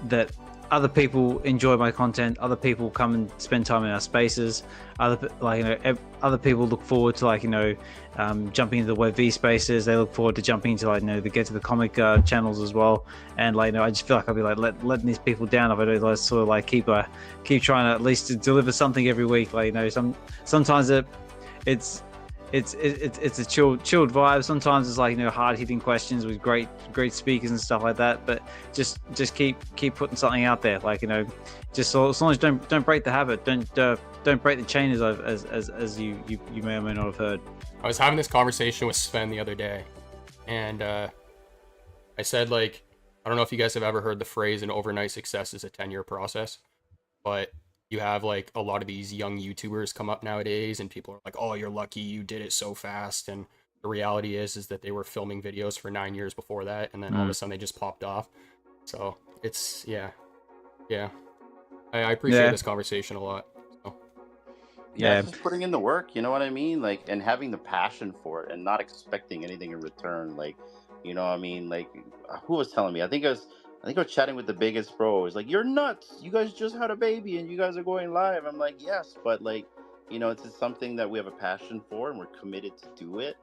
that other people enjoy my content, other people come and spend time in our spaces, other people look forward to jumping into the VeVe spaces. They look forward to jumping into the Get to the Comic channels as well. And I just feel like I'll be letting these people down if I don't sort of keep trying to at least to deliver something every week. Sometimes it's a chilled vibe. Sometimes it's hard hitting questions with great speakers and stuff like that. But just keep putting something out there. Just so as long as don't break the habit, don't break the chain as you may or may not have heard. I was having this conversation with Sven the other day, and I said I don't know if you guys have ever heard the phrase "an overnight success is a 10-year process," but you have a lot of these young YouTubers come up nowadays, and people are like, "Oh, you're lucky you did it so fast." And the reality is that they were filming videos for 9 years before that, and then all of a sudden they just popped off. So it's yeah. I appreciate this conversation a lot. So. Yeah, it's just putting in the work. You know what I mean? And having the passion for it, and not expecting anything in return. You know what I mean? Who was telling me? I think I was chatting with the biggest bro. It's you're nuts. You guys just had a baby and you guys are going live. I'm like, yes, but it's just something that we have a passion for and we're committed to do it.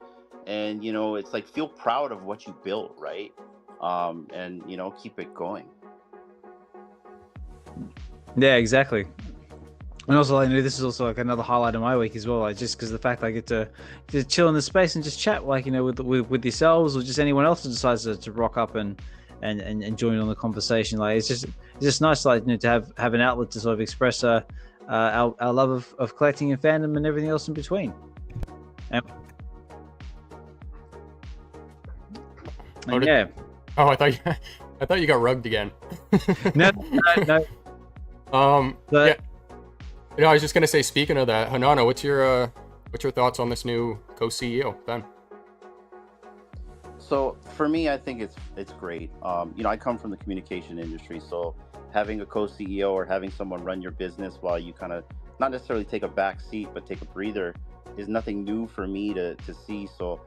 And, it's feel proud of what you built, right? And, keep it going. Yeah, exactly. And also, this is also another highlight of my week as well. Just because the fact I get to chill in the space and just chat, with yourselves or just anyone else who decides to rock up and join on the conversation. It's just nice, to have an outlet to sort of express our love of collecting and fandom and everything else in between. Yeah. Oh, I thought you got rugged again. No. Yeah. I was just gonna say, speaking of that, Hanana, what's your thoughts on this new co-CEO, Ben? So for me, I think it's great. I come from the communication industry, so having a co-CEO or having someone run your business while you kind of not necessarily take a back seat, but take a breather is nothing new for me to see. So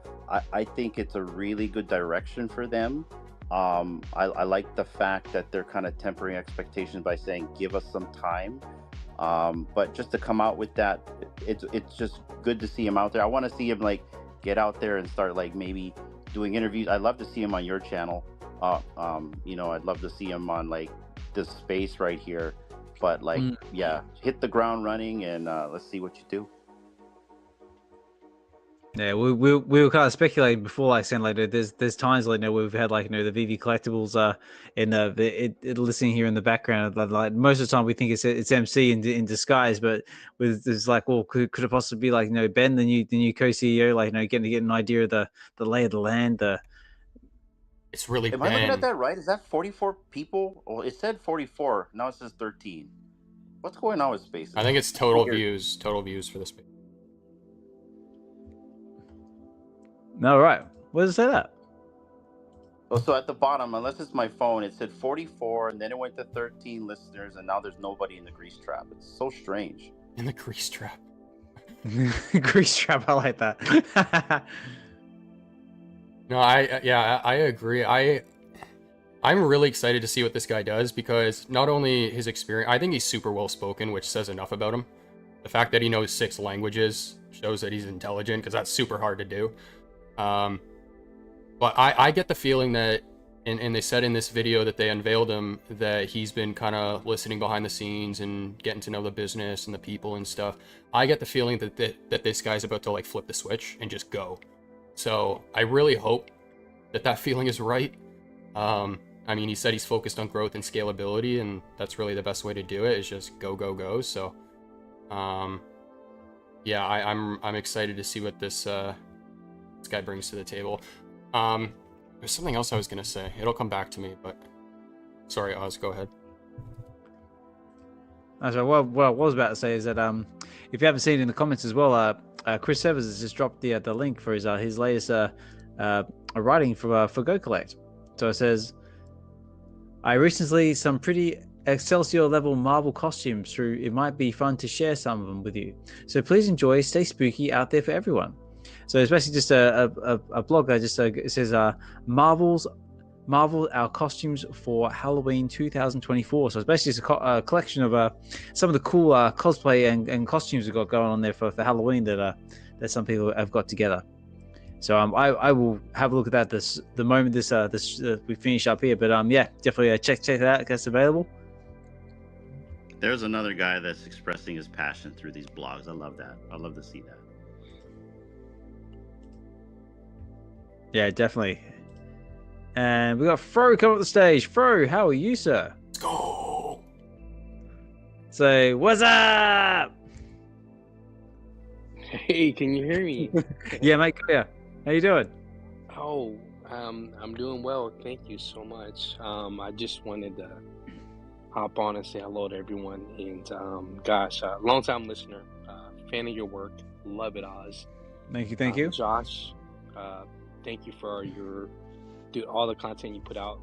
I think it's a really good direction for them. I like the fact that they're kind of tempering expectations by saying, give us some time. But just to come out with that, it's just good to see him out there. I want to see him get out there and start maybe doing interviews. I'd love to see him on your channel. I'd love to see him on this space right here. But hit the ground running and let's see what you do. Yeah, we were kind of speculating before, saying there's times we've had the VeVe collectibles in it listening here in the background. Most of the time we think it's MC in disguise, but there's could it possibly be Ben, the new co-CEO, getting to get an idea of the lay of the land. It's really Am I looking at that right? Is that 44 people? Well, it said 44. Now it says 13. What's going on with Spaces? I think it's total views for the space. No, right. Where does it say that? Oh, so at the bottom, unless it's my phone, it said 44, and then it went to 13 listeners, and now there's nobody in the grease trap. It's so strange. In the grease trap. Grease trap, I like that. No, I agree. I'm really excited to see what this guy does, because not only his experience, I think he's super well spoken, which says enough about him. The fact that he knows 6 languages shows that he's intelligent, because that's super hard to do. But I get the feeling that, and they said in this video that they unveiled him, that he's been kind of listening behind the scenes and getting to know the business and the people and stuff. I get the feeling that this guy's about to flip the switch and just go. So I really hope that feeling is right. He said he's focused on growth and scalability, and that's really the best way to do it, is just go. So, I'm excited to see what this guy brings to the table. There's something else I was gonna say. It'll come back to me, but sorry, Oz, go ahead. So what I was about to say is that if you haven't seen it in the comments as well, Chris Severs has just dropped the link for his latest writing for Go Collect. So it says, I recently some pretty Excelsior level Marvel costumes through. It might be fun to share some of them with you. So please enjoy. Stay spooky out there for everyone. So it's basically just a blog that just it says Marvel's marveled our costumes for Halloween 2024. So it's basically a collection of some of the cool cosplay and costumes we've got going on there for Halloween that some people have got together. So I will have a look at that the moment this we finish up here. But yeah, definitely check that out. That's available. There's another guy that's expressing his passion through these blogs. I love that. I love to see that. Yeah, definitely. And we got Fro come up the stage. Fro, how are you, sir? Let's go. Say, what's up? Hey, can you hear me? Yeah, mate. Yeah. How you doing? Oh, I'm doing well. Thank you so much. I just wanted to hop on and say hello to everyone. And gosh, long time listener, fan of your work. Love it, Oz. Thank you. Josh, thank you for all the content you put out.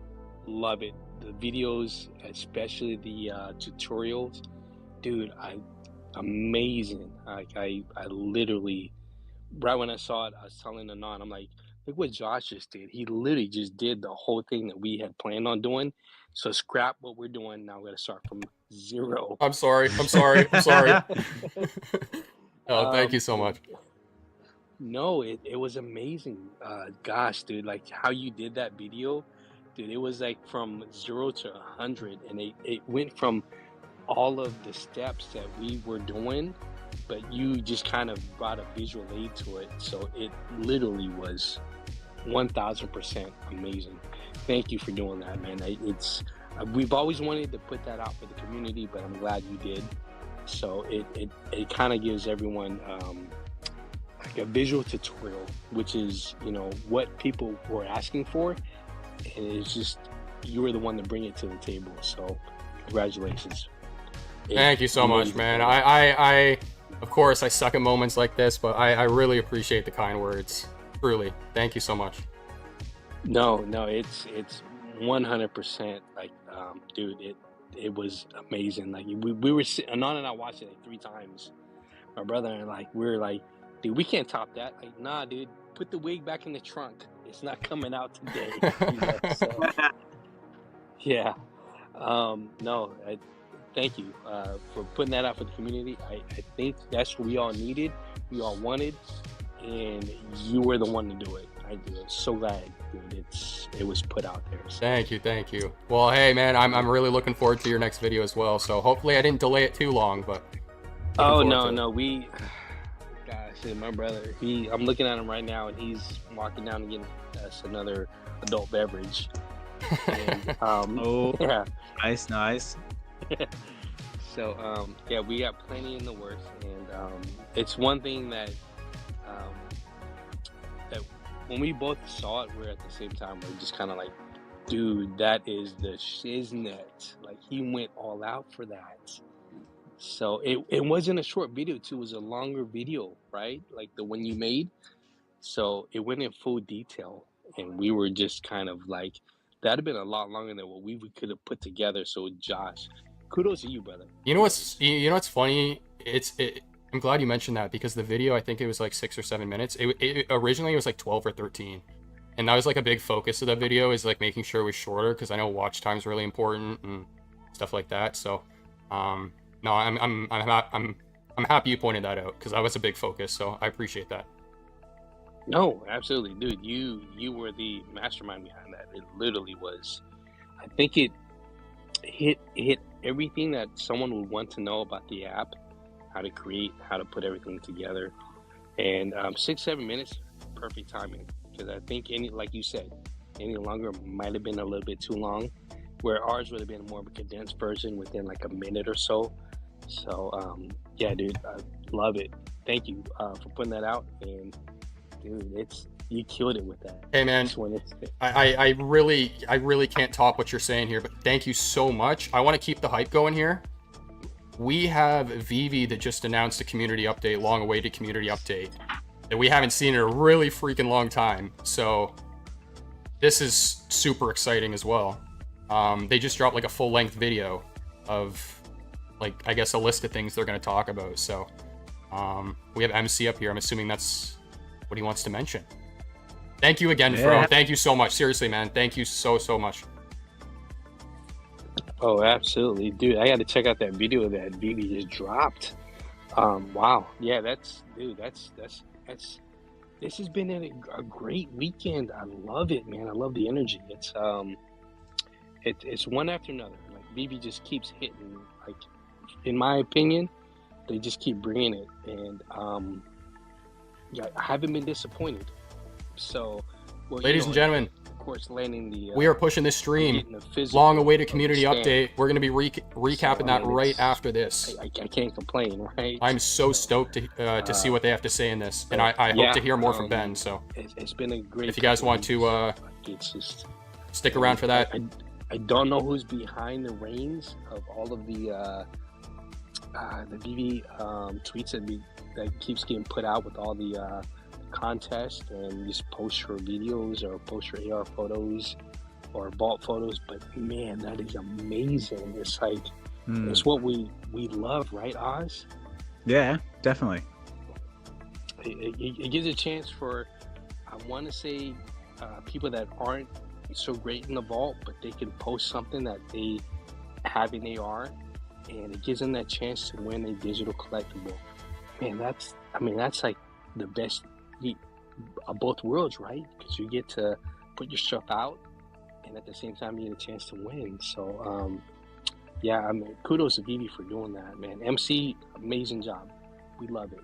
Love it. The videos, especially the tutorials, dude, amazing. I literally, right when I saw it, I was telling Anon, I'm like, look what Josh just did. He literally just did the whole thing that we had planned on doing. So scrap what we're doing. Now we're going to start from zero. I'm sorry. Oh, thank you so much. No, it was amazing. Gosh, dude, like how you did that video, dude, it was like from 0 to 100, and it went from all of the steps that we were doing, but you just kind of brought a visual aid to it. So it literally was 1000% amazing. Thank you for doing that, man. We've always wanted to put that out for the community, but I'm glad you did. So it kind of gives everyone like a visual tutorial, which is, what people were asking for, and it's just you were the one to bring it to the table. So congratulations. Thank you so much, man. I of course I suck at moments like this, but I really appreciate the kind words. Truly, thank you so much. No, it's 100%. Like, dude, it was amazing. Like we were Anon and I watched it like 3 times. My brother and we were like, dude, we can't top that. Like, nah, dude, put the wig back in the trunk. It's not coming out today. So, yeah. No, thank you for putting that out for the community. I think that's what we all needed, we all wanted, and you were the one to do it. I'm so glad, dude, it was put out there. So. Thank you. Well, hey, man, I'm really looking forward to your next video as well. So hopefully I didn't delay it too long, but. Oh no, gosh, my brother. I'm looking at him right now, and he's walking down and getting us another adult beverage. And, yeah. Nice. So yeah, we got plenty in the works, and it's one thing that that when we both saw it, we're at the same time, we're just kind of like, dude, that is the shiznit. Like, he went all out for that. So it wasn't a short video too, it was a longer video, right? Like the one you made. So it went in full detail, and we were just kind of like, that'd have been a lot longer than what we could have put together. So Josh, kudos to you, brother. You know what's funny? I'm glad you mentioned that, because the video, I think it was like 6 or 7 minutes. It originally was like 12 or 13, and that was like a big focus of the video, is like making sure it was shorter, because I know watch time is really important and stuff like that. So no, I'm happy you pointed that out, because that was a big focus. So I appreciate that. No, absolutely, dude. You were the mastermind behind that. It literally was. I think it hit everything that someone would want to know about the app, how to create, how to put everything together, and 6-7 minutes, perfect timing. Because I think like you said, any longer might have been a little bit too long, where ours would have been more of a condensed version within like a minute or so. So yeah, dude, I love it. Thank you for putting that out, and dude, you killed it with that. Hey man, I really can't top what you're saying here, but thank you so much. I want to keep the hype going here. We have VeVe that just announced a community update, long-awaited community update, that we haven't seen in a really freaking long time. So this is super exciting as well. They just dropped like a full-length video of, like, I guess a list of things they're going to talk about. So we have MC up here. I'm assuming that's what he wants to mention. Thank you again, Yeah. bro. Thank you so much. Seriously, man. Thank you so much. Oh, absolutely, dude. I got to check out that video that VeVe just dropped. Wow. Yeah, that's this has been a great weekend. I love it, man. I love the energy. It's one after another. Like VeVe just keeps hitting. Like, in my opinion, they just keep bringing it, and yeah, I haven't been disappointed. So, well, Ladies and gentlemen, of course, landing the we are pushing this stream. getting the physical Long-awaited of community the stand. update. We're going to be recapping So, that right it's- after this. I can't complain, right? I'm so stoked to see what they have to say in this, and I hope to hear more from Ben. So it's been a great. if you guys couple want to weeks. It's just stick around for that. I don't know who's behind the reins of all of the VeVe tweets that keeps getting put out with all the contests and these post your videos or post your AR photos or vault photos. But man, that is amazing. It's like it's what we love, right, Oz? Yeah, definitely. It gives a chance for, I want to say, people that aren't so great in the vault, but they can post something that they have in AR, and it gives them that chance to win a digital collectible. Man, that's like the best of both worlds, right? Because you get to put your stuff out, and at the same time you get a chance to win. So, yeah, I mean, kudos to VeVe for doing that, man. MC, amazing job. We love it.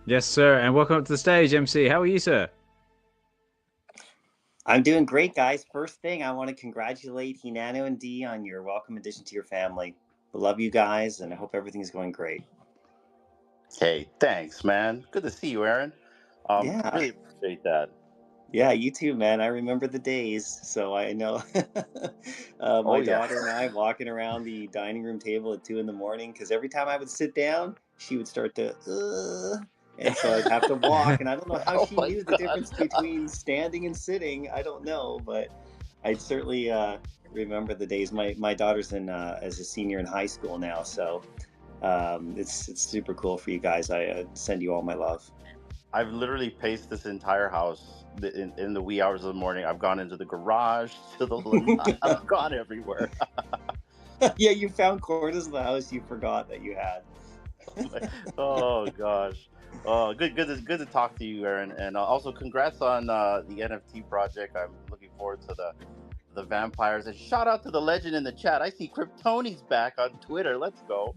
Yes, sir. And welcome up to the stage, MC. How are you, sir? I'm doing great, guys. First thing, I want to congratulate Hinano and D on your welcome addition to your family. I love you guys, and I hope everything's going great. Hey, thanks, man. Good to see you, Aaron. Yeah. Really appreciate that. Yeah, you too, man. I remember the days, so I know. My daughter and I walking around the dining room table at 2 a.m. because every time I would sit down, she would start to, and so I'd have to walk, and I don't know how she knew the difference between standing and sitting. I don't know, but I certainly remember the days. My daughter's in as a senior in high school now, so it's super cool for you guys. I send you all my love. I've literally paced this entire house in the wee hours of the morning. I've gone into the garage, to the lanai. I've gone everywhere. Yeah, you found corners of the house you forgot that you had. Oh gosh. Oh, good to talk to you, Aaron, and also congrats on the NFT project. I'm looking forward to the vampires. And shout out to the legend in the chat. I see Kryptoni's back on Twitter. Let's go.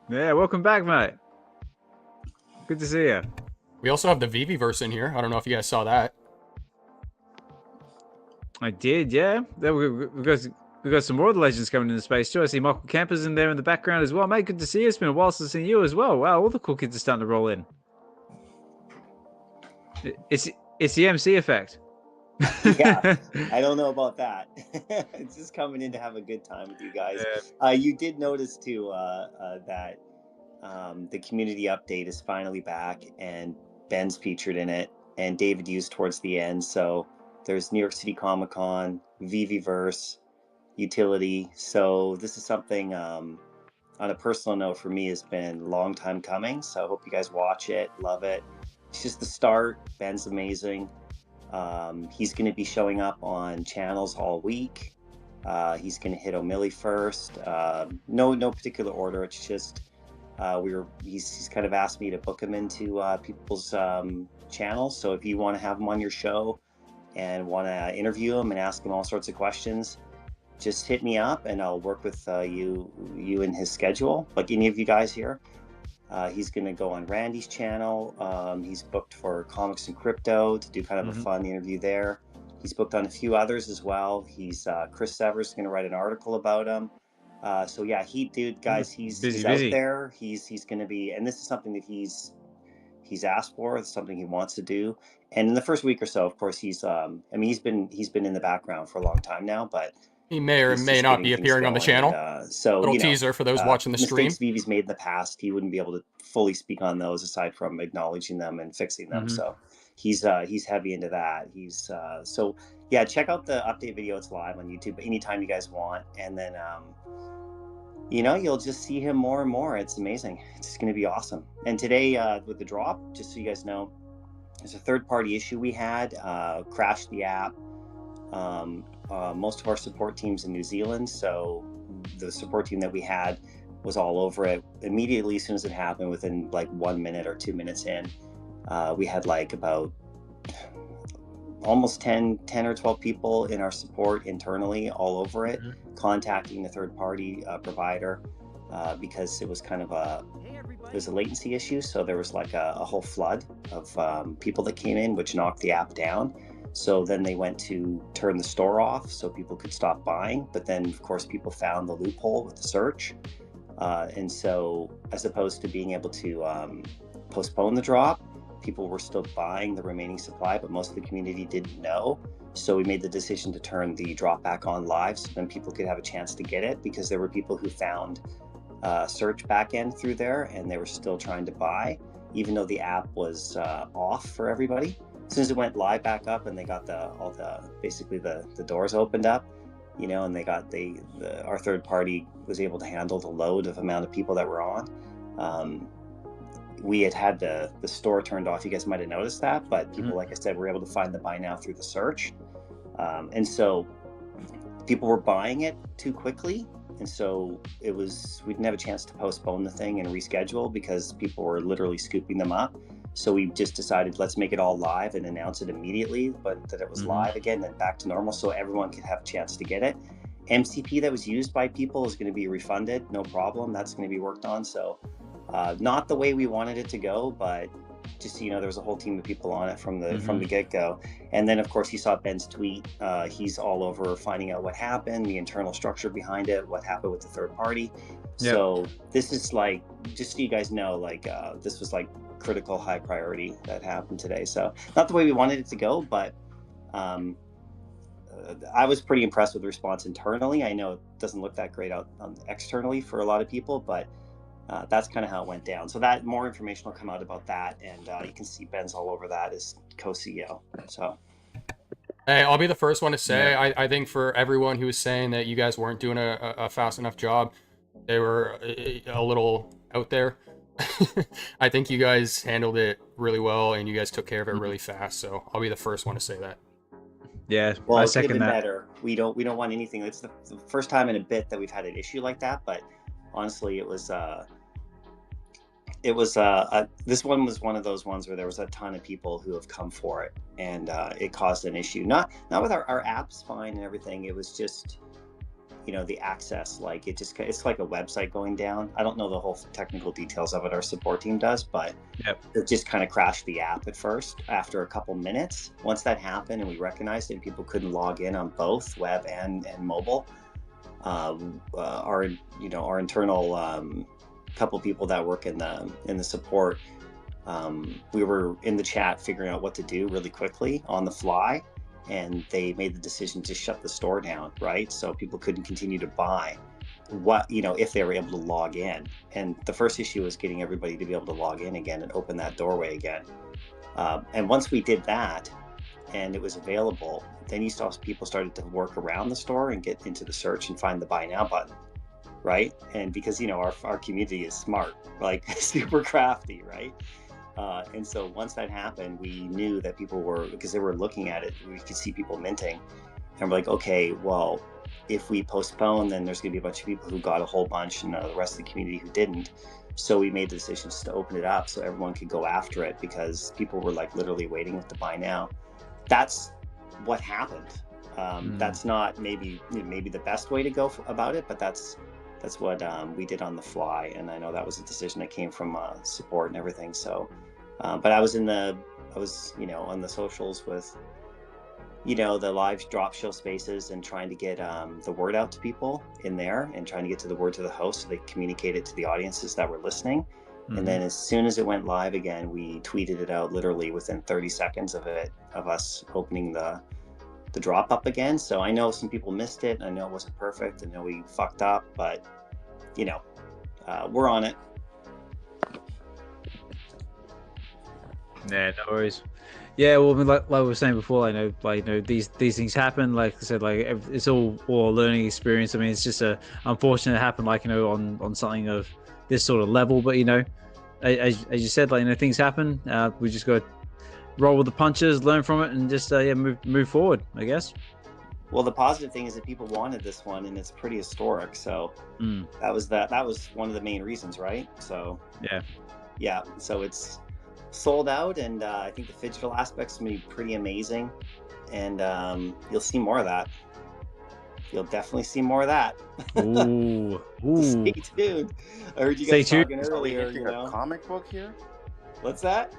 Yeah, welcome back, mate. Good to see you. We also have the VeVe verse in here. I don't know if you guys saw that. I did, yeah. We've got some more of the legends coming into space too. I see Michael Camper's in there in the background as well. Mate, good to see you. It's been a while since I've seen you as well. Wow, all the cool kids are starting to roll in. It's the MC effect. Yeah, I don't know about that. It's just coming in to have a good time with you guys. Yeah. You did notice too that the community update is finally back, and Ben's featured in it, and David used towards the end. So there's New York City Comic Con, VeVeverse, Utility. So this is something on a personal note for me has been a long time coming. So I hope you guys watch it, love it. It's just the start. Ben's amazing. He's going to be showing up on channels all week. He's going to hit O'Malley first. No particular order. It's just he's kind of asked me to book him into people's channels. So if you want to have him on your show and want to interview him and ask him all sorts of questions, just hit me up and I'll work with you in his schedule. Like any of you guys here. He's going to go on Randy's channel. He's booked for Comics and Crypto to do kind of a fun interview there. He's booked on a few others as well. He's Chris Severs is going to write an article about him. So yeah, guys, he's out there. He's going to be, and this is something that he's asked for. It's something he wants to do. And in the first week or so, of course, he's been in the background for a long time now, but he may or may not be appearing on the channel. So little teaser for those watching the stream. Mistakes VeVe's made in the past, he wouldn't be able to fully speak on those aside from acknowledging them and fixing them. So he's heavy into that. He's so yeah, check out the update video. It's live on YouTube anytime you guys want, and then you'll just see him more and more. It's amazing. It's going to be awesome. And today with the drop, just so you guys know, there's a third-party issue we had, crashed the app. Most of our support teams in New Zealand, so the support team that we had was all over it immediately as soon as it happened. Within like 1 minute or 2 minutes in, we had like about almost 10 or 12 people in our support internally all over it, contacting the third-party provider because it was kind of a latency issue. So there was like a whole flood of people that came in, which knocked the app down. So then they went to turn the store off so people could stop buying. But then, of course, people found the loophole with the search. And so as opposed to being able to postpone the drop, people were still buying the remaining supply, but most of the community didn't know. So we made the decision to turn the drop back on live so then people could have a chance to get it, because there were people who found search backend through there and they were still trying to buy, even though the app was off for everybody. As soon as it went live back up and they got basically the doors opened up, you know, and they got our third party was able to handle the load of amount of people that were on. We had the store turned off. You guys might have noticed that, but people, like I said, were able to find the buy now through the search. And so people were buying it too quickly. And so we didn't have a chance to postpone the thing and reschedule because people were literally scooping them up. So we just decided, let's make it all live and announce it immediately, but that it was live again and back to normal so everyone could have a chance to get it. MCP that was used by people is going to be refunded, no problem. That's going to be worked on. So not the way we wanted it to go, but just so you know, there was a whole team of people on it from the get-go. And then, of course, you saw Ben's tweet. He's all over finding out what happened, the internal structure behind it, what happened with the third party. Yep. So this is like, just so you guys know, like this was like critical high priority that happened today. So not the way we wanted it to go, but I was pretty impressed with the response internally. I know it doesn't look that great out externally for a lot of people, but that's kind of how it went down. So that more information will come out about that, and you can see Ben's all over that as co-CEO. So, hey, I'll be the first one to say, I think for everyone who was saying that you guys weren't doing a fast enough job, they were a little out there. I think you guys handled it really well, and you guys took care of it really fast. So I'll be the first one to say that. Yeah, well, I it could have second been that. better. We don't want anything. It's the first time in a bit that we've had an issue like that, but honestly, this one was one of those ones where there was a ton of people who have come for it, and it caused an issue. Not with our app's fine and everything. It was just, you know, the access, like it's like a website going down. I don't know the whole technical details of it. Our support team does, but it just kind of crashed the app at first after a couple minutes. Once that happened and we recognized it and people couldn't log in on both web and mobile, our internal couple people that work in the support, we were in the chat figuring out what to do really quickly on the fly, and they made the decision to shut the store down, right? So people couldn't continue to buy if they were able to log in. And the first issue was getting everybody to be able to log in again and open that doorway again. And once we did that and it was available, then you saw people started to work around the store and get into the search and find the buy now button, right? And because, you know, our community is smart, like super crafty, right? And so once that happened, we knew that people were, because they were looking at it, we could see people minting, and we're like, okay, well, if we postpone, then there's going to be a bunch of people who got a whole bunch and the rest of the community who didn't. So we made the decision to open it up so everyone could go after it, because people were like literally waiting with the buy now. That's what happened. That's not maybe the best way to go about it, but that's what we did on the fly. And I know that was a decision that came from support and everything. So, but I was on the socials with, you know, the live drop show spaces and trying to get the word out to people in there and trying to get the word to the host so they communicate it to the audiences that were listening. And then as soon as it went live again, we tweeted it out literally within 30 seconds of us opening the drop up again. So I know some people missed it. I know it wasn't perfect. I know we fucked up, but you know, we're on it. Yeah, no worries. Yeah, well, I mean, like we were saying before, I know, like, you know, these things happen. Like I said, like it's all a learning experience. I mean, it's just unfortunate it happened, like, you know, on something of this sort of level. But you know, as you said, like, you know, things happen. We just got to, roll with the punches, learn from it, and just move forward, I guess. Well, the positive thing is that people wanted this one, and it's pretty historic. So that was one of the main reasons, right? So yeah. So it's sold out, and I think the digital aspect's gonna be pretty amazing, and you'll see more of that. You'll definitely see more of that. Ooh. Stay tuned. I heard you guys talking earlier. Are we a comic book here? What's that?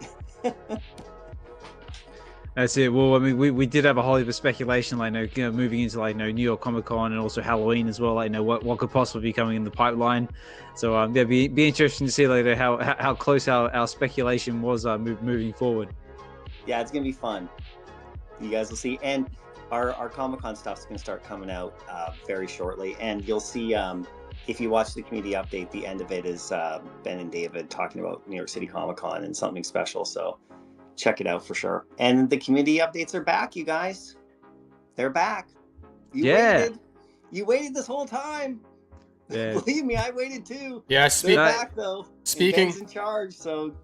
That's it. Well, I mean, we did have a whole heap of speculation, like, moving into like, New York Comic Con and also Halloween as well. Like, what could possibly be coming in the pipeline. So, be interesting to see later how close our speculation was moving forward. Yeah, it's gonna be fun. You guys will see, and our Comic Con stuff's gonna start coming out very shortly, and you'll see. If you watch the community update, the end of it is Ben and David talking about New York City Comic Con and something special. So check it out for sure. And the community updates are back, you guys. They're back. You waited this whole time. Yeah. Believe me, I waited too. Yeah, they're back though. Speaking, Ben's in charge, so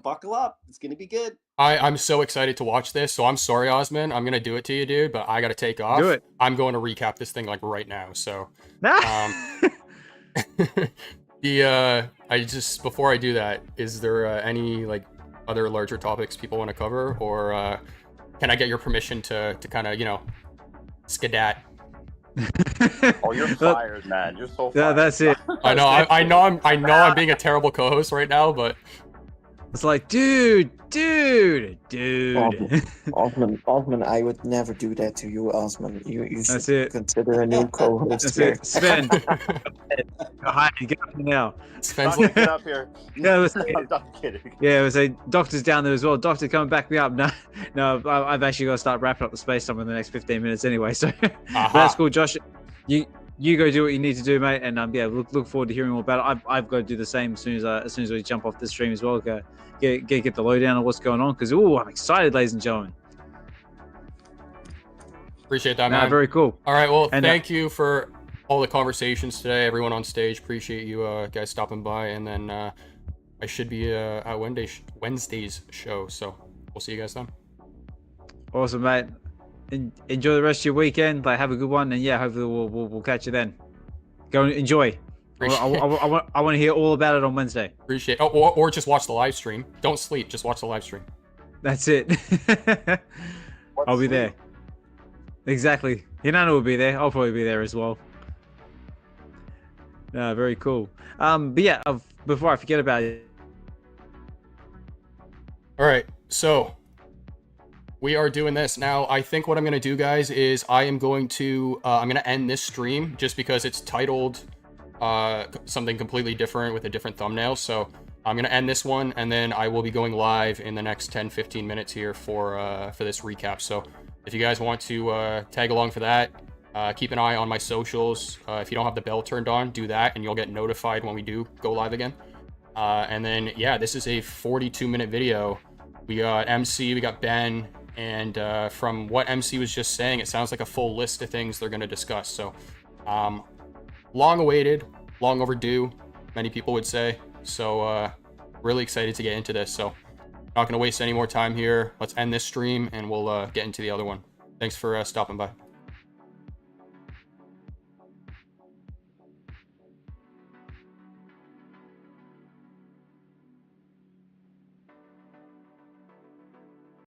buckle up. It's gonna be good. I'm so excited to watch this. So I'm sorry, Osman. I'm gonna do it to you, dude. But I gotta take off. Do it. I'm going to recap this thing like right now. So, I just before I do that, is there any like other larger topics people want to cover, or can I get your permission to kind of skedat? Oh, you're fired, man. You're so fired. Yeah, that's it. I know I'm being a terrible co-host right now, but it's like, dude. Osman, I would never do that to you, Osman. You should consider a new co-host. That's it. Sven. Hi, get up now. Sven's like, get up here. Yeah, I'm kidding. Yeah, it was a doctor's down there as well. Doctor, come and back me up. No, I've actually got to start wrapping up the space time in the next 15 minutes anyway. So that's cool, Josh. You go do what you need to do, mate. And look forward to hearing more about it. I've got to do the same as soon as we jump off the stream as well. Get the lowdown on what's going on, because I'm excited, ladies and gentlemen. Appreciate that, man. Very cool. All right, well, thank you for all the conversations today, everyone on stage. Appreciate you guys stopping by, and then I should be at Wednesday's show, so we'll see you guys then. Awesome, mate. Enjoy the rest of your weekend. Like, have a good one, and hopefully we'll catch you then. Go and enjoy. I want to hear all about it on Wednesday. Appreciate. Oh, or just watch the live stream. Don't sleep. Just watch the live stream. That's it. I'll be there. Exactly. Hinano will be there. I'll probably be there as well. Very cool. But yeah, before I forget about it. All right. So we are doing this now. I think what I'm going to do, guys, is I'm going to end this stream just because it's titled something completely different with a different thumbnail. So I'm going to end this one, and then I will be going live in the next 10-15 minutes here for this recap. So if you guys want to tag along for that, keep an eye on my socials. If you don't have the bell turned on, do that, and you'll get notified when we do go live again. And then, this is a 42-minute video. We got MC, we got Ben, and from what MC was just saying, it sounds like a full list of things they're going to discuss. So long awaited, long overdue, many people would say. So really excited to get into this. So not going to waste any more time here. Let's end this stream, and we'll get into the other one. Thanks for stopping by.